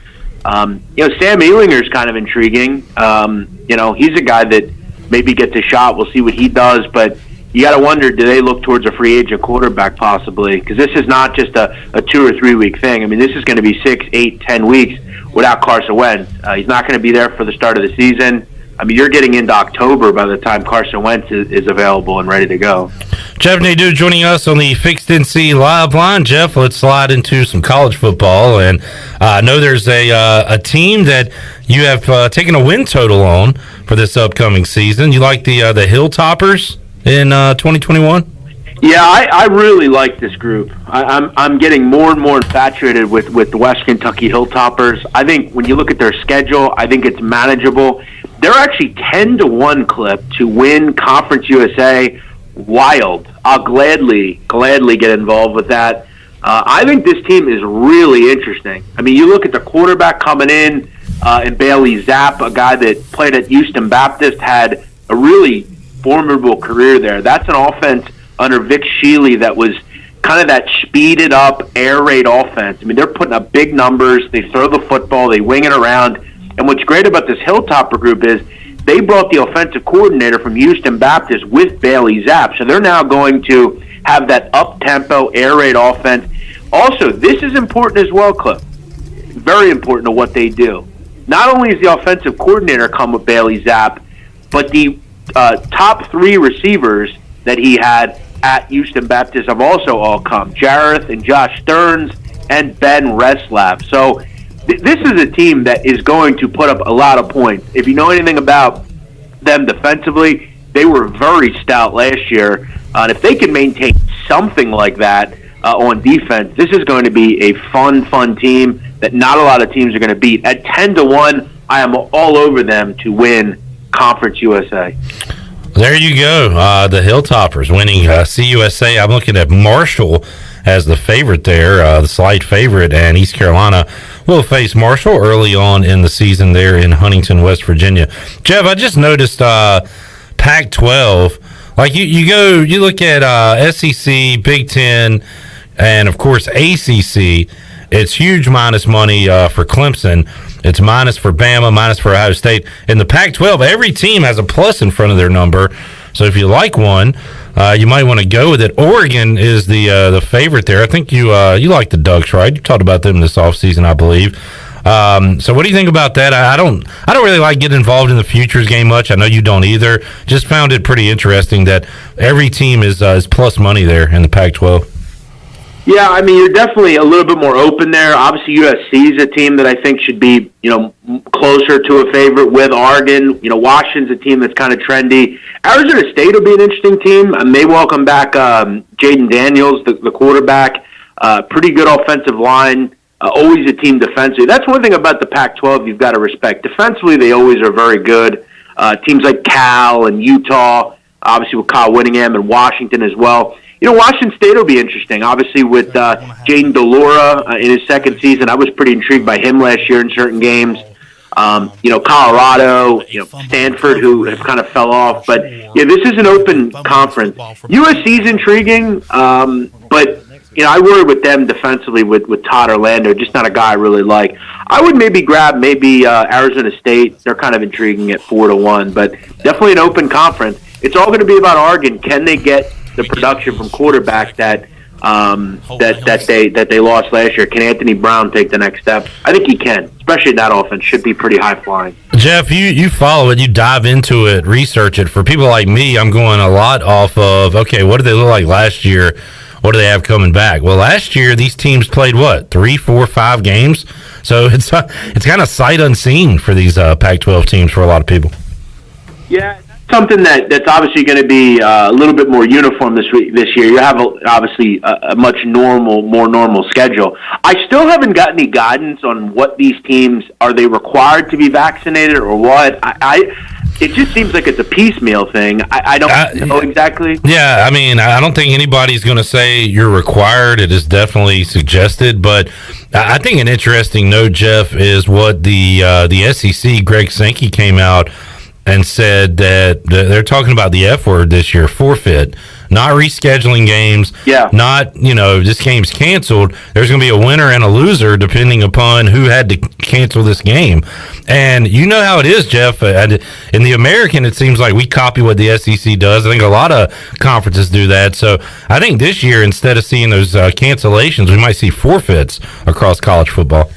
Sam Ehlinger's kind of intriguing. He's a guy that maybe gets a shot. We'll see what he does, but you got to wonder, do they look towards a free agent quarterback possibly? Because this is not just a 2 or 3 week thing. I mean, this is going to be 6, 8, 10 weeks without Carson Wentz. He's not going to be there for the start of the season. I mean, you're getting into October by the time Carson Wentz is available and ready to go. Jeff Nadu joining us on the Fixed NC Live line. Jeff, let's slide into some college football. And I know there's a team that you have taken a win total on for this upcoming season. You like the Hilltoppers in 2021? Yeah, I really like this group. I'm getting more and more infatuated with the West Kentucky Hilltoppers. I think when you look at their schedule, I think it's manageable. They're actually 10-1 clip to win Conference USA. Wild. I'll gladly get involved with that. I think this team is really interesting. I mean, you look at the quarterback coming in Bailey Zapp, a guy that played at Houston Baptist, had a really formidable career there. That's an offense under Vic Shealy that was kind of that speeded up air raid offense. I mean, they're putting up big numbers. They throw the football. They wing it around. And what's great about this Hilltopper group is they brought the offensive coordinator from Houston Baptist with Bailey Zapp. So they're now going to have that up-tempo air raid offense. Also, this is important as well, Cliff. Very important to what they do. Not only is the offensive coordinator come with Bailey Zapp, but the top 3 receivers that he had at Houston Baptist have also all come. Jareth and Josh Stearns and Ben Reslap. So this is a team that is going to put up a lot of points. If you know anything about them defensively, they were very stout last year. And if they can maintain something like that on defense, this is going to be a fun team that not a lot of teams are going to beat. At 10-1, I am all over them to win Conference USA. There you go. The Hilltoppers winning CUSA. I'm looking at Marshall as the favorite there, the slight favorite, and East Carolina will face Marshall early on in the season there in Huntington, West Virginia. Jeff, I just noticed Pac-12. Like you look at SEC, Big Ten, and of course ACC. It's huge minus money for Clemson. It's minus for Bama, minus for Ohio State. In the Pac-12, every team has a plus in front of their number. So if you like one, you might want to go with it. Oregon is the favorite there. I think you like the Ducks, right? You talked about them this offseason, I believe. So what do you think about that? I don't really like getting involved in the futures game much. I know you don't either. Just found it pretty interesting that every team is plus money there in the Pac-12. Yeah, I mean, you're definitely a little bit more open there. Obviously, USC is a team that I think should be, closer to a favorite with Oregon. Washington's a team that's kind of trendy. Arizona State will be an interesting team. They welcome back Jaden Daniels, the quarterback. Pretty good offensive line. Always a team defensively. That's one thing about the Pac-12 you've got to respect. Defensively, they always are very good. Teams like Cal and Utah, obviously with Kyle Whittingham, and Washington as well. Washington State will be interesting. Obviously, with Jaden DeLora in his second season, I was pretty intrigued by him last year in certain games. Colorado, Stanford, who have kind of fell off. But, this is an open conference. USC's intriguing, but, I worry with them defensively with Todd Orlando, just not a guy I really like. I would maybe grab Arizona State. They're kind of intriguing at 4-1, but definitely an open conference. It's all going to be about Oregon. Can they get the production from quarterback that they lost last year? Can Anthony Brown take the next step? I think he can, especially that offense should be pretty high flying. Jeff, you follow it, you dive into it, research it. For people like me, I'm going a lot off of, okay, what did they look like last year? What do they have coming back? Well, last year these teams played 3, 4, 5 games, so it's kind of sight unseen for these Pac-12 teams for a lot of people. Yeah. Something that's obviously going to be a little bit more uniform this year. You have obviously a much more normal schedule. I still haven't got any guidance on what these teams are they required to be vaccinated or what. It just seems like it's a piecemeal thing. I don't know exactly. Yeah, I mean, I don't think anybody's going to say you're required. It is definitely suggested, but I think an interesting note, Jeff, is what the SEC, Greg Sankey, came out and said that they're talking about the F word this year, forfeit, not rescheduling games, not, this game's canceled. There's going to be a winner and a loser depending upon who had to cancel this game. And you know how it is, Jeff. In the American, it seems like we copy what the SEC does. I think a lot of conferences do that. So I think this year, instead of seeing those cancellations, we might see forfeits across college football.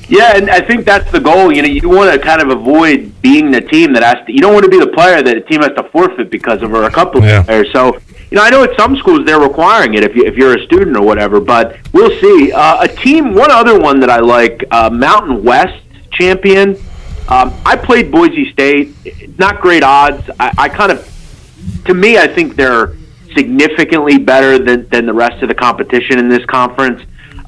Yeah, and I think that's the goal. You want to kind of avoid being the team that has to. You don't want to be the player that a team has to forfeit because of, or a couple of players. So, I know at some schools they're requiring it if you're a student or whatever. But we'll see. One other one that I like, Mountain West champion. I played Boise State. Not great odds. To me, I think they're significantly better than the rest of the competition in this conference.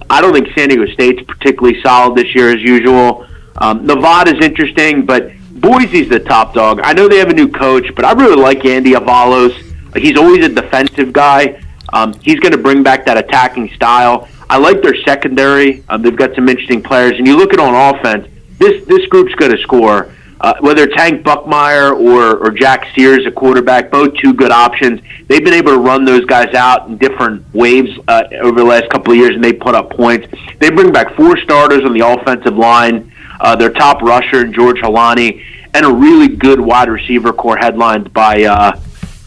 I don't think San Diego State's particularly solid this year as usual. Nevada's interesting, but Boise's the top dog. I know they have a new coach, but I really like Andy Avalos. He's always a defensive guy. He's going to bring back that attacking style. I like their secondary. They've got some interesting players. And you look at on offense, this group's going to score. Whether it's Hank Buckmeyer or Jack Sears, a quarterback, both two good options. They've been able to run those guys out in different waves over the last couple of years, and they put up points. They bring back 4 starters on the offensive line, their top rusher, George Halani, and a really good wide receiver core headlined by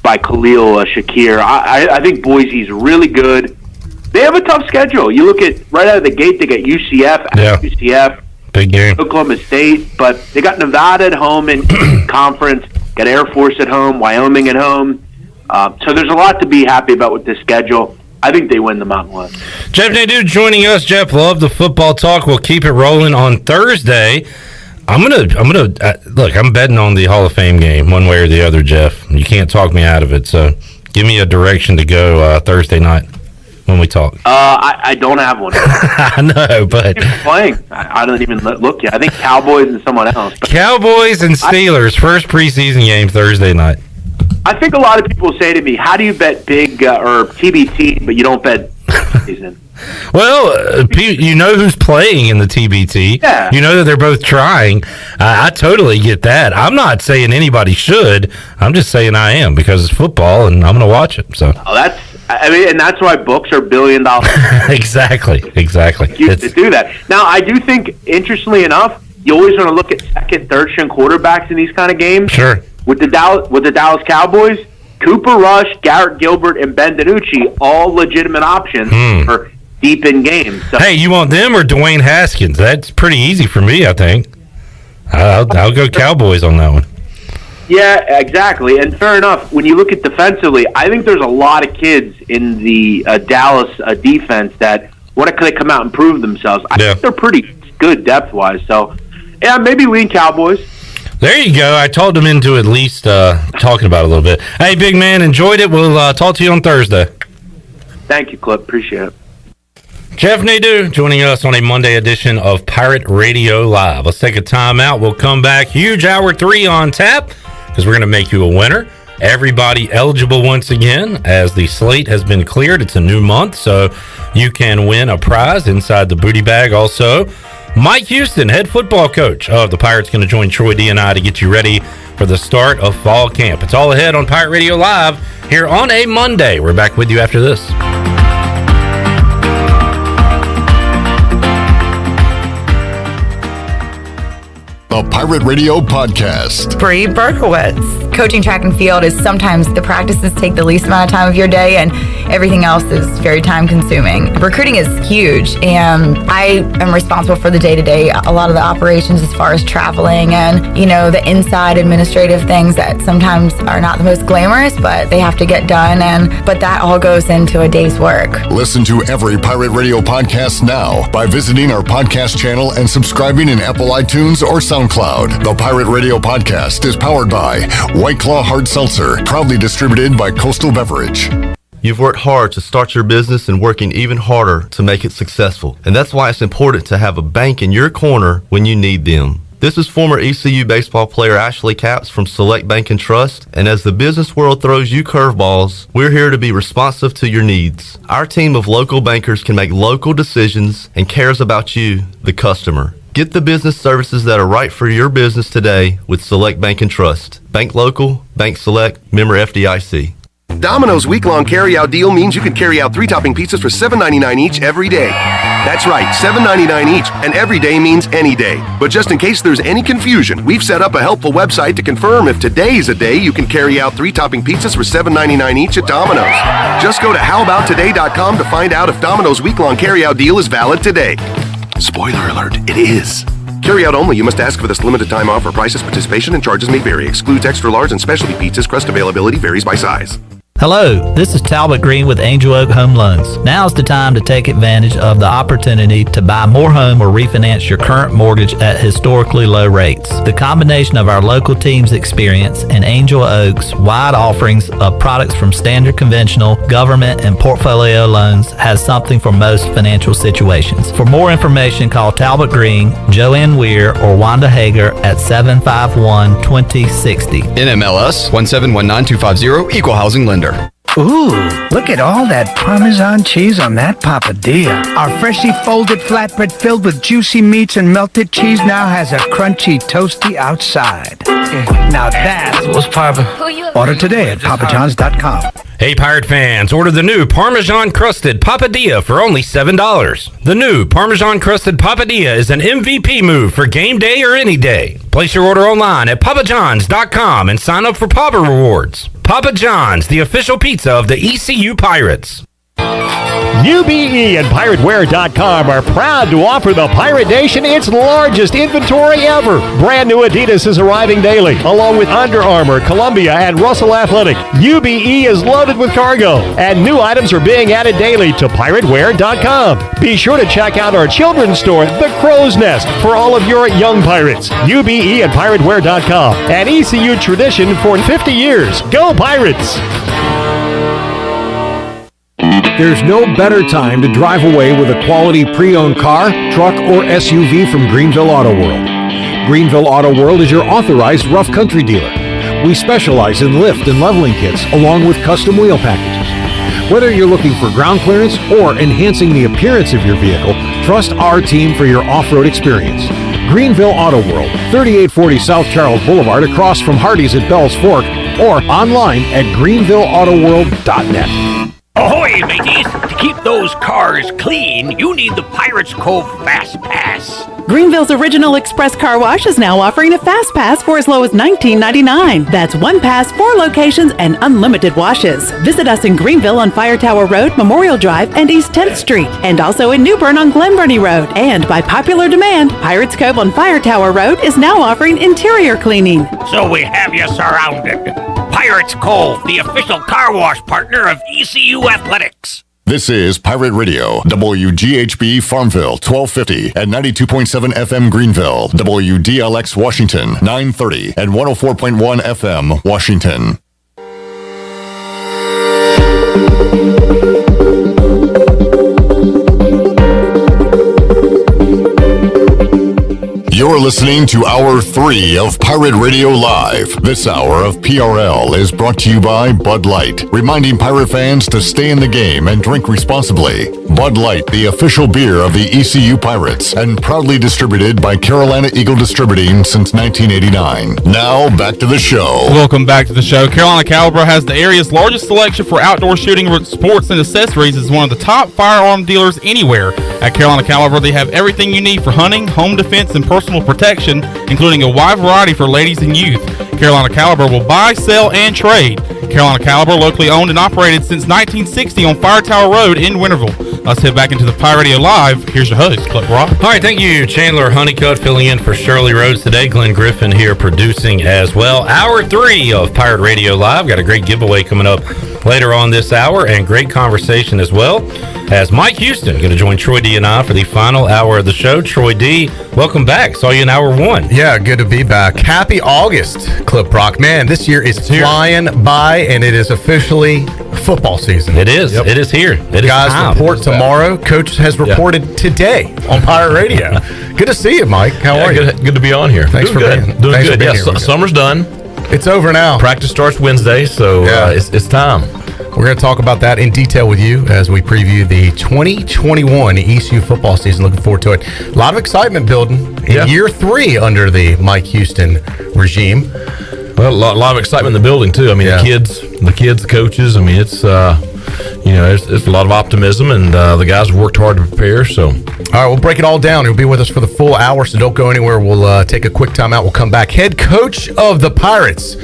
Khalil Shakir. I think Boise's really good. They have a tough schedule. You look at right out of the gate, they got UCF, UCF. Big game. Oklahoma State, but they got Nevada at home in conference, got Air Force at home, Wyoming at home. So there's a lot to be happy about with this schedule. I think they win the Mountain West. Jeff Nadu joining us. Jeff, love the football talk. We'll keep it rolling on Thursday. I'm gonna look. I'm betting on the Hall of Fame game, one way or the other, Jeff. You can't talk me out of it. So give me a direction to go Thursday night when we talk. I don't have one. I know, but playing. I don't even look yet. I think Cowboys and someone else. Cowboys and Steelers, first preseason game Thursday night. I think a lot of people say to me, "How do you bet big or TBT, but you don't bet season?" Well, you know who's playing in the TBT. Yeah. You know that they're both trying. I totally get that. I'm not saying anybody should. I'm just saying I am because it's football and I'm going to watch it. So. And that's why books are $1 billion. Exactly. You to do that. Now, I do think, interestingly enough, you always want to look at second, third string quarterbacks in these kind of games. Sure. With the Dallas Cowboys, Cooper Rush, Garrett Gilbert, and Ben DiNucci, all legitimate options deep in games. So, hey, you want them or Dwayne Haskins? That's pretty easy for me, I think. I'll go Cowboys on that one. Yeah, exactly. And fair enough. When you look at defensively, I think there's a lot of kids in the Dallas defense that want to come out and prove themselves. I think they're pretty good depth-wise. So, yeah, maybe lean Cowboys. There you go. I talked him into at least talking about it a little bit. Hey, big man, enjoyed it. We'll talk to you on Thursday. Thank you, Clip. Appreciate it. Jeff Nadu joining us on a Monday edition of Pirate Radio Live. Let's take a time out. We'll come back. Huge Hour 3 on tap because we're going to make you a winner. Everybody eligible once again as the slate has been cleared. It's a new month, so you can win a prize inside the booty bag. Also, Mike Houston, head football coach of the Pirates, going to join Troy D and I to get you ready for the start of fall camp. It's all ahead on Pirate Radio Live here on a Monday. We're back with you after this. The Pirate Radio Podcast. Bree Berkowitz. Coaching track and field is sometimes the practices take the least amount of time of your day and everything else is very time consuming. Recruiting is huge and I am responsible for the day-to-day, a lot of the operations as far as traveling and, the inside administrative things that sometimes are not the most glamorous, but they have to get done but that all goes into a day's work. Listen to every Pirate Radio podcast now by visiting our podcast channel and subscribing in Apple iTunes or SoundCloud. The Pirate Radio Podcast is powered by White Claw Hard Seltzer, proudly distributed by Coastal Beverage. You've worked hard to start your business and working even harder to make it successful. And that's why it's important to have a bank in your corner when you need them. This is former ECU baseball player Ashley Capps from Select Bank and Trust. And as the business world throws you curveballs, we're here to be responsive to your needs. Our team of local bankers can make local decisions and cares about you, the customer. Get the business services that are right for your business today with Select Bank and Trust. Bank local, bank select, member FDIC. Domino's week-long carry-out deal means you can carry out 3-topping pizzas for $7.99 each every day. That's right, $7.99 each, and every day means any day. But just in case there's any confusion, we've set up a helpful website to confirm if today's a day you can carry out 3-topping pizzas for $7.99 each at Domino's. Just go to howaboutoday.com to find out if Domino's week-long carry-out deal is valid today. Spoiler alert, it is. Carry out only. You must ask for this limited time offer. Prices, participation, and charges may vary. Excludes extra large and specialty pizzas. Crust availability varies by size. Hello, this is Talbot Green with Angel Oak Home Loans. Now's the time to take advantage of the opportunity to buy more home or refinance your current mortgage at historically low rates. The combination of our local team's experience and Angel Oak's wide offerings of products from standard conventional, government, and portfolio loans has something for most financial situations. For more information, call Talbot Green, Joanne Weir, or Wanda Hager at 751-2060. NMLS 1719250, Equal Housing Lender. Ooh, look at all that Parmesan cheese on that papadilla. Our freshly folded flatbread filled with juicy meats and melted cheese now has a crunchy, toasty outside. Now that's what's Papa. Order today at papajohns.com. Hey, Pirate fans, order the new Parmesan-crusted papadilla for only $7. The new Parmesan-crusted papadilla is an MVP move for game day or any day. Place your order online at papajohns.com and sign up for Papa Rewards. Papa John's, the official pizza of the ECU Pirates. UBE and PirateWear.com are proud to offer the Pirate Nation its largest inventory ever. Brand new Adidas is arriving daily, along with Under Armour, Columbia, and Russell Athletic. UBE is loaded with cargo, and new items are being added daily to PirateWear.com. Be sure to check out our children's store, The Crow's Nest, for all of your young pirates. UBE and PirateWear.com, an ECU tradition for 50 years. Go Pirates! There's no better time to drive away with a quality pre-owned car, truck, or SUV from Greenville Auto World. Greenville Auto World is your authorized rough country dealer. We specialize in lift and leveling kits along with custom wheel packages. Whether you're looking for ground clearance or enhancing the appearance of your vehicle, trust our team for your off-road experience. Greenville Auto World, 3840 South Charles Boulevard across from Hardee's at Bell's Fork, or online at greenvilleautoworld.net. Ahoy, mateys! To keep those cars clean, you need the Pirates Cove Fast Pass. Greenville's original express car wash is now offering a fast pass for as low as $19.99. That's one pass, 4 locations, and unlimited washes. Visit us in Greenville on Fire Tower Road, Memorial Drive, and East 10th Street, and also in New Bern on Glen Burnie Road. And by popular demand, Pirates Cove on Fire Tower Road is now offering interior cleaning. So we have you surrounded. Pirates Cove, the official car wash partner of ECU Athletics. This is Pirate Radio, WGHB Farmville, 1250 and 92.7 FM Greenville, WDLX Washington, 930 and 104.1 FM Washington. You're listening to Hour 3 of Pirate Radio Live. This hour of PRL is brought to you by Bud Light, reminding Pirate fans to stay in the game and drink responsibly. Bud Light, the official beer of the ECU Pirates, and proudly distributed by Carolina Eagle Distributing since 1989. Now, back to the show. Welcome back to the show. Carolina Caliber has the area's largest selection for outdoor shooting sports and accessories. Is one of the top firearm dealers anywhere. At Carolina Caliber, they have everything you need for hunting, home defense, and personal protection, including a wide variety for ladies and youth. Carolina Caliber will buy, sell, and trade. Carolina Caliber, locally owned and operated since 1960 on Fire Tower Road in Winterville. Let's head back into the Pirate Radio Live. Here's your host, Clip Rock. All right, thank you, Chandler Honeycutt, filling in for Shirley Rhodes today. Glenn Griffin here producing as well. Hour 3 of Pirate Radio Live. Got a great giveaway coming up later on this hour, and great conversation as well, as Mike Houston going to join Troy D and I for the final hour of the show. Troy D, welcome back. Saw you in hour 1. Yeah, good to be back. Happy August, Clip Rock. Man, this year is flying by, and it is officially football season. It is. Yep. It is here. It Guys is time. report tomorrow. Coach has reported today on Pirate Radio. Good to see you, Mike. How are you? Good to be on here. Thanks for being Doing good. here. Summer's done. It's over now. Practice starts Wednesday, so it's time. We're going to talk about that in detail with you as we preview the 2021 ECU football season. Looking forward to it. A lot of excitement building in year 3 under the Mike Houston regime. Well, a lot of excitement in the building too. I mean, the kids, the coaches. I mean, it's it's a lot of optimism, and the guys have worked hard to prepare. So, all right, we'll break it all down. He'll be with us for the full hour, so don't go anywhere. We'll take a quick time out. We'll come back. Head coach of the Pirates,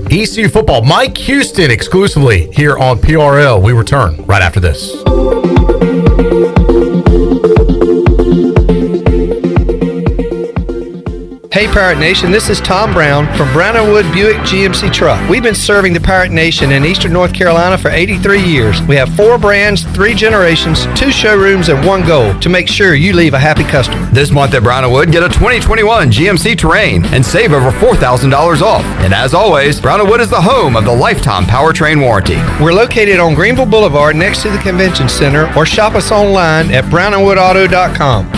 ECU football, Mike Houston, exclusively here on PRL. We return right after this. Hey Pirate Nation, this is Tom Brown from Brown & Wood Buick GMC Truck. We've been serving the Pirate Nation in Eastern North Carolina for 83 years. We have 4 brands, 3 generations, 2 showrooms, and 1 goal to make sure you leave a happy customer. This month at Brown & Wood, get a 2021 GMC Terrain and save over $4,000 off. And as always, Brown & Wood is the home of the lifetime powertrain warranty. We're located on Greenville Boulevard next to the Convention Center, or shop us online at brownandwoodauto.com.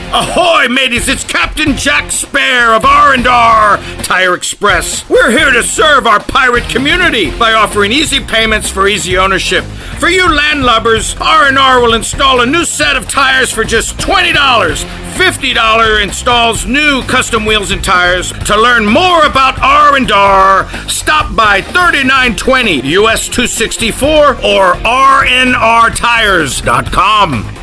Ahoy, mateys! It's Captain Jack Spare of R&R Tire Express. We're here to serve our pirate community by offering easy payments for easy ownership. For you landlubbers, R&R will install a new set of tires for just $20. $50 installs new custom wheels and tires. To learn more about R&R, stop by 3920 US 264 or rnrtires.com.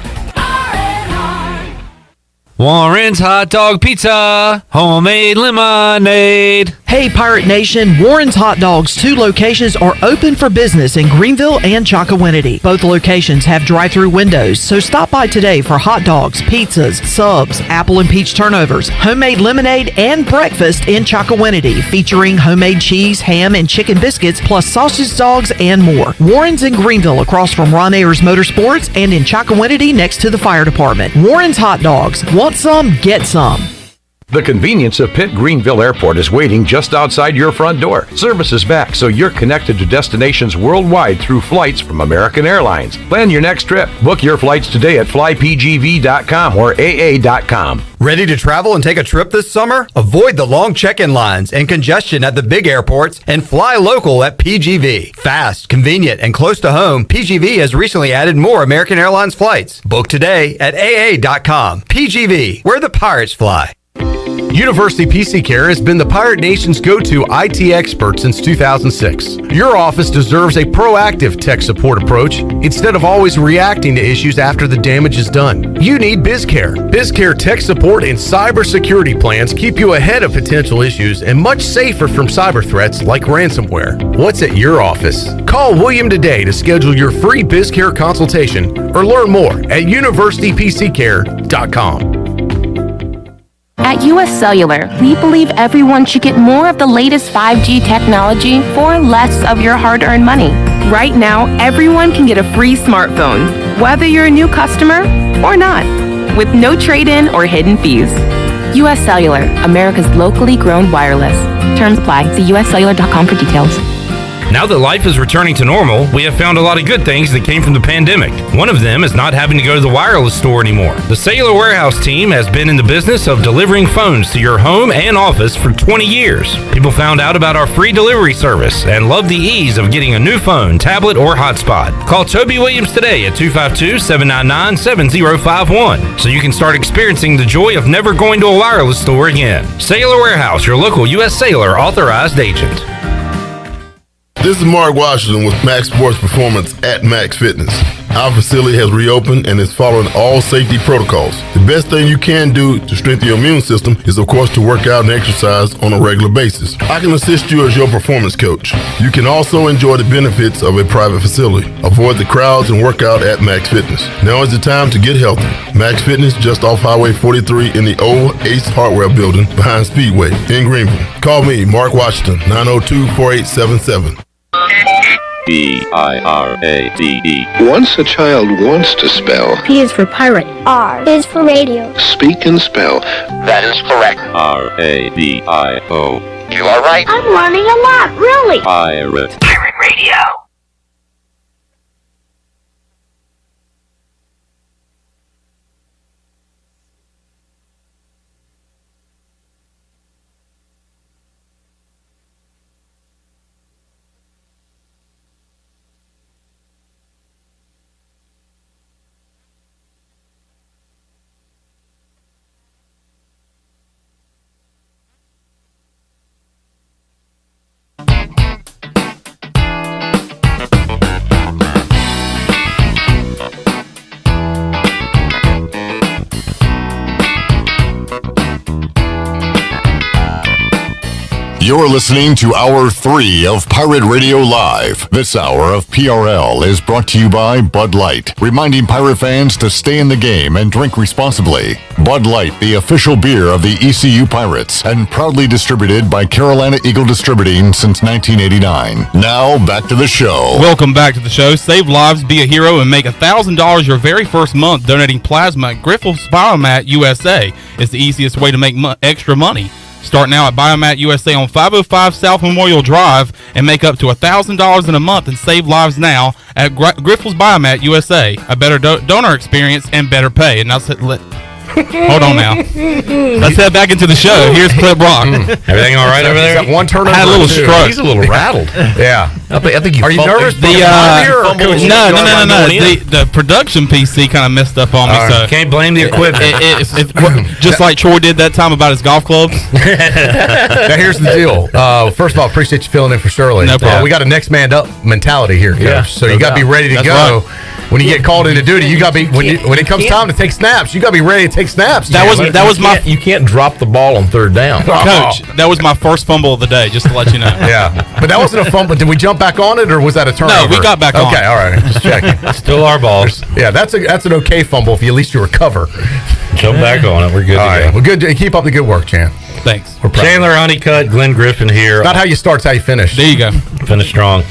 Warren's Hot Dog Pizza, homemade lemonade. Hey Pirate Nation, Warren's Hot Dogs 2 locations are open for business in Greenville and Chocowinity. Both locations have drive-through windows, so stop by today for hot dogs, pizzas, subs, apple and peach turnovers, homemade lemonade, and breakfast in Chocowinity, featuring homemade cheese, ham, and chicken biscuits, plus sausage dogs and more. Warren's in Greenville across from Ron Ayers Motorsports, and in Chocowinity next to the fire department. Warren's Hot Dogs. Want some? Get some. The convenience of Pitt Greenville Airport is waiting just outside your front door. Service is back, so you're connected to destinations worldwide through flights from American Airlines. Plan your next trip. Book your flights today at flypgv.com or aa.com. Ready to travel and take a trip this summer? Avoid the long check-in lines and congestion at the big airports and fly local at PGV. Fast, convenient, and close to home, PGV has recently added more American Airlines flights. Book today at aa.com. PGV, where the pirates fly. University PC Care has been the Pirate Nation's go-to IT expert since 2006. Your office deserves a proactive tech support approach instead of always reacting to issues after the damage is done. You need BizCare. BizCare tech support and cybersecurity plans keep you ahead of potential issues and much safer from cyber threats like ransomware. What's at your office? Call William today to schedule your free BizCare consultation or learn more at universitypccare.com. At US Cellular, we believe everyone should get more of the latest 5G technology for less of your hard-earned money. Right now, everyone can get a free smartphone, whether you're a new customer or not, with no trade-in or hidden fees. US Cellular, America's locally grown wireless. Terms apply. See uscellular.com for details. Now that life is returning to normal, we have found a lot of good things that came from the pandemic. One of them is not having to go to the wireless store anymore. The Cellular Warehouse team has been in the business of delivering phones to your home and office for 20 years. People found out about our free delivery service and love the ease of getting a new phone, tablet, or hotspot. Call Toby Williams today at 252-799-7051 so you can start experiencing the joy of never going to a wireless store again. Cellular Warehouse, your local U.S. Cellular authorized agent. This is Mark Washington with Max Sports Performance at Max Fitness. Our facility has reopened and is following all safety protocols. The best thing you can do to strengthen your immune system is, of course, to work out and exercise on a regular basis. I can assist you as your performance coach. You can also enjoy the benefits of a private facility. Avoid the crowds and work out at Max Fitness. Now is the time to get healthy. Max Fitness, just off Highway 43 in the old Ace Hardware building behind Speedway in Greenville. Call me, Mark Washington, 902-4877. P-I-R-A-D-E. Once a child wants to spell. P is for pirate. R is for radio. Speak and spell. That is correct. R-A-D-I-O. You are right. I'm learning a lot, really. Pirate. Pirate Radio. You're listening to Hour 3 of Pirate Radio Live. This hour of PRL is brought to you by Bud Light, reminding Pirate fans to stay in the game and drink responsibly. Bud Light, the official beer of the ECU Pirates, and proudly distributed by Carolina Eagle Distributing since 1989. Now, back to the show. Welcome back to the show. Save lives, be a hero, and make $1,000 your very first month donating plasma at Grifols Biomat USA. It's the easiest way to make extra money. Start now at Biomat USA on 505 South Memorial Drive and make up to $1,000 in a month and save lives now at Grifols Biomat USA. A better donor experience and better pay. And now hold on now. Let's head back into the show. Here's Clip Brock. Everything all right over there? Got one turnover. I had a little stroke. He's a little rattled. Yeah. I think you. Are you nervous? No. The production PC kind of messed up on me. So can't blame the equipment. Just like Troy did that time about his golf clubs. Now here's the deal. First of all, appreciate you filling in for Shirley. No problem. We got a next man up mentality here, Coach. Yeah, so you got to be ready to go. Right. When you get called into duty, you got to be when it comes time to take snaps. You got to be ready to take snaps. You can't drop the ball on third down. Coach, that was my first fumble of the day, just to let you know. Yeah, but that wasn't a fumble. Did we jump back on it, or was that a turnover? No, we got back on. Okay, all right, just checking. Still our balls. Yeah, that's an okay fumble if at least you recover. Jump back on it. We're good. All right, well, good. Keep up the good work, Chan. Thanks. Chandler Honeycutt, Glenn Griffin here. Not how you start, it's how you finish. There you go. Finish strong.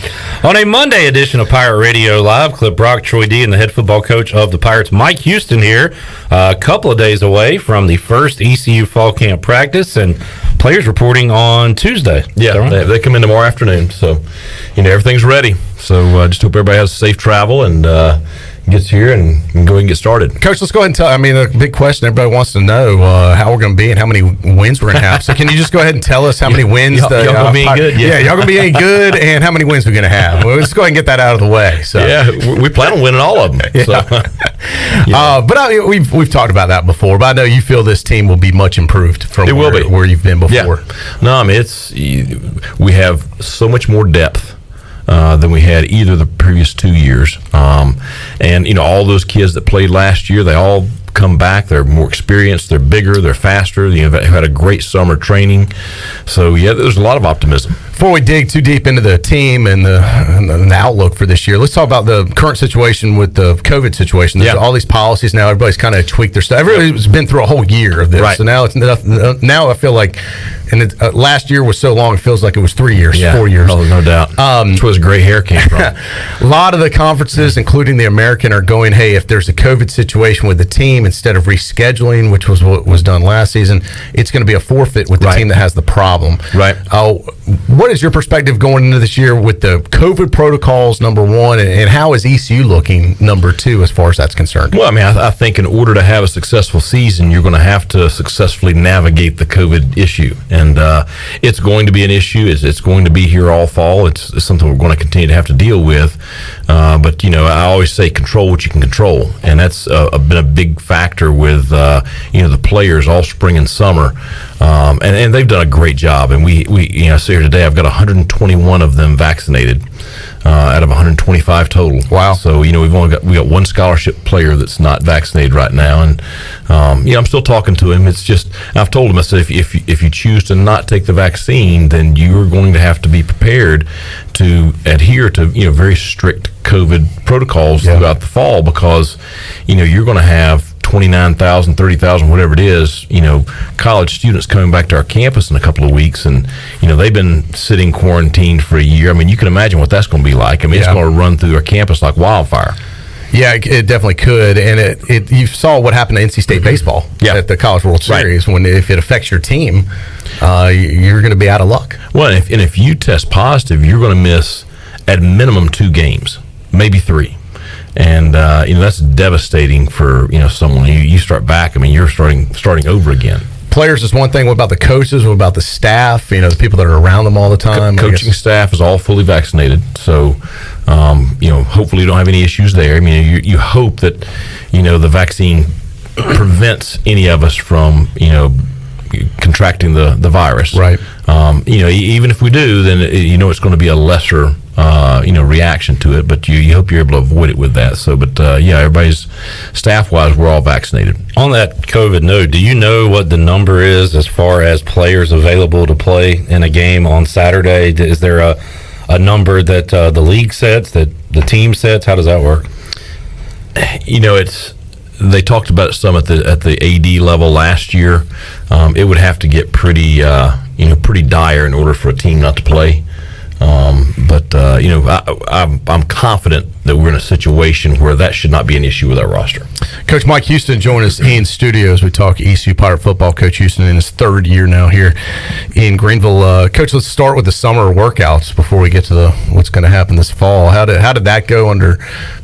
On a Monday edition of Pirate Radio Live, Clip Brock, Troy D, and the head football coach of the Pirates, Mike Houston here. A couple of days away from the first ECU fall camp practice, and players reporting on Tuesday. Yeah, right? they come in tomorrow afternoon. So, everything's ready. So just hope everybody has safe travel and gets here and go ahead and get started. Coach, let's go ahead and tell. I mean, the big question everybody wants to know how we're going to be and how many wins we're going to have. So, can you just go ahead and tell us how many wins? Y'all going to be any good? Yeah, y'all going to be any good, and how many wins we're going to have? Well, let's go ahead and get that out of the way. So, yeah, we plan on winning all of them. Yeah. So. But we've talked about that before. But I know you feel this team will be much improved from where you've been before. Yeah. No, I mean we have so much more depth than we had either the previous 2 years, and all those kids that played last year, they all come back. They're more experienced. They're bigger. They're faster. They've had a great summer training. So yeah, there's a lot of optimism. Before we dig too deep into the team and the outlook for this year, let's talk about the current situation with the COVID situation. There's all these policies now. Everybody's kind of tweaked their stuff. Everybody's been through a whole year of this. Right. So now I feel like, and last year was so long, it feels like it was 3 years, 4 years. Oh, no doubt. That's where his gray hair came from. A lot of the conferences, including the American, are going, hey, if there's a COVID situation with the team, instead of rescheduling, which was what was done last season, it's going to be a forfeit with the team that has the problem. Right. What is your perspective going into this year with the COVID protocols, number one, and how is ECU looking, number two, as far as that's concerned? Well, I mean, I think in order to have a successful season, you're going to have to successfully navigate the COVID issue. And it's going to be an issue. It's going to be here all fall. It's something we're going to continue to have to deal with. But, I always say control what you can control. And that's been a big factor with, the players all spring and summer. And they've done a great job. And we sit here today, I've got 121 of them vaccinated out of 125 total. Wow. So, we got one scholarship player that's not vaccinated right now. And, I'm still talking to him. It's just, I've told him, I said, if you choose to not take the vaccine, then you're going to have to be prepared to adhere to, very strict COVID protocols throughout the fall, because, you're going to have 29,000, 30,000, whatever it is, college students coming back to our campus in a couple of weeks, and, they've been sitting quarantined for a year. I mean, you can imagine what that's going to be like. I mean, it's going to run through our campus like wildfire. Yeah, it definitely could, and you saw what happened to NC State baseball at the College World Series. When if it affects your team, you're going to be out of luck. Well, if you test positive, you're going to miss at minimum 2 games, maybe 3. And that's devastating for someone. You start back. I mean, you're starting over again. Players is one thing. What about the coaches? What about the staff? The people that are around them all the time. Coaching staff is all fully vaccinated. So, hopefully you don't have any issues there. I mean, you hope that the vaccine prevents any of us from contracting the virus. Right. Even if we do, then it's going to be a lesser reaction to it, but you hope you're able to avoid it with that. So, but everybody's staff-wise, we're all vaccinated. On that COVID note, do you know what the number is as far as players available to play in a game on Saturday? Is there a number that the league sets, that the team sets? How does that work? They talked about it some at the AD level last year. It would have to get pretty dire in order for a team not to play. But I'm confident that we're in a situation where that should not be an issue with our roster. Coach Mike Houston joined us in studio as we talk ECU Pirate football. Coach Houston in his 3rd year now here in Greenville. Coach, let's start with the summer workouts before we get to what's going to happen this fall. How did that go under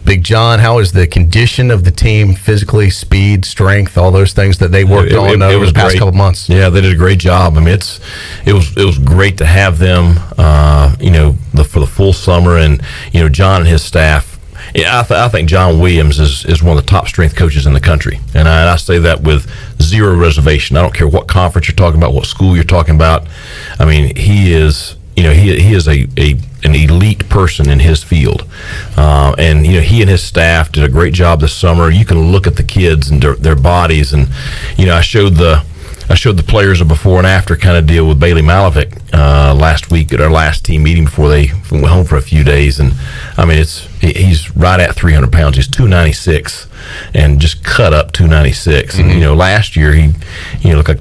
Big John? How is the condition of the team physically, speed, strength, all those things that they worked on over the past couple months? Yeah, they did a great job. I mean, it was great to have them, for the full summer, and John and his staff. Yeah, I think John Williams is one of the top strength coaches in the country, and I say that with zero reservation. I don't care what conference you're talking about, what school you're talking about. I mean, he is an elite person in his field, and he and his staff did a great job this summer. You can look at the kids and their bodies, and I showed the players a before and after kind of deal with Bailey Malavik last week at our last team meeting before they went home for a few days. And I mean, he's right at 300 pounds. He's 296 and just cut up 296. Mm-hmm. And, last year he looked like,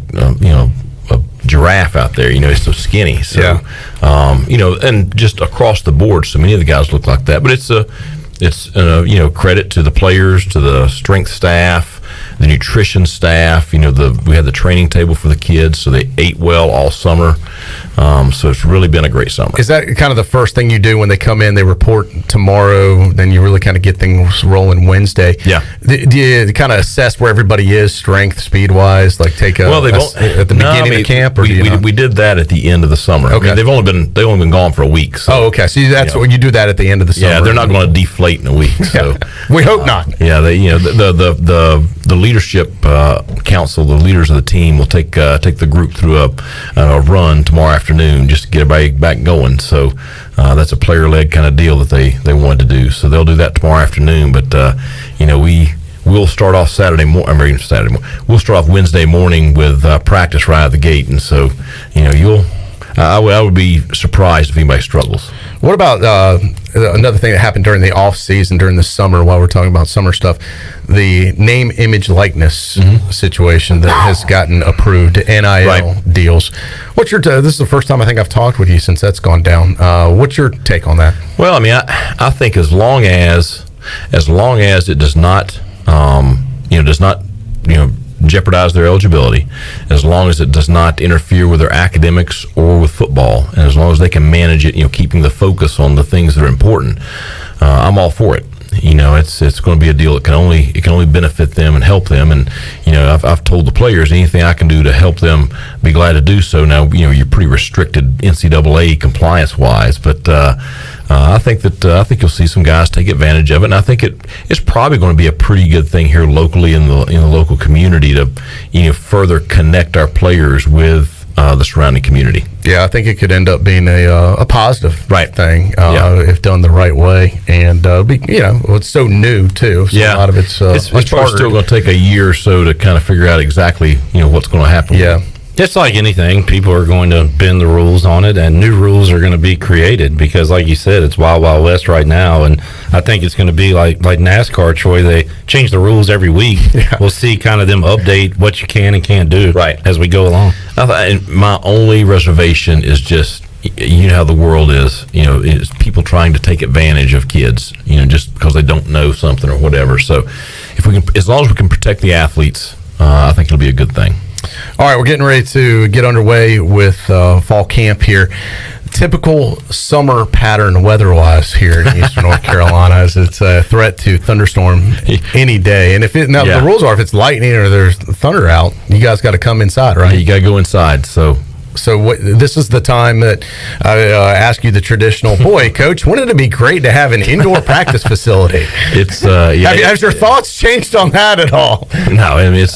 a giraffe out there. He's so skinny. So, and just across the board, so many of the guys look like that. But it's credit to the players, to the strength staff, the nutrition staff. We had the training table for the kids, so they ate well all summer. So it's really been a great summer. Is that kind of the first thing you do when they come in? They report tomorrow, then you really kind of get things rolling Wednesday. Yeah. Do you kind of assess where everybody is, strength, speed wise? Like take at the beginning of camp, or we did that at the end of the summer. Okay. They've only been gone for a week. So, okay. So that's what you do that at the end of the summer. Yeah, they're not going to deflate in a week. So we hope not. Yeah, the leadership council, the leaders of the team will take the group through a run tomorrow afternoon just to get everybody back going. So that's a player-led kind of deal that they wanted to do. So they'll do that tomorrow afternoon. But we'll start off We'll start off Wednesday morning with practice right out of the gate, and so I would be surprised if anybody struggles. What about another thing that happened during the off season, during the summer, while we're talking about summer stuff, the name, image, likeness situation that has gotten approved, NIL deals. What's your this is the first time I think I've talked with you since that's gone down. What's your take on that? Well, I mean, I think as long as it does not jeopardize their eligibility, as long as it does not interfere with their academics or with football, and as long as they can manage it, keeping the focus on the things that are important, I'm all for it. It's going to be a deal that can only benefit them and help them. And I've told the players anything I can do to help them, be glad to do so. Now you're pretty restricted NCAA compliance wise, but I think you'll see some guys take advantage of it, and I think it's probably going to be a pretty good thing here locally in the local community to further connect our players with the surrounding community. Yeah, I think it could end up being a positive thing if done the right way, and it's so new too. So a lot of it's probably still going to take a year or so to kind of figure out exactly what's going to happen. Yeah. Just like anything, people are going to bend the rules on it, and new rules are going to be created because, like you said, it's wild, wild west right now. And I think it's going to be like NASCAR, Troy. They change the rules every week. Yeah. We'll see kind of them update what you can and can't do as we go along. My only reservation is just, how the world is. It's people trying to take advantage of kids, just because they don't know something or whatever. So, if we can, as long as we can protect the athletes, I think it'll be a good thing. All right, we're getting ready to get underway with fall camp here. Typical summer pattern weather-wise here in Eastern North Carolina, as it's a threat to thunderstorm any day. And the rules are if it's lightning or there's thunder out, you guys got to come inside, right? Yeah, you got to go inside. So this is the time that I ask you the traditional, boy, Coach, wouldn't it be great to have an indoor practice facility? It's has your thoughts changed on that at all? No, I mean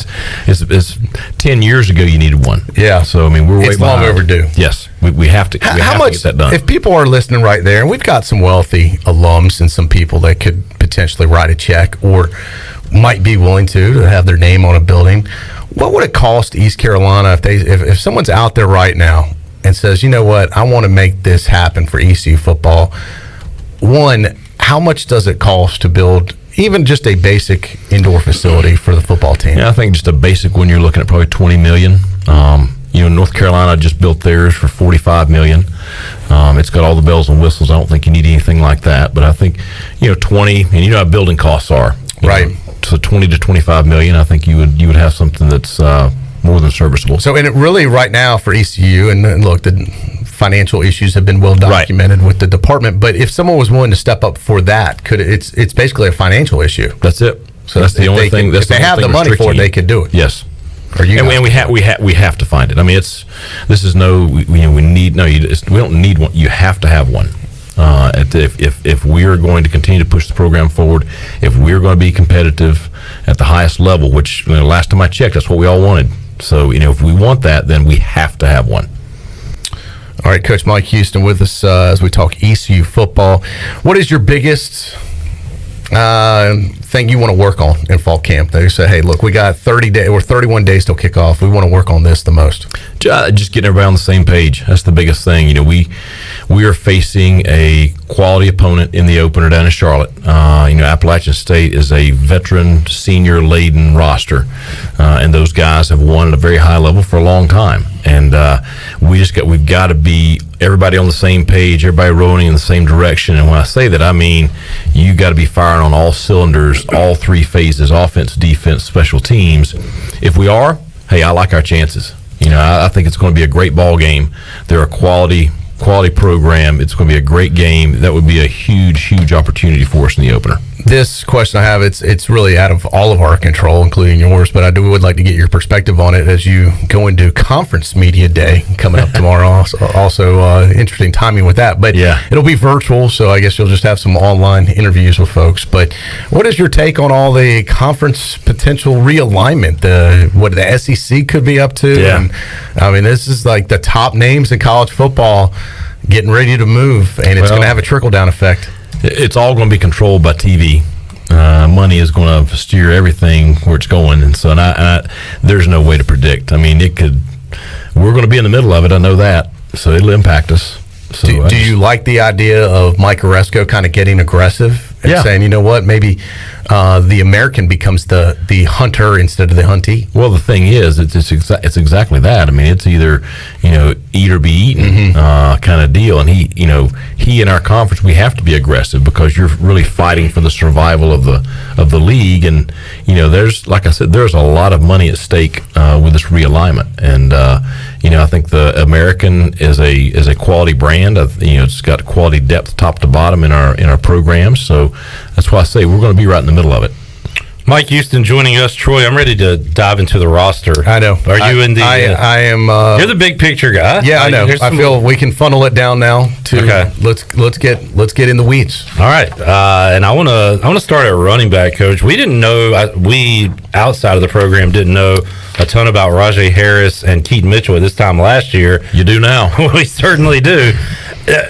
it's 10 years ago you needed one. Yeah. So I mean we're way long overdue. Yes, we have to. How much? To get that done. If people are listening right there, and we've got some wealthy alums and some people that could potentially write a check or might be willing to have their name on a building. What would it cost East Carolina if someone's out there right now and says, you know what, I want to make this happen for ECU football? One, how much does it cost to build even just a basic indoor facility for the football team? Yeah, I think just a basic one, you're looking at probably $20 million. North Carolina just built theirs for $45 million. It's got all the bells and whistles. I don't think you need anything like that, but I think 20, and how building costs are. Right. So 20 to 25 million, I think you would have something that's more than serviceable. So, and it really right now for ECU, and look, the financial issues have been well documented with the department. But if someone was willing to step up for that, it's basically a financial issue. That's it. So that's the only thing. If they have the money for it, they could do it. Yes. We have to find it. I mean, we don't need one. You have to have one. If we are going to continue to push the program forward, if we're going to be competitive at the highest level, which last time I checked, that's what we all wanted. So if we want that, then we have to have one. All right, Coach Mike Houston with us as we talk ECU football. What is your biggest thing you want to work on in fall camp? They say, hey, look, we got 30 days or 31 days till kickoff. We want to work on this the most. Just getting everybody on the same page. That's the biggest thing. We are facing a quality opponent in the opener down in Charlotte. Appalachian State is a veteran, senior-laden roster, and those guys have won at a very high level for a long time. And we've got to be everybody on the same page, everybody rowing in the same direction. And when I say that, I mean you got to be firing on all cylinders, all three phases: offense, defense, special teams. If we are, hey, I like our chances. I think it's going to be a great ball game. They're a quality program. It's going to be a great game. That would be a huge opportunity for us in the opener. This question I have, it's really out of all of our control, including yours, but I would like to get your perspective on it as you go into Conference Media Day coming up tomorrow. Also interesting timing with that, but yeah, it'll be virtual, so I guess you'll just have some online interviews with folks. But what is your take on all the conference potential realignment? What the SEC could be up to? Yeah. And, I mean, this is like the top names in college football getting ready to move, and it's going to have a trickle-down effect. It's all going to be controlled by TV. Money is going to steer everything where it's going, and so there's no way to predict. I mean, we're going to be in the middle of it. I know that, so it'll impact us. So do you like the idea of Mike Oresco kind of getting aggressive and saying, you know what, maybe the American becomes the hunter instead of the huntee? Well, the thing is, it's exactly that. I mean, it's either eat or be eaten kind of deal. And he in our conference, we have to be aggressive because you're really fighting for the survival of the league. And there's, like I said, there's a lot of money at stake with this realignment. And I think the American is a quality brand. It's got quality depth top to bottom in our programs. So that's why I say we're going to be right in the middle of it. Mike Houston joining us. Troy, I'm ready to dive into the roster. I know. Are you in the... I am... you're the big picture guy. Yeah, I know. I feel we can funnel it down now to... Okay. Let's get in the weeds. All right. And I want to start at running back, Coach. We didn't know... we, outside of the program, didn't know a ton about Rajay Harris and Keaton Mitchell at this time last year. You do now. We certainly do.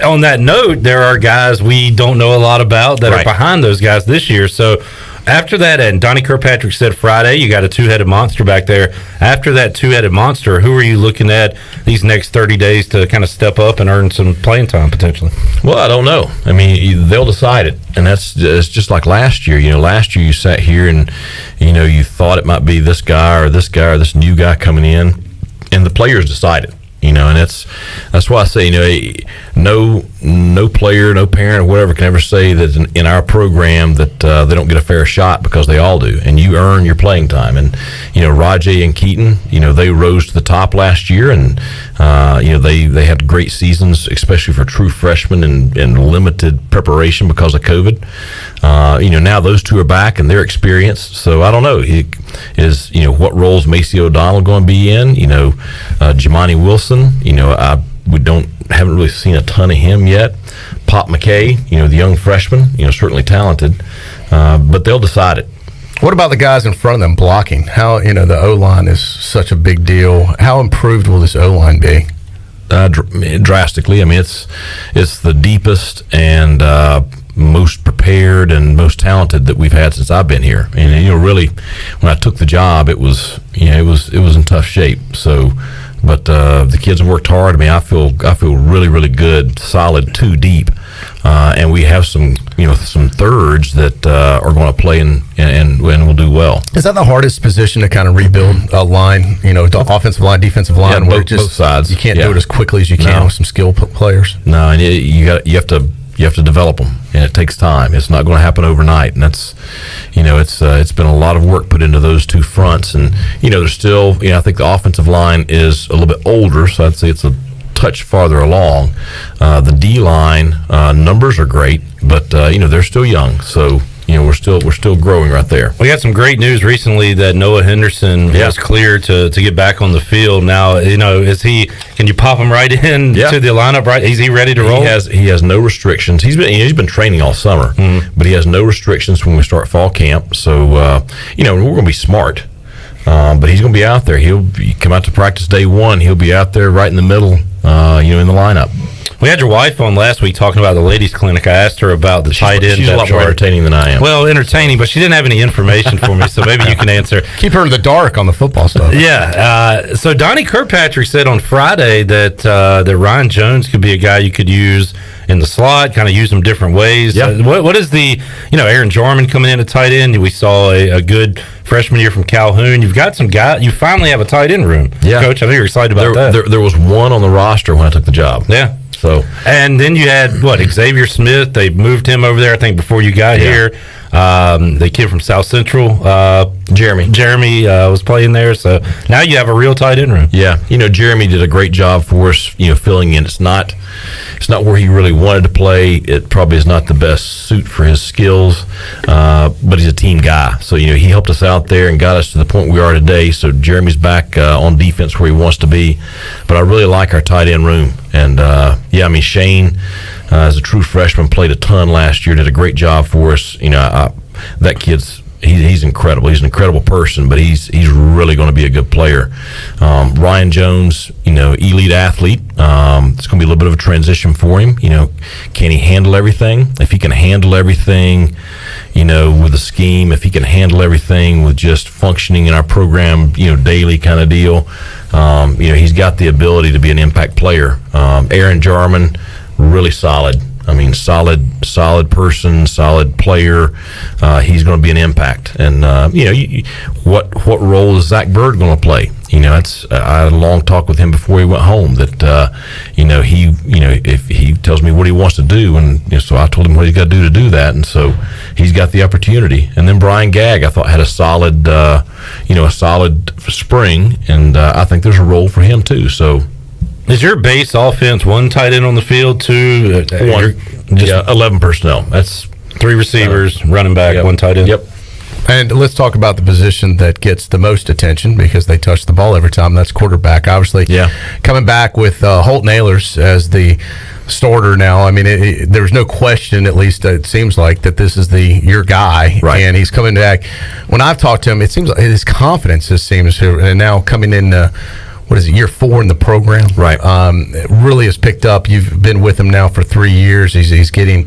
On that note, there are guys we don't know a lot about that are behind those guys this year. So after that, and Donnie Kirkpatrick said Friday, you got a two-headed monster back there. After that two-headed monster, who are you looking at these next 30 days to kind of step up and earn some playing time potentially? Well, I don't know. I mean, they'll decide it. And it's just like last year. Last year you sat here and, you thought it might be this guy or this new guy coming in, and the players decided. And that's why I say, no player, no parent, or whatever can ever say that in our program that they don't get a fair shot, because they all do, and you earn your playing time. And Rajay and Keaton, they rose to the top last year, and they had great seasons, especially for true freshmen and limited preparation because of COVID. Now those two are back and they're experienced. So I don't know. What roles Macy O'Donnell going to be in? Jimani Wilson. Haven't really seen a ton of him yet. Pop McKay, the young freshman, certainly talented, but they'll decide it. What about the guys in front of them blocking? How, the O-line is such a big deal. How improved will this O-line be? Drastically. I mean, it's the deepest and most prepared and most talented that we've had since I've been here. And really, when I took the job, it was in tough shape. So. But the kids have worked hard. I mean, I feel really, really good, solid, two deep, and we have some thirds that are going to play and will do well. Is that the hardest position to kind of rebuild a line? The offensive line, defensive line, where both sides. You can't do it as quickly as you can with some skilled players. No, and you have to develop them, and it takes time. It's not going to happen overnight, and that's it's been a lot of work put into those two fronts. And there's still I think the offensive line is a little bit older, so I'd say it's a touch farther along. The D line numbers are great, but they're still young, so we're still growing right there. We got some great news recently that Noah Henderson was cleared to get back on the field. Now, can you pop him right in to the lineup, right? Is he ready to roll? He has no restrictions. He's been training all summer, but he has no restrictions when we start fall camp. So, we're going to be smart. But he's going to be out there. He'll come out to practice day one. He'll be out there right in the middle, in the lineup. We had your wife on last week talking about the ladies' clinic. I asked her about the tight end. She's a lot more entertaining than I am. Well, entertaining, but she didn't have any information for me, so maybe you can answer. Keep her in the dark on the football stuff. Yeah. So Donnie Kirkpatrick said on Friday that Ryan Jones could be a guy you could use in the slot, kind of use them different ways. Yeah. What is the, Aaron Jarman coming in at tight end? We saw a good freshman year from Calhoun. You've got some guys. You finally have a tight end room. Yeah. Coach, I know you're excited about that. There was one on the roster when I took the job. Yeah. So, and then you had Xavier Smith. They moved him over there, I think, before you got here. The kid from South Central, Jeremy was playing there. So now you have a real tight end room. Yeah, Jeremy did a great job for us. Filling in. It's not where he really wanted to play. It probably is not the best suit for his skills, but he's a team guy. So he helped us out there and got us to the point we are today. So Jeremy's back on defense where he wants to be. But I really like our tight end room. And Shane, as a true freshman, played a ton last year. Did a great job for us. That kid's he's incredible. He's an incredible person, but he's really going to be a good player. Ryan Jones, elite athlete. It's going to be a little bit of a transition for him. Can he handle everything? If he can handle everything, with the scheme, if he can handle everything with just functioning in our program, daily kind of deal, he's got the ability to be an impact player. Aaron Jarman, really solid. Solid person, solid player. He's going to be an impact. And what role is Zach Bird going to play? I had a long talk with him before he went home that if he tells me what he wants to do, and so I told him what he's got to do that, and so he's got the opportunity. And then Brian Gagg, I thought, had a solid spring, and I think there's a role for him too. So. Is your base offense one tight end on the field, two? 11 personnel. That's 3 receivers, running back, 1 tight end. Yep. And let's talk about the position that gets the most attention because they touch the ball every time. That's quarterback. Obviously, coming back with Holton Ahlers as the starter now. There's no question, at least it seems like, that this is your guy. Right. And he's coming back. When I've talked to him, it seems like his confidence just seems, and now coming in year 4 in the program? Right. It really has picked up. You've been with him now for 3 years. He's getting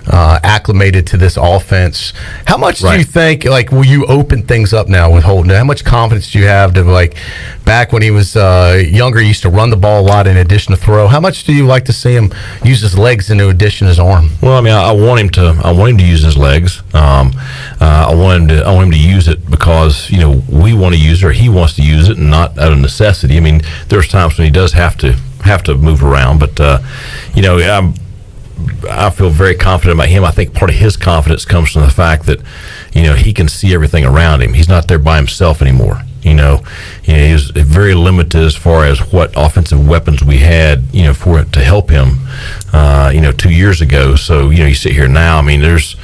acclimated to this offense. How much do you think, will you open things up now with Holton? How much confidence do you have to, back when he was younger, he used to run the ball a lot in addition to throw. How much do you like to see him use his legs in addition to his arm? Well, I want him to use his legs. I want him to use it because, we want to use it or he wants to use it and not out of necessity. There's times when he does have to move around, but I feel very confident about him. I think part of his confidence comes from the fact that he can see everything around him. He's not there by himself anymore. He's very limited as far as what offensive weapons we had, for it to help him, 2 years ago. So, you sit here now. There's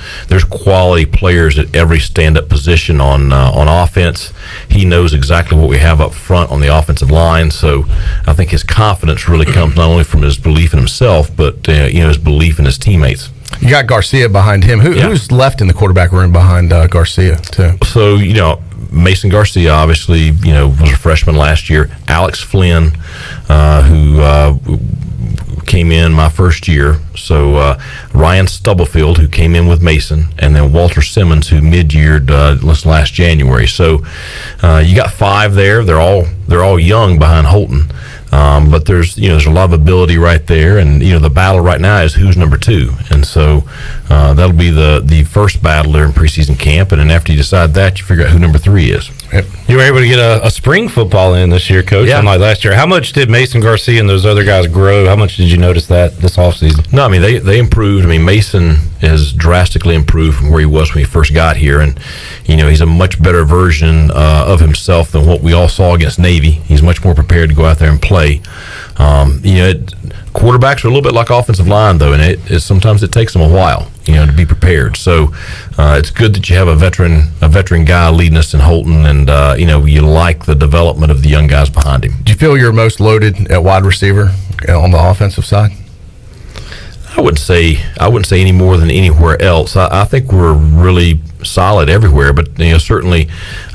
quality players at every stand-up position on offense. He knows exactly what we have up front on the offensive line. So, I think his confidence really comes not only from his belief in himself, but his belief in his teammates. You got Garcia behind him. Who's left in the quarterback room behind Garcia too? So Mason Garcia obviously was a freshman last year. Alex Flynn, who came in my first year. So Ryan Stubblefield, who came in with Mason, and then Walter Simmons, who mid-yeared last January. So you got 5 there. They're all young behind Holton. But there's a lot of ability right there, and the battle right now is who's number 2, and so that'll be the first battle there in preseason camp, and then after you decide that, you figure out who number 3 is. Yep. You were able to get a spring football in this year, Coach, unlike last year. How much did Mason Garcia and those other guys grow? How much did you notice that this offseason? No, they improved. Mason has drastically improved from where he was when he first got here, and he's a much better version of himself than what we all saw against Navy. He's much more prepared to go out there and play. Quarterbacks are a little bit like offensive line, though, and sometimes it takes them a while, to be prepared. So it's good that you have a veteran guy leading us in Holton, and you like the development of the young guys behind him. Do you feel you're most loaded at wide receiver on the offensive side? I wouldn't say any more than anywhere else. I think we're really solid everywhere, but certainly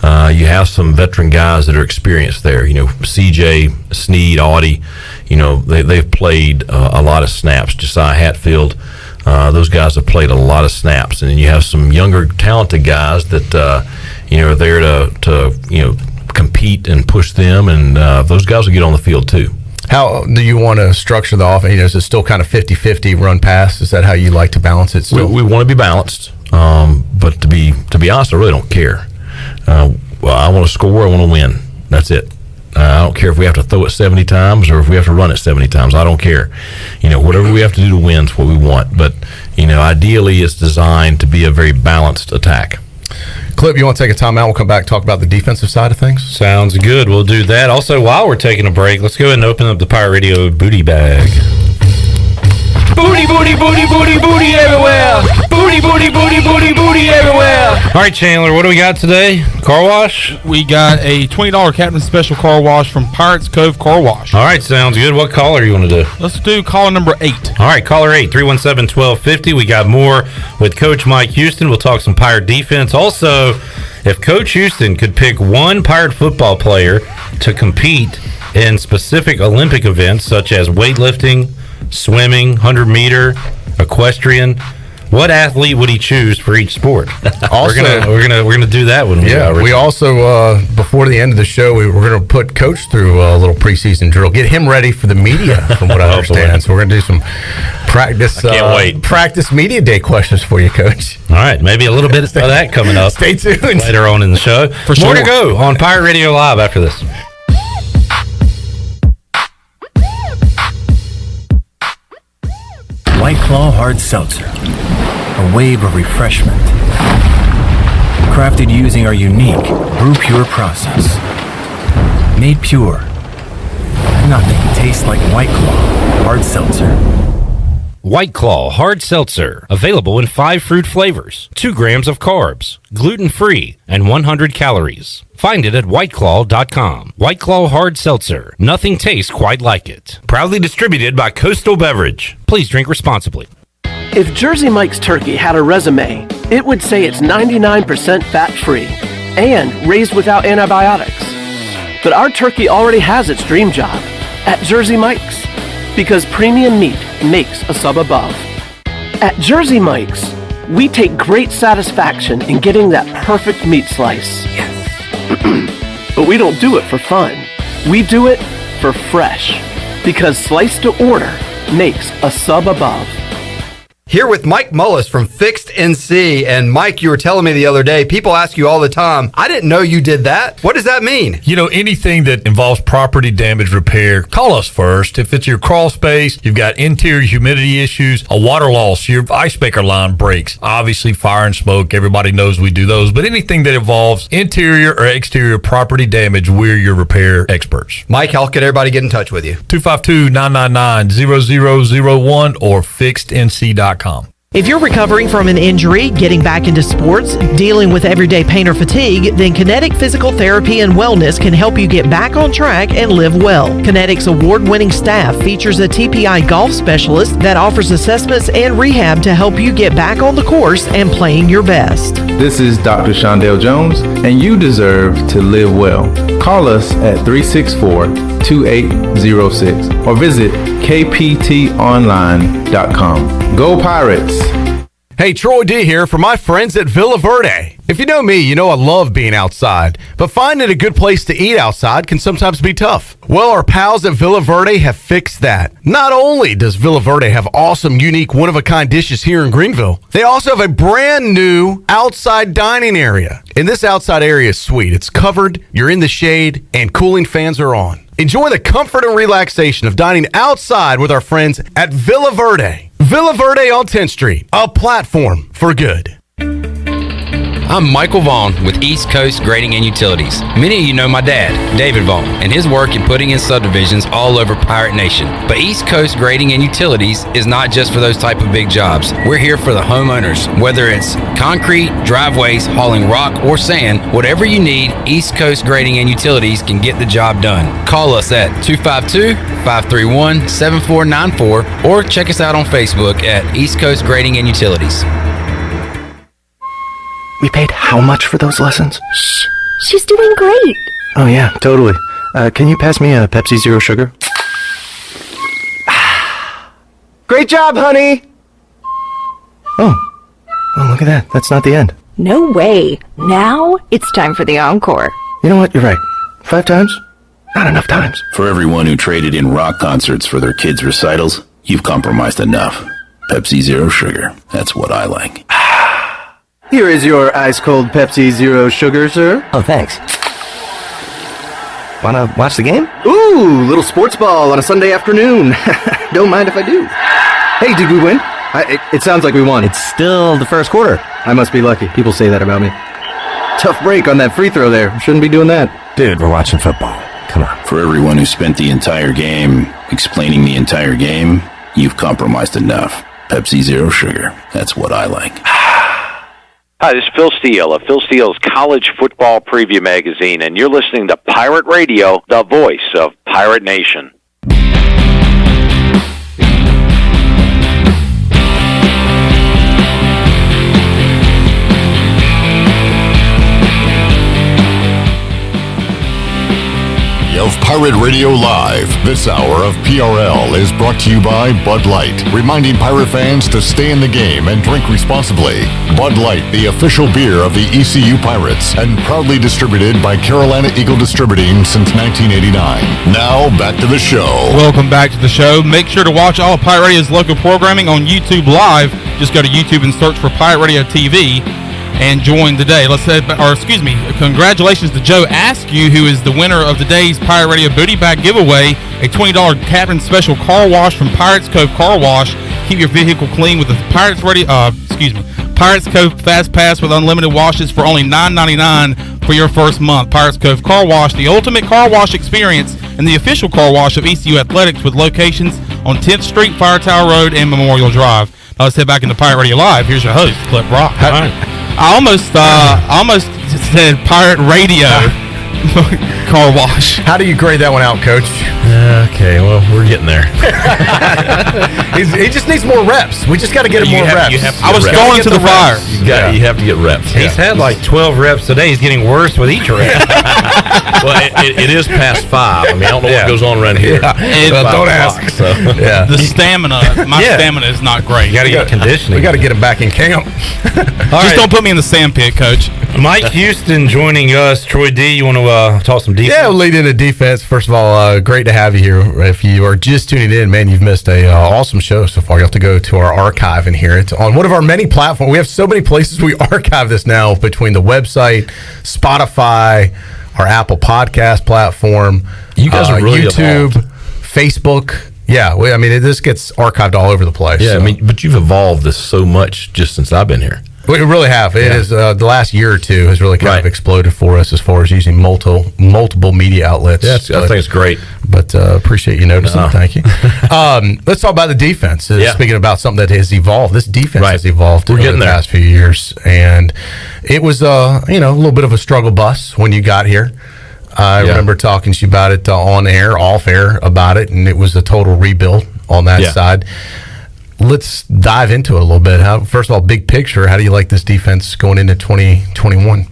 you have some veteran guys that are experienced there. CJ, Sneed, Audie, they've played a lot of snaps. Josiah Hatfield, those guys have played a lot of snaps, and then you have some younger, talented guys that are there to compete and push them, and those guys will get on the field too. How do you want to structure the offense? Is it still kind of 50-50 run pass? Is that how you like to balance it still? We want to be balanced, but to be honest, I really don't care. I want to score, I want to win. That's it. I don't care if we have to throw it 70 times or if we have to run it 70 times. I don't care. Whatever we have to do to win is what we want. But, ideally it's designed to be a very balanced attack. Clip, you want to take a timeout? We'll come back and talk about the defensive side of things. Sounds good. We'll do that. Also, while we're taking a break, let's go ahead and open up the Pirate Radio booty bag. Booty, booty, booty, booty, booty everywhere. Booty, booty, booty, booty, booty everywhere. All right, Chandler, what do we got today? Car wash? We got a $20 Captain Special car wash from Pirates Cove Car Wash. All right, sounds good. What caller you want to do? Let's do caller number 8. All right, caller 8, 317-1250. We got more with Coach Mike Houston. We'll talk some Pirate defense. Also, if Coach Houston could pick one Pirate football player to compete in specific Olympic events such as weightlifting, swimming, 100-meter, equestrian, what athlete would he choose for each sport? Also, we're gonna do that one. We also before the end of the show we're gonna put Coach through a little preseason drill, get him ready for the media, from what I understand. So we're gonna do some practice. I can't wait. Practice media day questions for you, Coach. All right, maybe a little bit of that coming up. Stay tuned later on in the show. For More sure. to go on Pirate Radio Live after this. White Claw Hard Seltzer, a wave of refreshment. Crafted using our unique Brew Pure process. Made pure. Nothing tastes like White Claw Hard Seltzer. White Claw Hard Seltzer, available in 5 fruit flavors, 2 grams of carbs, gluten-free, and 100 calories. Find it at whiteclaw.com. White Claw Hard Seltzer, nothing tastes quite like it. Proudly distributed by Coastal Beverage. Please drink responsibly. If Jersey Mike's turkey had a resume, it would say it's 99% fat-free and raised without antibiotics. But our turkey already has its dream job at Jersey Mike's, because premium meat makes a sub above. At Jersey Mike's, we take great satisfaction in getting that perfect meat slice. Yes. But we don't do it for fun. We do it for fresh, because slice to order makes a sub above. Here with Mike Mullis from Fixed NC. And Mike, you were telling me the other day, people ask you all the time, I didn't know you did that. What does that mean? Anything that involves property damage repair, call us first. If it's your crawl space, you've got interior humidity issues, a water loss, your ice maker line breaks, obviously fire and smoke, everybody knows we do those. But anything that involves interior or exterior property damage, we're your repair experts. Mike, how can everybody get in touch with you? 252-999-0001 or fixednc.com. If you're recovering from an injury, getting back into sports, dealing with everyday pain or fatigue, then Kinetic Physical Therapy and Wellness can help you get back on track and live well. Kinetic's award-winning staff features a TPI golf specialist that offers assessments and rehab to help you get back on the course and playing your best. This is Dr. Shondell Jones, and you deserve to live well. Call us at 364-2806 or visit kptonline.com. Go Pirates! Hey, Troy D here for my friends at Villa Verde. If you know me, you know I love being outside, but finding a good place to eat outside can sometimes be tough. Well, our pals at Villa Verde have fixed that. Not only does Villa Verde have awesome, unique, one-of-a-kind dishes here in Greenville, they also have a brand new outside dining area. And this outside area is sweet. It's covered, you're in the shade, and cooling fans are on. Enjoy the comfort and relaxation of dining outside with our friends at Villa Verde. Villa Verde on 10th Street, a platform for good. I'm Michael Vaughn with East Coast Grading and Utilities. Many of you know my dad, David Vaughn, and his work in putting in subdivisions all over Pirate Nation. But East Coast Grading and Utilities is not just for those type of big jobs. We're here for the homeowners. Whether it's concrete, driveways, hauling rock, or sand, whatever you need, East Coast Grading and Utilities can get the job done. Call us at 252-531-7494 or check us out on Facebook at East Coast Grading and Utilities. We paid how much for those lessons? Shh, she's doing great. Oh yeah, totally. Can you pass me a Pepsi Zero Sugar? Great job, honey! Oh, look at that. That's not the end. No way. Now it's time for the encore. You know what? You're right. 5 times? Not enough times. For everyone who traded in rock concerts for their kids' recitals, you've compromised enough. Pepsi Zero Sugar. That's what I like. Here is your ice-cold Pepsi Zero Sugar, sir. Oh, thanks. Wanna watch the game? Ooh, little sports ball on a Sunday afternoon. Don't mind if I do. Hey, did we win? It sounds like we won. It's still the first quarter. I must be lucky. People say that about me. Tough break on that free throw there. Shouldn't be doing that. Dude, we're watching football. Come on. For everyone who spent the entire game explaining the entire game, you've compromised enough. Pepsi Zero Sugar. That's what I like. Hi, this is Phil Steele of Phil Steele's College Football Preview Magazine, and you're listening to Pirate Radio, the voice of Pirate Nation. Of Pirate Radio Live. This hour of PRL is brought to you by Bud Light, reminding pirate fans to stay in the game and drink responsibly. Bud Light, the official beer of the ECU Pirates, and proudly distributed by Carolina Eagle Distributing since 1989. Now, back to the show. Welcome back to the show. Make sure to watch all of Pirate Radio's local programming on YouTube Live. Just go to YouTube and search for Pirate Radio TV. And join today. Congratulations to Joe Askew, who is the winner of today's Pirate Radio Booty Bag giveaway, a $20 Captain Special car wash from Pirates Cove Car Wash. Keep your vehicle clean with the Pirates Cove Fast Pass with unlimited washes for only $9.99 for your first month. Pirates Cove Car Wash, the ultimate car wash experience and the official car wash of ECU Athletics with locations on 10th Street, Fire Tower Road, and Memorial Drive. Now let's head back into Pirate Radio Live. Here's your host, Clip Rock. I almost said Pirate Radio car wash. How do you grade that one out, Coach? Okay, well, we're getting there. He just needs more reps. We just got to get him more reps. I was going to the fire. You have to get reps. He's had like 12 reps today. He's getting worse with each rep. Well, it is past 5. I mean, I don't know what goes on around here. Don't ask. The stamina, my stamina is not great. You got to get conditioning. We got to get him back in camp. Just don't put me in the sand pit, Coach. Mike Houston joining us. Troy D, you want to talk some defense? Yeah, we'll lead into defense. First of all, great to have you here. If you are just tuning in, man, you've missed a awesome show so far. You have to go to our archive and hear it on one of our many platforms. We have so many places we archive this now, between the website, Spotify, our Apple Podcast platform, you guys are really YouTube, evolved. Facebook. Yeah, this gets archived all over the place. Yeah, so. But you've evolved this so much just since I've been here. We really have. It is the last year or two has really kind of exploded for us as far as using multiple media outlets. Yeah, I think it's great. But appreciate you noticing. Thank you. Let's talk about the defense. Speaking about something that has evolved, this defense has evolved over the past few years, and it was a little bit of a struggle bus when you got here. I remember talking to you about it on air, off air about it, and it was a total rebuild on that side. Let's dive into it a little bit. First of all, big picture, how do you like this defense going into 2021?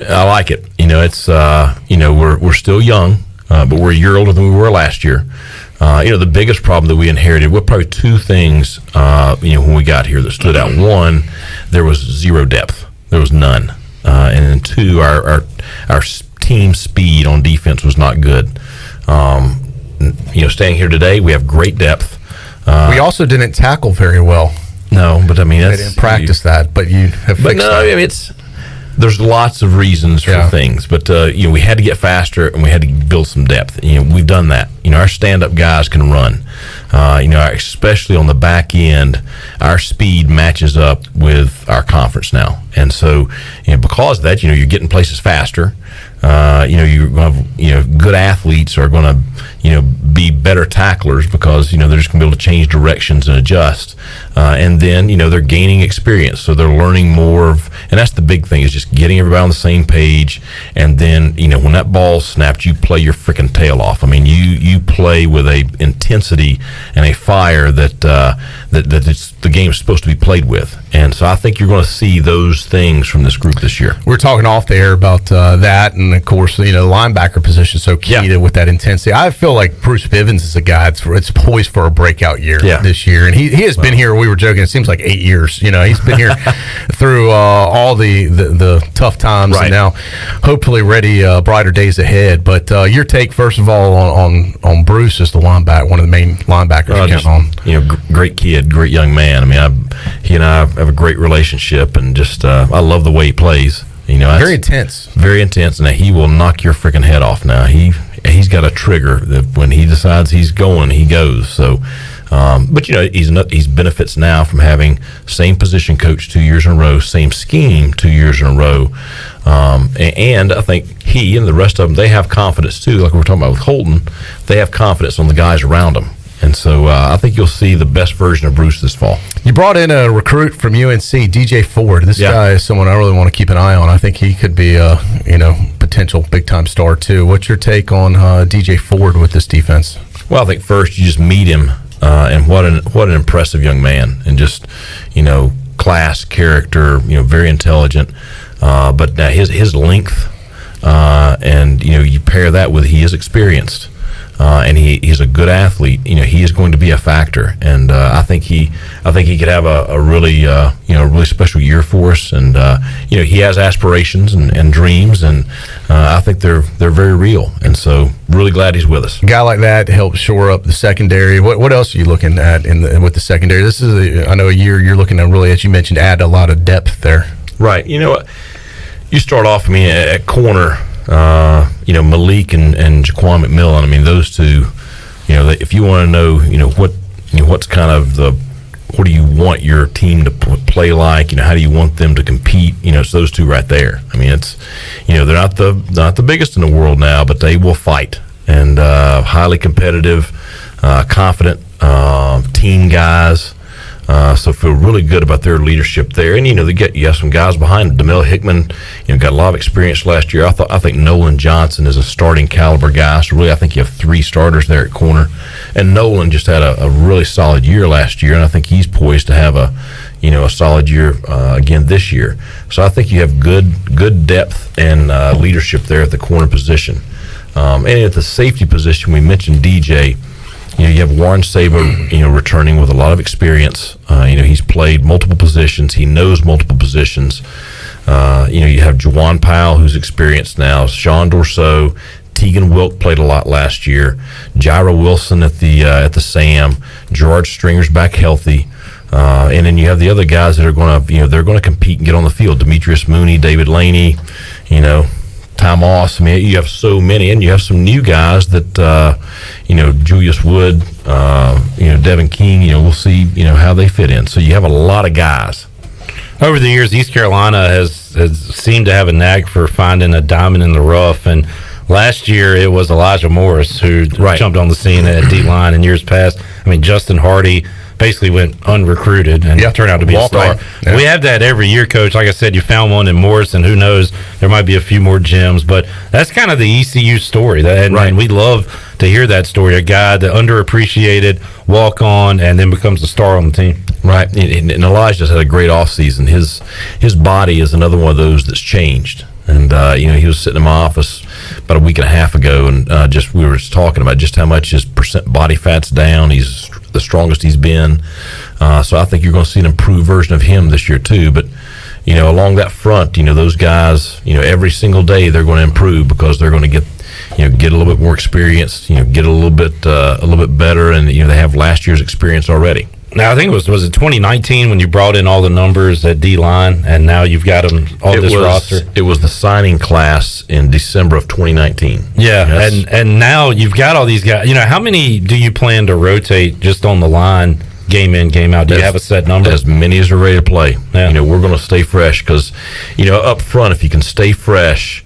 I like it. It's we're still young, but we're a year older than we were last year. The biggest problem that we inherited were probably two things. When we got here that stood out. One, there was zero depth. There was none, and then two, our team speed on defense was not good. Staying here today, we have great depth. We also didn't tackle very well. No, but I didn't practice that. But you have fixed that. There's lots of reasons for things, but we had to get faster and we had to build some depth. We've done that. Our stand-up guys can run. Especially on the back end, our speed matches up with our conference now, and so because of that, you're getting places faster. You're going to have, good athletes are going to, be better tacklers because, they're just going to be able to change directions and adjust. And then, they're gaining experience. So they're learning more and that's the big thing, is just getting everybody on the same page. And then, when that ball's snapped, you play your freaking tail off. You play with a intensity and a fire that the game's supposed to be played with. And so I think you're going to see those things from this group this year. We're talking off the air about that, and of course, the linebacker position is so key with that intensity. I feel like Bruce Bivens is a guy that's poised for a breakout year this year, and he has been here. We were joking; it seems like 8 years. He's been here through all the tough times, and now hopefully ready brighter days ahead. But your take, first of all, on Bruce as the linebacker, one of the main linebackers you count on. Great kid, great young man. I mean, he and I have a great relationship, and just I love the way he plays. Very intense. Very intense, and he will knock your freaking head off now. He's got a trigger that when he decides he's going, he goes. So, but he's benefits now from having same position coach 2 years in a row, same scheme 2 years in a row. And I think he and the rest of them, they have confidence too. Like we were talking about with Holton, they have confidence on the guys around them. And so I think you'll see the best version of Bruce this fall. You brought in a recruit from UNC, DJ Ford. This guy is someone I really want to keep an eye on. I think he could be a potential big-time star too. What's your take on DJ Ford with this defense? Well, I think first you just meet him, and what an impressive young man, and just class, character, very intelligent. But now his length, and you pair that with he is experienced. And he's a good athlete. He is going to be a factor, and I think he could have a really really special year for us. And he has aspirations and dreams, and I think they're very real. And so really glad he's with us. A guy like that helps shore up the secondary. What else are you looking at with the secondary? This is I know a year you're looking at really, as you mentioned, add a lot of depth there. Right. You start off at corner. Malik and Jaquan McMillan. I mean, those two. If you want to know, what's kind of what do you want your team to play like? How do you want them to compete? It's those two right there. I mean, it's they're not the biggest in the world now, but they will fight, and highly competitive, confident team guys. So feel really good about their leadership there, and you have some guys behind them. DeMel Hickman, got a lot of experience last year. I think Nolan Johnson is a starting caliber guy. So really, I think you have 3 starters there at corner, and Nolan just had a really solid year last year, and I think he's poised to have a solid year again this year. So I think you have good depth and leadership there at the corner position, and at the safety position we mentioned DJ. You have Warren Saber, returning with a lot of experience. He's played multiple positions. He knows multiple positions. You have Juwan Powell, who's experienced now. Sean Dorso, Tegan Wilk played a lot last year. Jaira Wilson at the SAM. Gerard Stringer's back healthy. And then you have the other guys that are going to, they're going to compete and get on the field. Demetrius Mooney, David Laney, Ty Moss. I mean, you have so many, and you have some new guys that, Julius Wood, Devin King. We'll see, how they fit in. So you have a lot of guys. Over the years, East Carolina has seemed to have a knack for finding a diamond in the rough, and last year it was Elijah Morris who jumped on the scene at D-line in years past. I mean, Justin Hardy basically went unrecruited and turned out to be a star. Yeah. We have that every year, Coach. Like I said, you found one in Morris, and who knows, there might be a few more gems, but that's kind of the ECU story. And we love to hear that story, a guy that underappreciated, walk on, and then becomes a star on the team. Right, and Elijah's had a great offseason. His body is another one of those that's changed. And, he was sitting in my office about a week and a half ago, and we were just talking about just how much his percent body fat's down. He's the strongest he's been. So I think you're going to see an improved version of him this year too. But, along that front, those guys, every single day they're going to improve because they're going to get a little bit more experience, get a little bit better, and, they have last year's experience already. Now, I think it was it 2019 when you brought in all the numbers at D-line, and now you've got them roster? It was the signing class in December of 2019. Yeah, yes. and now you've got all these guys. How many do you plan to rotate just on the line, game in, game out? Do you have a set number? As many as are ready to play. Yeah. We're going to stay fresh because, up front, if you can stay fresh,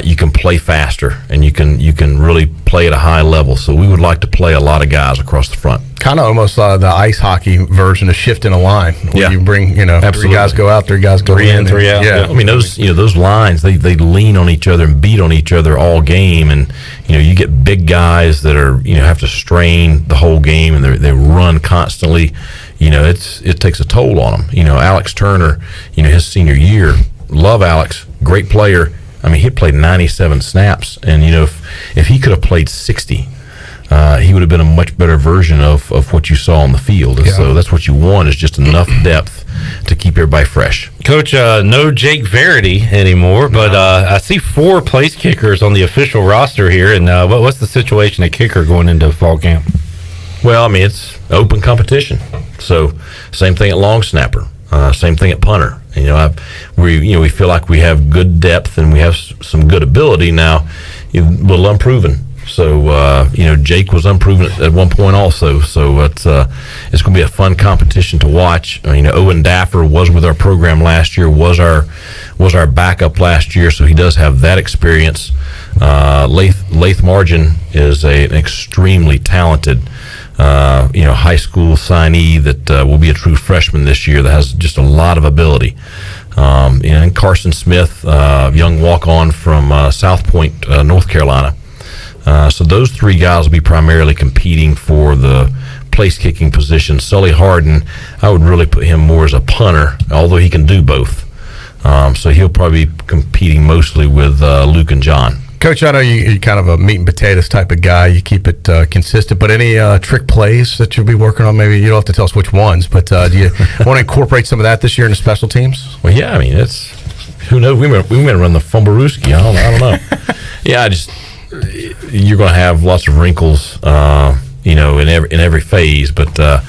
you can play faster, and you can really play at a high level. So we would like to play a lot of guys across the front. Kind of almost the ice hockey version of shifting a line. Where you bring, absolutely. 3 guys go out, 3 guys go 3 in, 3 out. Yeah. I mean, those lines, they lean on each other and beat on each other all game. And, you get big guys that are, have to strain the whole game, and they run constantly. It takes a toll on them. Alex Turner, his senior year, love Alex, great player. I mean, he played 97 snaps, and if he could have played 60, he would have been a much better version of what you saw on the field. And so that's what you want, is just enough depth to keep everybody fresh. Coach, no Jake Verity anymore, but I see 4 place kickers on the official roster here. And what's the situation at kicker going into fall camp? Well, I mean, it's open competition. So same thing at long snapper, same thing at punter. We feel like we have good depth and we have some good ability now, a little unproven. So Jake was unproven at one point also. So it's going to be a fun competition to watch. Owen Daffer was with our program last year, was our backup last year, so he does have that experience. Lath Margin is an extremely talented high school signee that will be a true freshman this year that has just a lot of ability. And Carson Smith, young walk-on from South Point, North Carolina. So those 3 guys will be primarily competing for the place kicking position. Sully Harden, I would really put him more as a punter, although he can do both. So he'll probably be competing mostly with Luke and John. Coach, I know you're kind of a meat and potatoes type of guy. You keep it consistent, but any trick plays that you'll be working on? Maybe you don't have to tell us which ones, but do you want to incorporate some of that this year in the special teams? Well, yeah, I mean, who knows? We may run the Fumbarooski. I don't know. Yeah, you're going to have lots of wrinkles, in every phase. But the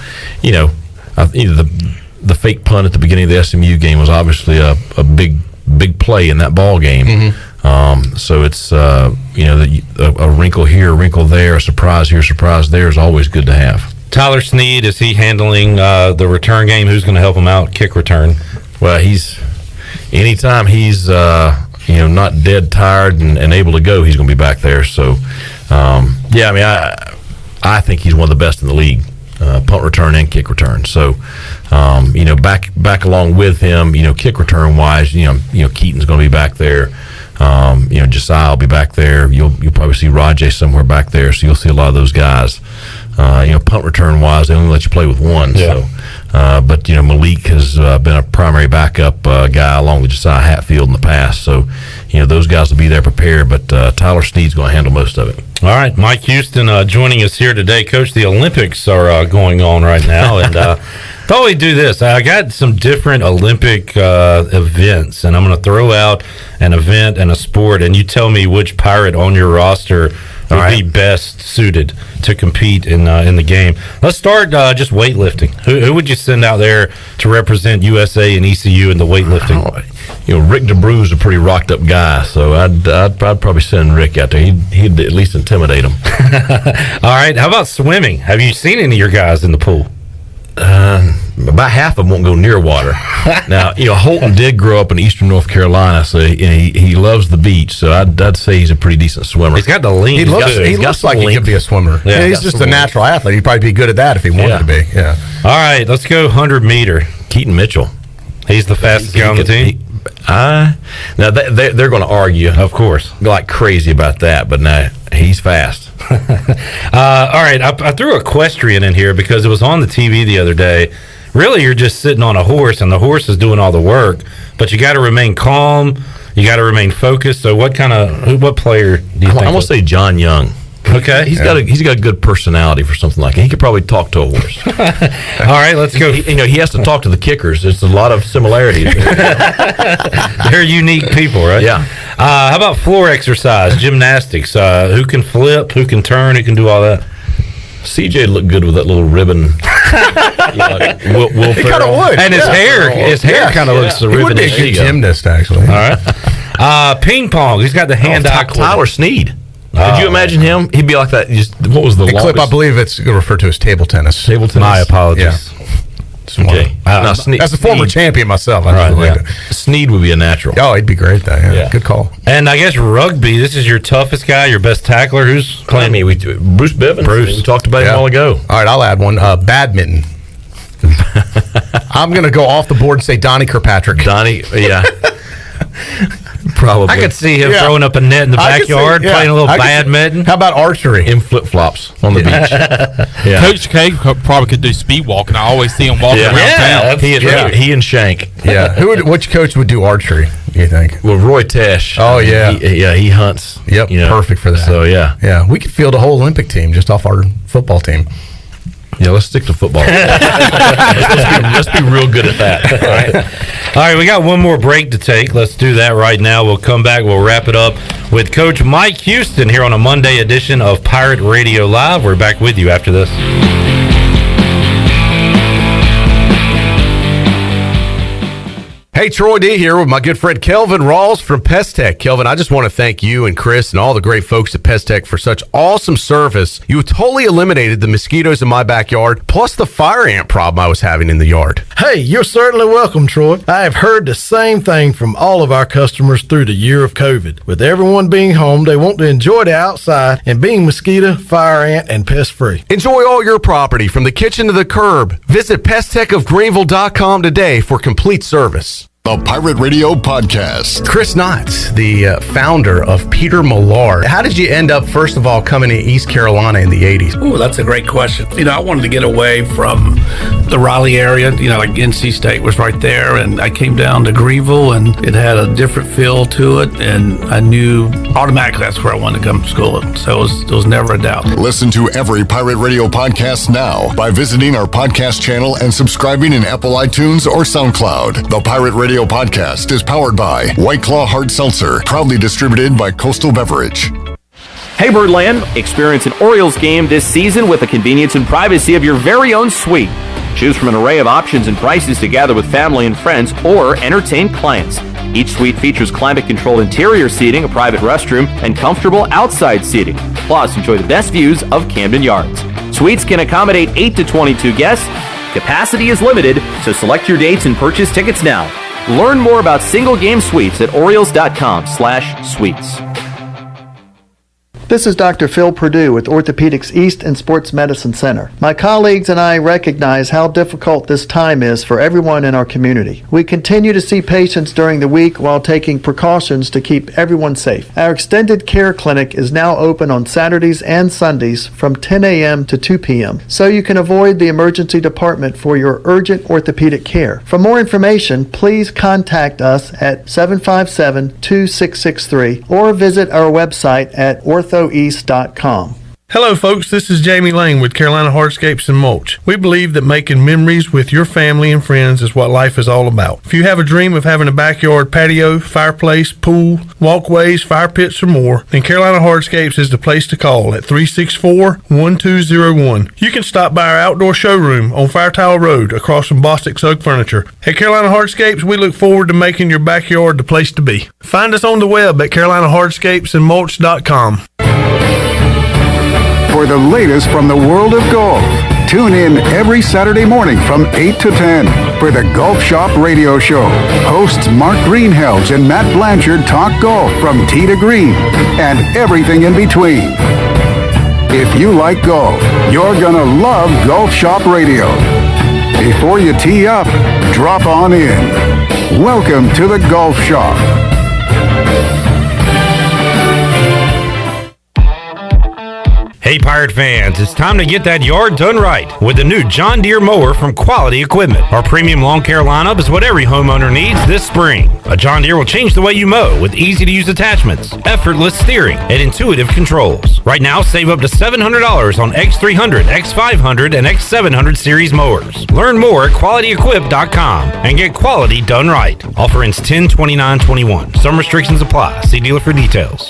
fake punt at the beginning of the SMU game was obviously a big play in that ball game. Mm-hmm. So it's a wrinkle here, a wrinkle there, a surprise here, a surprise there is always good to have. Tyler Snead, is he handling the return game? Who's going to help him out? Kick return. Well, anytime he's not dead tired and able to go, he's going to be back there. So, I think he's one of the best in the league, punt return and kick return. So, back along with him, kick return wise, Keaton's going to be back there. Josiah will be back there. You'll probably see Rajay somewhere back there. So you'll see a lot of those guys. Punt return wise, they only let you play with one. Yeah. So, but Malik has been a primary backup guy along with Josiah Hatfield in the past. So, those guys will be there prepared. But Tyler Snead's going to handle most of it. All right, Mike Houston joining us here today. Coach, the Olympics are going on right now, and thought we'd do this. I got some different Olympic events, and I'm going to throw out an event and a sport, and you tell me which Pirate on your roster would be best suited to compete in the game. Let's start just weightlifting. Who would you send out there to represent USA and ECU in the weightlifting? Rick DeBrew is a pretty rocked up guy, so I'd probably send Rick out there. He'd at least intimidate him. All right, how about swimming? Have you seen any of your guys in the pool? About half of them won't go near water. Now, Holton did grow up in eastern North Carolina, so he loves the beach. So I'd say he's a pretty decent swimmer. He's got the lean. He looks like he could be a swimmer. Yeah, he's just a natural athlete. He'd probably be good at that if he wanted to be. Yeah. All right, let's go 100 meter. Keaton Mitchell. He's the fastest guy on the team. Now they're going to argue, of course, like crazy about that, but no, he's fast. All right, I threw equestrian in here because it was on the TV the other day. Really, you're just sitting on a horse, and the horse is doing all the work, but you got to remain calm. You got to remain focused. So, what player do you think? I'm going to say John Young. Okay, he's got a good personality for something like that. He could probably talk to a horse. All right, let's go. He has to talk to the kickers. There's a lot of similarities. They're unique people, right? Yeah. How about floor exercise, gymnastics? Who can flip? Who can turn? Who can do all that? CJ looked good with that little ribbon. Will he kind of would. And his hair kind of looks the ribbon. He would be a good gymnast, actually. All right. Ping pong. He's got the hand-eye. Tyler Snead. Could you imagine him? He'd be like that. What was the longest? Clip? I believe it's referred to as table tennis. Table tennis. My apologies. Yeah. Okay. As a former champion myself, Snead would be a natural. Oh, he'd be great, though. Yeah. Good call. And I guess rugby. This is your toughest guy, your best tackler. Who's playing me? Bruce Bivens. We talked about him a while ago. All right, I'll add one. Badminton. I'm going to go off the board and say Donnie Kirkpatrick. Donnie, yeah. Probably. I could see him throwing up a net in the backyard, playing a little badminton. How about archery? In flip-flops on the beach. Coach K probably could do speed walking. I always see him walking around town. He and Shank. Yeah. Which coach would do archery? you think? Well, Roy Tesh. Oh, yeah. He hunts. Yep, perfect for that. So, yeah. Yeah, we could field a whole Olympic team just off our football team. Yeah, let's stick to football. let's be real good at that. All right, we got one more break to take. Let's do that right now. We'll come back. We'll wrap it up with Coach Mike Houston here on a Monday edition of Pirate Radio Live. We're back with you after this. Hey, Troy D here with my good friend Kelvin Rawls from Pest Tech. Kelvin, I just want to thank you and Chris and all the great folks at Pest Tech for such awesome service. You totally eliminated the mosquitoes in my backyard, plus the fire ant problem I was having in the yard. Hey, you're certainly welcome, Troy. I have heard the same thing from all of our customers through the year of COVID. With everyone being home, they want to enjoy the outside and being mosquito, fire ant, and pest free. Enjoy all your property from the kitchen to the curb. Visit pesttechofgreenville.com today for complete service. The Pirate Radio Podcast. Chris Knotts, the founder of Peter Millard. How did you end up, first of all, coming to East Carolina in the 80s? Oh, that's a great question. I wanted to get away from the Raleigh area. Like NC State was right there, and I came down to Greenville, and it had a different feel to it, and I knew automatically that's where I wanted to come to school. So it was never a doubt. Listen to every Pirate Radio podcast now by visiting our podcast channel and subscribing in Apple iTunes or SoundCloud. The Pirate Radio Podcast is powered by White Claw Hard Seltzer, proudly distributed by Coastal Beverage. Hey Birdland, experience an Orioles game this season with the convenience and privacy of your very own suite. Choose from an array of options and prices to gather with family and friends or entertain clients. Each suite features climate-controlled interior seating, a private restroom, and comfortable outside seating. Plus, enjoy the best views of Camden Yards. Suites can accommodate 8 to 22 guests. Capacity is limited, so select your dates and purchase tickets now. Learn more about single-game suites at Orioles.com/suites. This is Dr. Phil Perdue with Orthopedics East and Sports Medicine Center. My colleagues and I recognize how difficult this time is for everyone in our community. We continue to see patients during the week while taking precautions to keep everyone safe. Our extended care clinic is now open on Saturdays and Sundays from 10 a.m. to 2 p.m., so you can avoid the emergency department for your urgent orthopedic care. For more information, please contact us at 757-2663 or visit our website at orthoeast.com. Hello folks, this is Jamie Lane with Carolina Hardscapes and Mulch. We believe that making memories with your family and friends is what life is all about. If you have a dream of having a backyard patio, fireplace, pool, walkways, fire pits, or more, then Carolina Hardscapes is the place to call at 364-1201. You can stop by our outdoor showroom on Fire Tower Road across from Bostic Sugg Furniture. At Carolina Hardscapes, we look forward to making your backyard the place to be. Find us on the web at carolinahardscapesandmulch.com. For the latest from the world of golf, tune in every Saturday morning from 8 to 10 for the Golf Shop Radio Show. Hosts Mark Greenhelge and Matt Blanchard talk golf from tee to green and everything in between. If you like golf, you're gonna love Golf Shop Radio. Before you tee up, drop on in. Welcome to the Golf Shop. Hey Pirate fans, it's time to get that yard done right with the new John Deere mower from Quality Equipment. Our premium lawn care lineup is what every homeowner needs this spring. A John Deere will change the way you mow with easy-to-use attachments, effortless steering, and intuitive controls. Right now, save up to $700 on X300, X500, and X700 series mowers. Learn more at QualityEquip.com and get quality done right. Offer ends 10/29/21. Some restrictions apply. See dealer for details.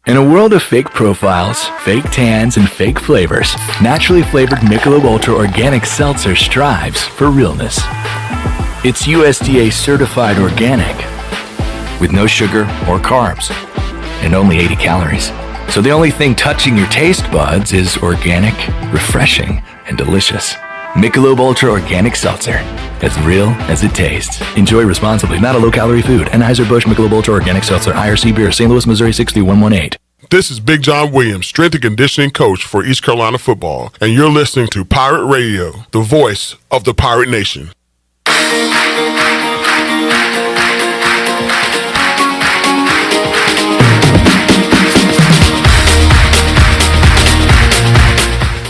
In a world of fake profiles, fake tans, and fake flavors, naturally flavored Michelob Ultra Organic Seltzer strives for realness. It's USDA certified organic, with no sugar or carbs, and only 80 calories. So the only thing touching your taste buds is organic, refreshing, and delicious. Michelob Ultra Organic Seltzer, as real as it tastes. Enjoy responsibly, not a low-calorie food. Anheuser-Busch Michelob Ultra Organic Seltzer, IRC Beer, St. Louis, Missouri, 63118. This is Big John Williams, strength and conditioning coach for East Carolina football, and you're listening to Pirate Radio, the voice of the Pirate Nation.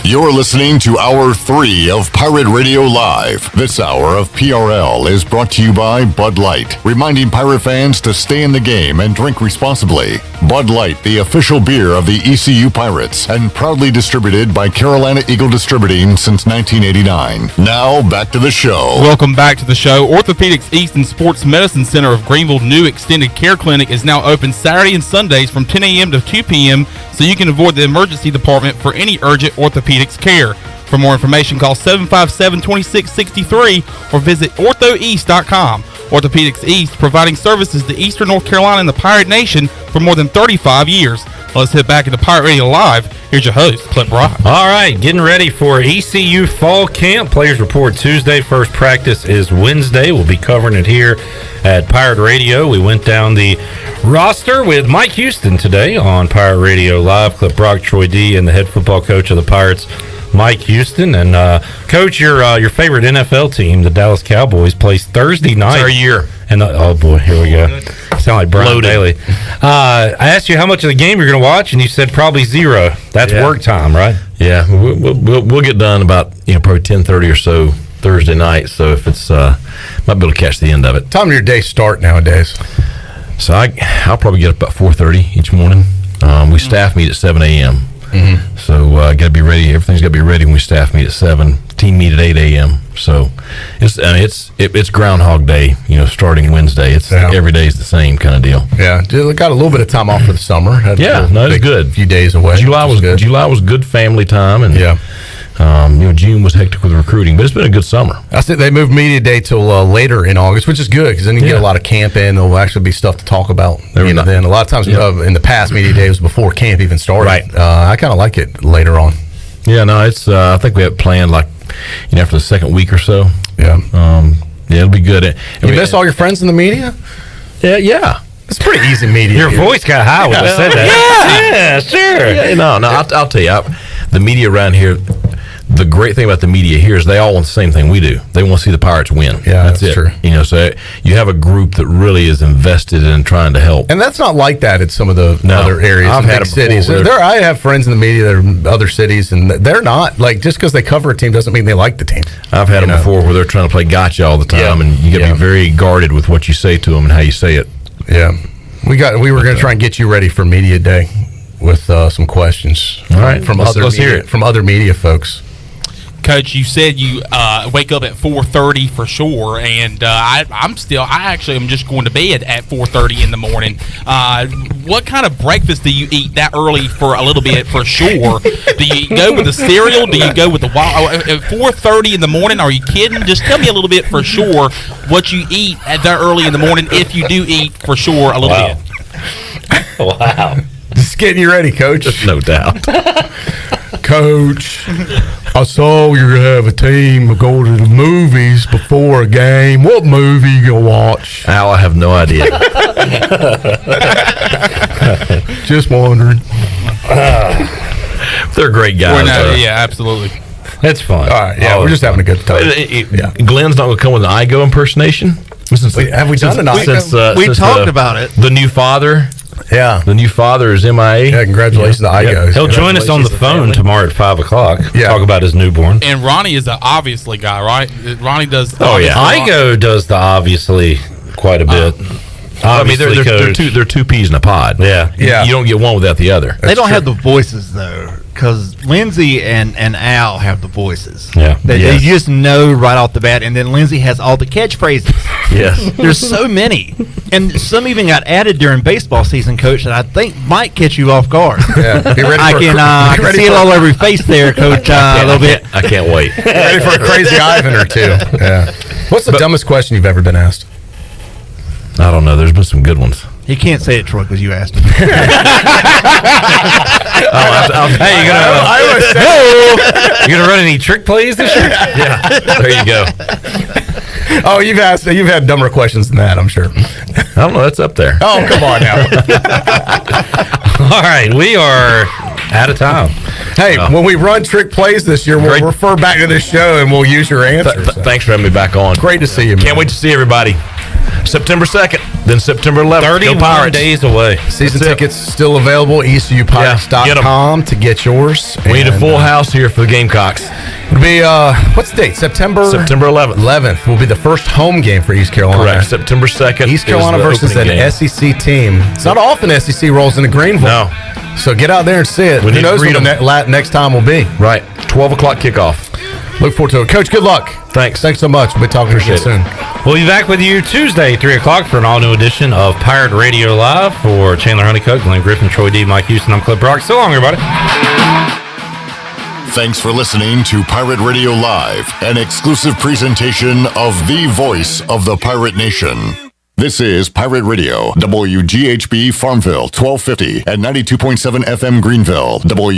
You're listening to Hour 3 of Pirate Radio Live. This hour of PRL is brought to you by Bud Light, reminding Pirate fans to stay in the game and drink responsibly. Bud Light, the official beer of the ECU Pirates, and proudly distributed by Carolina Eagle Distributing since 1989. Now, back to the show. Welcome back to the show. Orthopedics East and Sports Medicine Center of Greenville new extended care clinic is now open Saturday and Sundays from 10 a.m. to 2 p.m. so you can avoid the emergency department for any urgent orthopedics care. For more information, call 757-2663 or visit orthoeast.com. Orthopedics East, providing services to Eastern North Carolina and the Pirate Nation for more than 35 years. Let's head back into Pirate Radio Live. Here's your host, Clint Brock. All right, getting ready for ECU Fall Camp. Players report Tuesday. First practice is Wednesday. We'll be covering it here at Pirate Radio. We went down the roster with Mike Houston today on Pirate Radio Live. Clint Brock, Troy D, and the head football coach of the Pirates, Mike Houston. And Coach, your favorite NFL team, the Dallas Cowboys, plays Thursday night. It's our year. And oh boy, here we go. Sound like Brian Bailey. I asked you how much of the game you're going to watch, and you said probably zero. That's work time, right? Yeah, we'll get done about probably 10:30 or so Thursday night. So if it's might be able to catch the end of it. Time of your day start nowadays? So I'll probably get up about 4:30 each morning. We staff meet at 7 a.m. Mm-hmm. So got to be ready. Everything's got to be ready when we staff meet at 7. Team meet at 8 a.m. So it's Groundhog Day. Starting Wednesday. It's every day is the same kind of deal. Yeah, got a little bit of time off for the summer. It's good. Few days away. July was good. July was good family time, and June was hectic with recruiting, but it's been a good summer. I think they moved media day till later in August, which is good because then you get a lot of camp in. There'll actually be stuff to talk about. Then a lot of times in the past, media day was before camp even started. Right. I kind of like it later on. Yeah, no, it's. I think we have it planned after the second week or so. Yeah. It'll be good. You miss all your friends in the media? Yeah. It's pretty easy media. Your voice got high when I said that. Yeah, sure. Yeah, no, I'll tell you, the media around here. The great thing about the media here is they all want the same thing we do. They want to see the Pirates win. Yeah, that's it. True. So you have a group that really is invested in trying to help. And that's not like that at some of the other areas in big cities. I have friends in the media that are in other cities, and they're not. Just because they cover a team doesn't mean they like the team. I've had them before where they're trying to play gotcha all the time, and you got to be very guarded with what you say to them and how you say it. Yeah. We were going to try and get you ready for media day with some questions. All right. Let's hear it. From other media folks. Coach, you said you wake up at 4:30 for sure, and I actually am just going to bed at 4:30 in the morning. What kind of breakfast do you eat that early for a little bit for sure? Do you go with the cereal? Do you go with the at 4:30 in the morning? Are you kidding? Just tell me a little bit for sure what you eat at that early in the morning, if you do eat for sure a little bit. Wow. Just getting you ready, Coach. No doubt. Coach, I saw you're going to have a team go to the movies before a game. What movie you going to watch? Al, I have no idea. Just wondering. They're great guys. Yeah, absolutely. It's fun. All right, we're just having a good time. Glenn's not going to come with an Igo impersonation? Have we done an Igo? We talked about it. The new father. Yeah. The new father is MIA. Yeah, congratulations to Igo. He'll join us on the phone tomorrow at 5 o'clock. Yeah. Talk about his newborn. And Ronnie is the obviously guy, right? Ronnie does. Igo does the obviously quite a bit. They're two peas in a pod. Yeah. You don't get one without the other. They don't have the voices though, because Lindsay and Al have the voices. Yeah. They just know right off the bat, and then Lindsay has all the catchphrases. Yes. There's so many, and some even got added during baseball season, Coach, that I think might catch you off guard. Yeah. Be ready I can see it all over your face there, Coach. A little bit. I can't wait. Ready for a crazy Ivan or two. Yeah. What's the dumbest question you've ever been asked? I don't know. There's been some good ones. He can't say it, Troy, because you asked him. Hey, you gonna run any trick plays this year? Yeah. There you go. Oh, you've had dumber questions than that, I'm sure. I don't know. That's up there. Oh, come on now. All right, we are out of time. Hey, when we run trick plays this year, we'll refer back to this show and we'll use your answers. Thanks for having me back on. Great to see you, man. Can't wait to see everybody. September 2nd. Then September 11th, 31 days away. Season tickets still available. ECUPirates.com to get yours. We need a full house here for the Gamecocks. It'll be, what's the date? September 11th. 11th will be the first home game for East Carolina. Correct. September 2nd. East Carolina versus an SEC team. It's not often SEC rolls into Greenville. No. So get out there and see it. Who knows when the next time will be? Right. 12 o'clock kickoff. Look forward to it. Coach, good luck. Thanks. Thanks so much. We'll be talking to you soon. We'll be back with you Tuesday, 3 o'clock for an all-new edition of Pirate Radio Live. For Chandler Honeycoat, Glenn Griffin, Troy D, Mike Houston, I'm Clip Brock. So long, everybody. Thanks for listening to Pirate Radio Live, an exclusive presentation of the voice of the Pirate Nation. This is Pirate Radio, WGHB Farmville, 1250 and 92.7 FM Greenville,